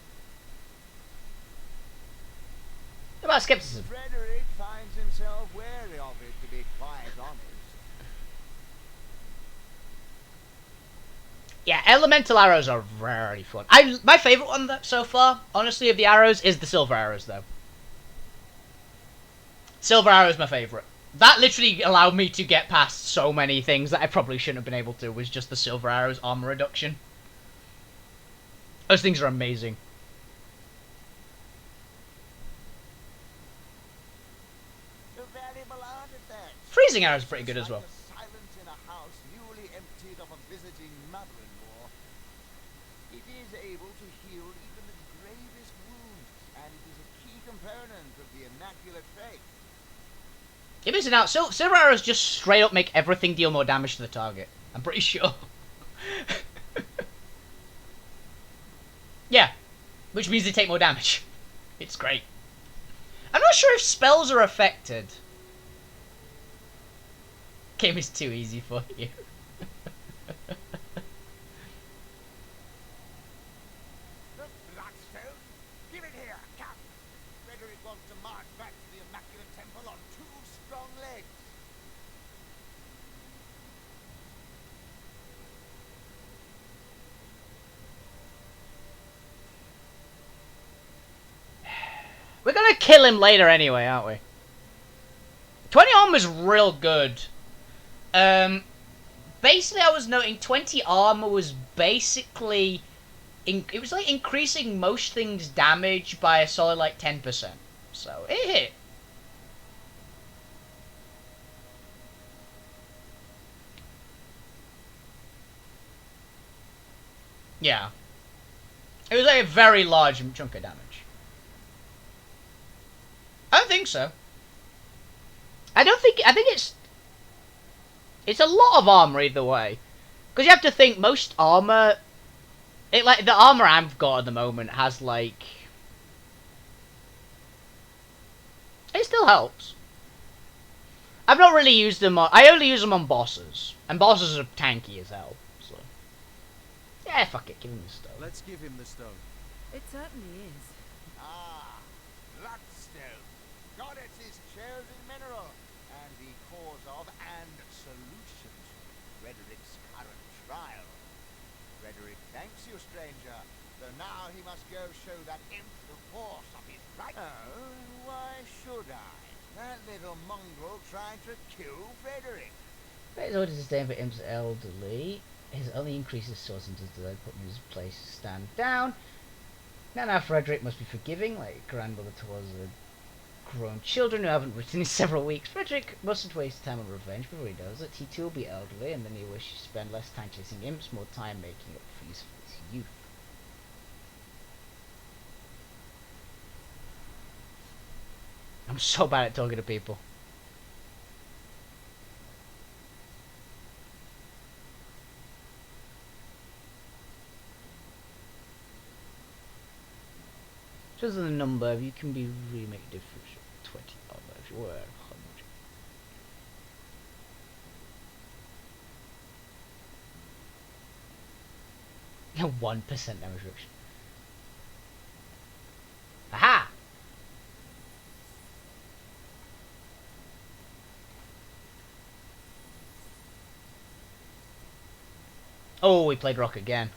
About skepticism. Frederick finds himself wary of it, to be quite honest. Yeah, elemental arrows are very fun. My favourite one so far, honestly, of the arrows is the silver arrows, though. Silver arrow is my favourite. That literally allowed me to get past so many things that I probably shouldn't have been able to, was just the silver arrows armor reduction. Those things are amazing. A valuable artifact. Freezing arrow is pretty good as well. Like the silence in a house newly be emptied of a visiting mother-in-law. It is able to heal even the gravest wounds, and it is a key component of the Immaculate Faith. You're missing out. Silver arrows just straight up make everything deal more damage to the target. I'm pretty sure. Yeah, which means they take more damage. It's great. I'm not sure if spells are affected. Game is too easy for you. The Bloodstone? Give it here, come! Frederick wants to march back to the Immaculate Temple on 2 strong legs. We're gonna kill him later anyway, aren't we? 20 armor's real good. Basically I was noting 20 armor was basically... it was like increasing most things' damage by a solid like 10%. So, it hit. Yeah. It was like a very large chunk of damage. I don't think so. I think it's a lot of armor either way. Because you have to think, most armor... like, the armor I've got at the moment has, like... It still helps. I've not really used them on... I only use them on bosses. And bosses are tanky as hell, so... Yeah, fuck it, give him the stone. Let's give him the stone. It certainly is. Ah, Bloodstone. Goddess's chosen mineral, and the cause of and solution to Frederick's current trial. Frederick thanks you, stranger, though now he must go show that imp the force of his right. Oh, why should I? That little mongrel tried to kill Frederick. His order to disdain for Imp's elderly. His only increases source and does the put in his place stand down. Now Frederick must be forgiving, like a grandmother towards the grown children who haven't written in several weeks. Frederick mustn't waste time on revenge. Before he does it, he too will be elderly, and then he wishes to spend less time chasing imps, more time making up for his youth. I'm so bad at talking to people. Just the number, you can be remake difference of 20 armor if you were 100. No, 1% damage reduction. Aha! Oh, we played rock again.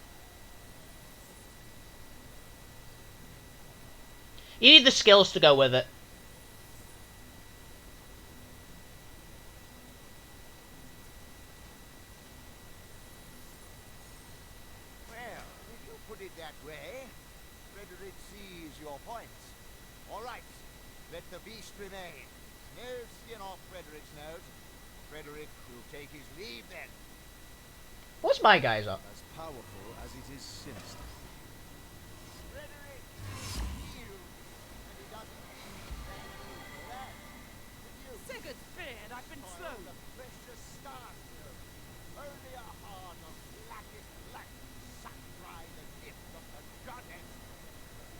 You need the skills to go with it. Well, if you put it that way, Frederick sees your points. All right, let the beast remain. No skin off Frederick's nose. Frederick will take his leave then. What's my guys up? As powerful as it is sinister. Frederick yields, and he doesn't thank you for that. But you Sigurd's beard, I've been slow. the precious starstone. Only a heart of blackest black suck dry the gift of the goddess.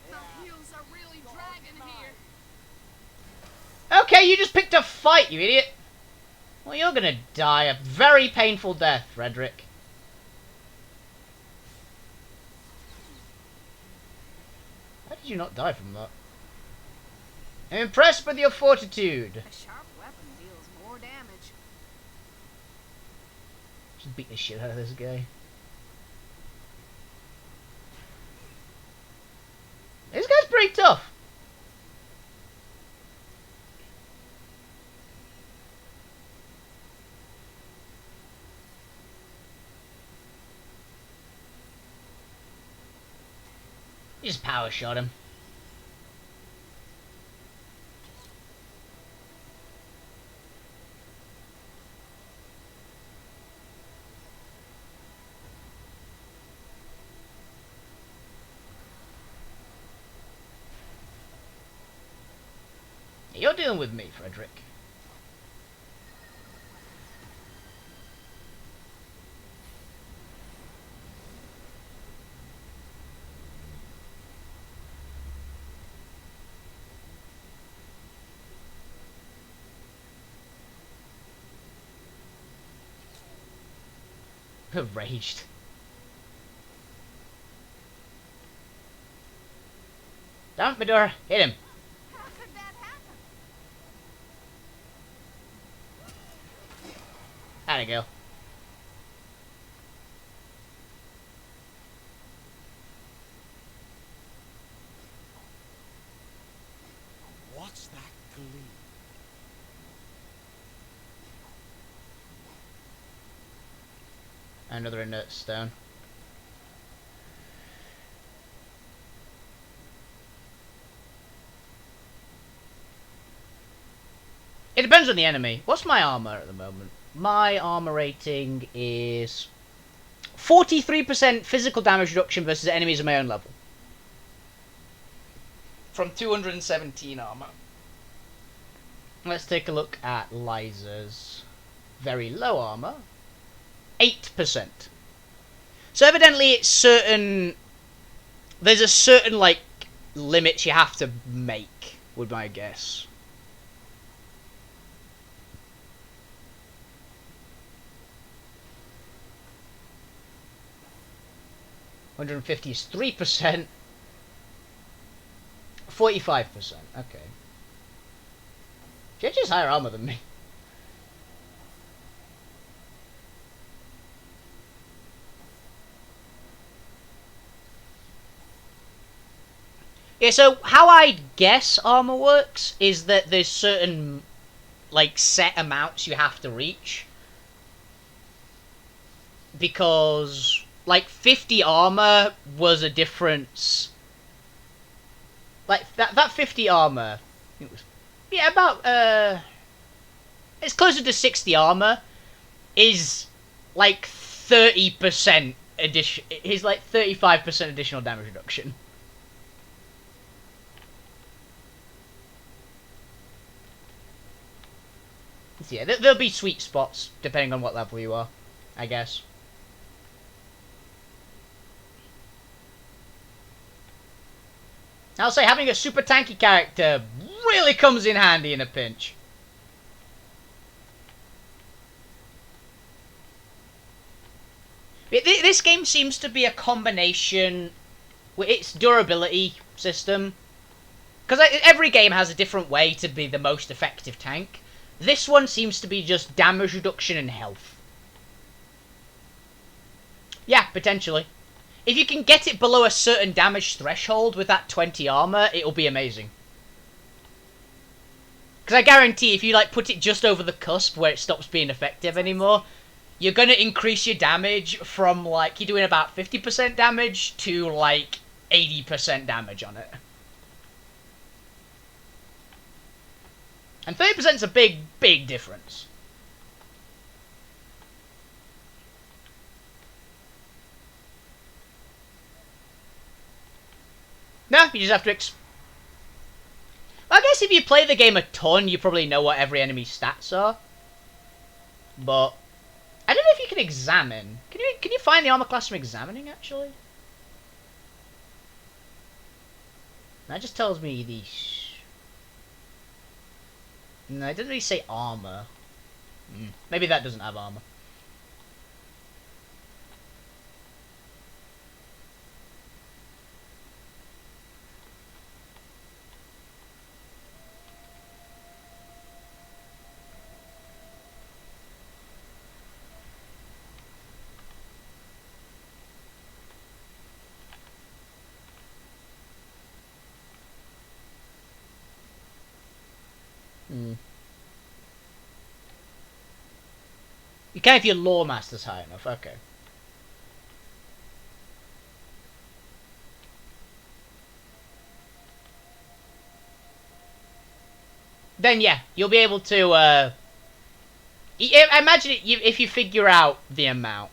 The heels are really dragging here. Okay, you just picked a fight, you idiot. Well, you're gonna die a very painful death, Frederick. How did you not die from that? I'm impressed with your fortitude. A sharp weapon deals more damage. Just beat the shit out of this guy. This guy's pretty tough. You just power shot him. You're dealing with me, Frederick. Raged. Down, Medora. Hit him. How could that happen? How'd it go? What's that gleam? Another inert stone. It depends on the enemy. What's my armor at the moment? My armor rating is 43% physical damage reduction versus enemies of my own level. From 217 armor. Let's take a look at Liza's very low armor. 8%. So evidently it's certain... There's a certain, like, limit you have to make, would my guess. $150 is 3%. 45%. Okay. She has higher armor than me. Yeah, so how I guess armor works is that there's certain, like, set amounts you have to reach. Because, like, 50 armor was a difference. Like, that 50 armor, it was, yeah, about, it's closer to 60 armor, is, like, 30% addition, is, like, 35% additional damage reduction. So yeah, there'll be sweet spots, depending on what level you are, I guess. I'll say having a super tanky character really comes in handy in a pinch. This game seems to be a combination with its durability system. Because every game has a different way to be the most effective tank. This one seems to be just damage reduction and health. Yeah, potentially. If you can get it below a certain damage threshold with that 20 armor, it'll be amazing. Because I guarantee if you like put it just over the cusp where it stops being effective anymore, you're going to increase your damage from like, you're doing about 50% damage to like 80% damage on it. And 30% is a big, big difference. No, you just have to I guess if you play the game a ton, you probably know what every enemy's stats are. But I don't know if you can examine. Can you find the armor class from examining, actually? That just tells me the... No, it doesn't really say armor. Maybe that doesn't have armor. You can if your lore master's high enough, okay. Then yeah, you'll be able to, I imagine if you figure out the amount.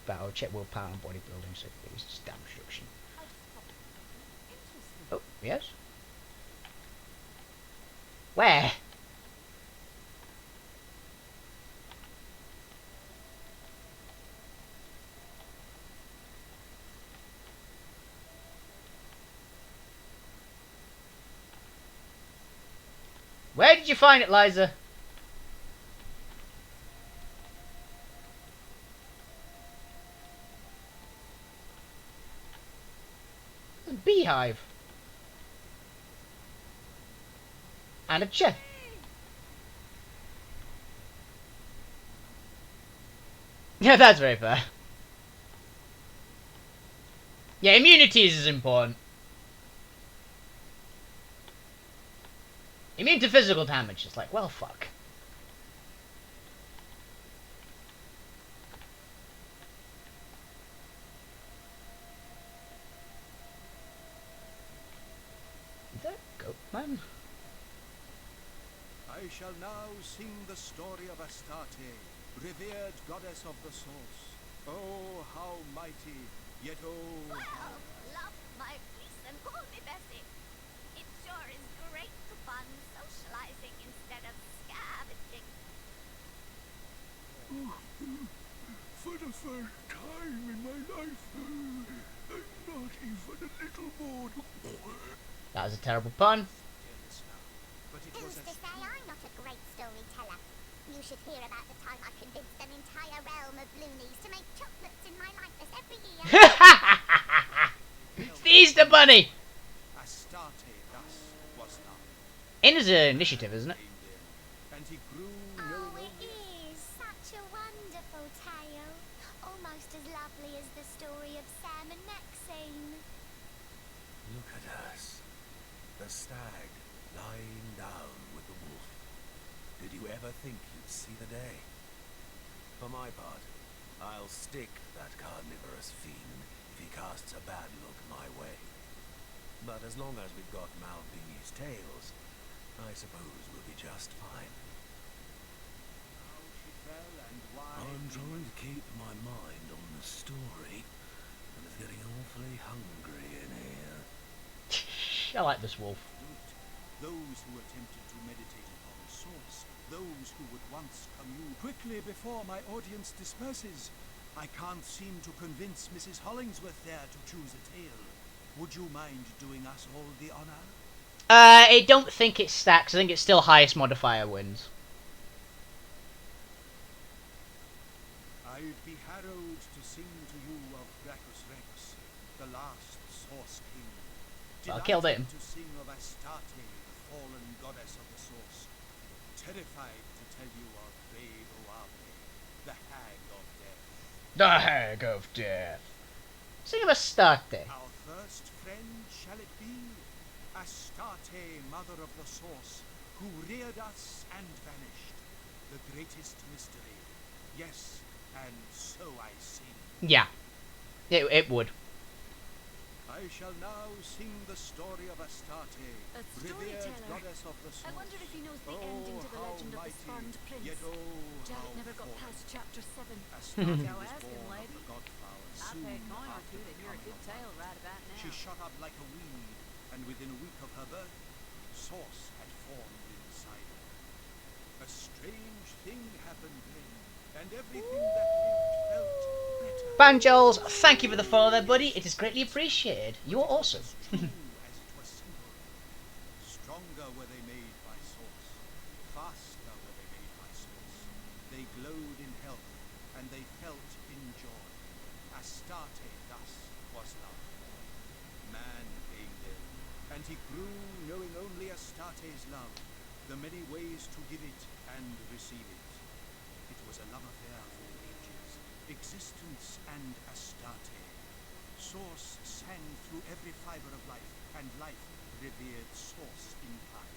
Battle check willpower and bodybuilding, so it's just damage reduction. Oh, yes? Where? Where did you find it, Liza? A beehive. And a chest. Yeah, that's very fair. Yeah, immunities is important. Immune to physical damage. It's like, well, fuck. Is that a goat man? I shall now sing the story of Astarte, revered goddess of the source. Oh, how mighty, yet oh, how... Love my peace and call me Bessie. It sure is great fun socializing instead of scavenging. For the first time in my life, not even a little more. That was a terrible pun. But it Who's was to say I'm not a great storyteller? You should hear about the time I convinced an entire realm of loonies to make chocolates in my likeness every year. It's the Easter Bunny! Astarte thus was not. In is an initiative, isn't it? And he grew Oh, it is such a wonderful tale. Almost as lovely as the story of Sam and Maxine. Look at us. The stag lying down with the wolf. Did you ever think you'd see the day? For my part, I'll stick that carnivorous fiend if he casts a bad look my way. But as long as we've got Malvini's tails, I suppose we'll be just fine. how she fell and why. I'm trying to keep my mind on the story, and it's getting awfully hungry in here. I like this wolf. Those who attempted to meditate upon the source, those who would once commune quickly before my audience disperses. I can't seem to convince Mrs. Hollingsworth there to choose a tale. Would you mind doing us all the honor? I don't think it stacks. I think it's still highest modifier wins. I'd be harrowed to sing to you of Gracchus Rex, the last source king. I killed him. Delighted to sing of Astarte, the fallen goddess of the source. Terrified to tell you of brave Oave, the hag of death. The Hag of Death. Sing of Astarte. Our first friend shall it be? Astarte, mother of the source, who reared us and vanished. The greatest mystery. Yes, and so I sing. Yeah. It would. I shall now sing the story of Astarte, A revered storyteller. goddess of the source. I wonder if he knows the Oh, ending to the how legend of the mighty, spurned prince. yet oh, Jared how never got fallen. past chapter 7. Astarte Go was ask him, born of lady. the godflower I'll soon pay a coin or after two the to hear a coming good of tale light. right about now. She shot up like a weed, and within a week of her birth, source had formed inside her. A strange thing happened then, and everything that lived felt better. Banjols, thank you for the follow there, buddy. It is greatly appreciated. You are awesome. True as it was simple. Stronger were they made by source. Faster were they made by source. They glowed in health, and they felt in joy. Astarte thus was love. Man came then, and he grew knowing only Astarte's love, the many ways to give it and receive it. It was a love affair for ages, existence and Astarte. Source sang through every fiber of life, and life revered source in time.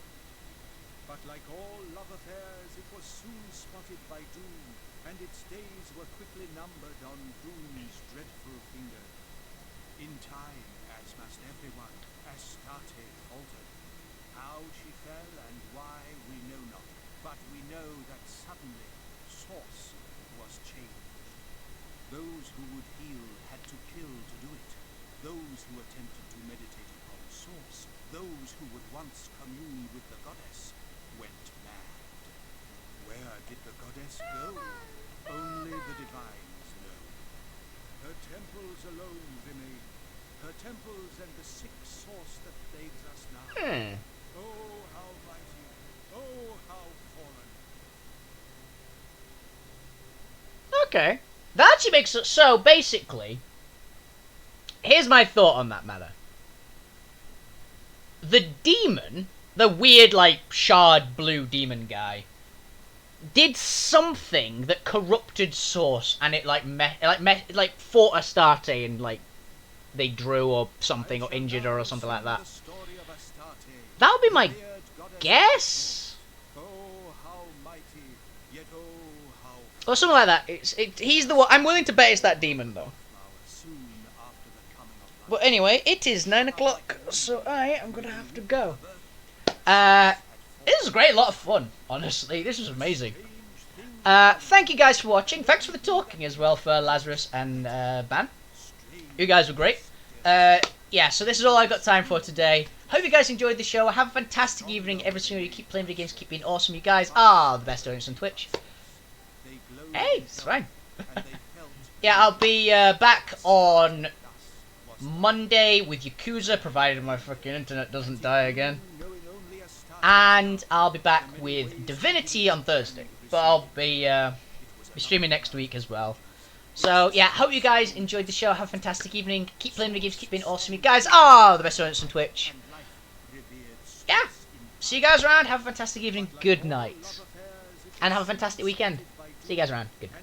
But like all love affairs, it was soon spotted by doom, and its days were quickly numbered on doom's dreadful finger. In time, as must everyone, Astarte faltered. How she fell and why we know not, but we know that suddenly source was changed. Those who would heal had to kill to do it. Those who attempted to meditate upon source, those who would once commune with the goddess, went mad. Where did the goddess go? Only the divines know. Her temples alone remain. Her temples and the sick source that plagues us now. Oh, how mighty. Oh, how fallen. Okay. That actually makes it so. Basically, here's my thought on that matter. The demon, the weird, like, shard blue demon guy, did something that corrupted Source, and it like fought Astarte and like they drew or something, or injured her or something like that. That would be my guess, or something like that. He's the one. I'm willing to bet it's that demon though. But anyway, it is 9 o'clock, so I am gonna have to go. This was a great, lot of fun, honestly. This was amazing. Thank you guys for watching. Thanks for the talking as well for Lazarus and Ban. You guys were great. Yeah, so this is all I've got time for today. Hope you guys enjoyed the show. Have a fantastic evening. Every single you keep playing video games, keep being awesome. You guys are the best audience on Twitch. Hey, it's fine. Yeah, I'll be back on Monday with Yakuza, provided my fucking internet doesn't die again. And I'll be back with Divinity on Thursday. But I'll be streaming next week as well. So, yeah, hope you guys enjoyed the show. Have a fantastic evening. Keep playing video games, keep being awesome. You guys are the best audience on Twitch. Yeah, see you guys around. Have a fantastic evening. Good night. And have a fantastic weekend. See you guys around. Good night.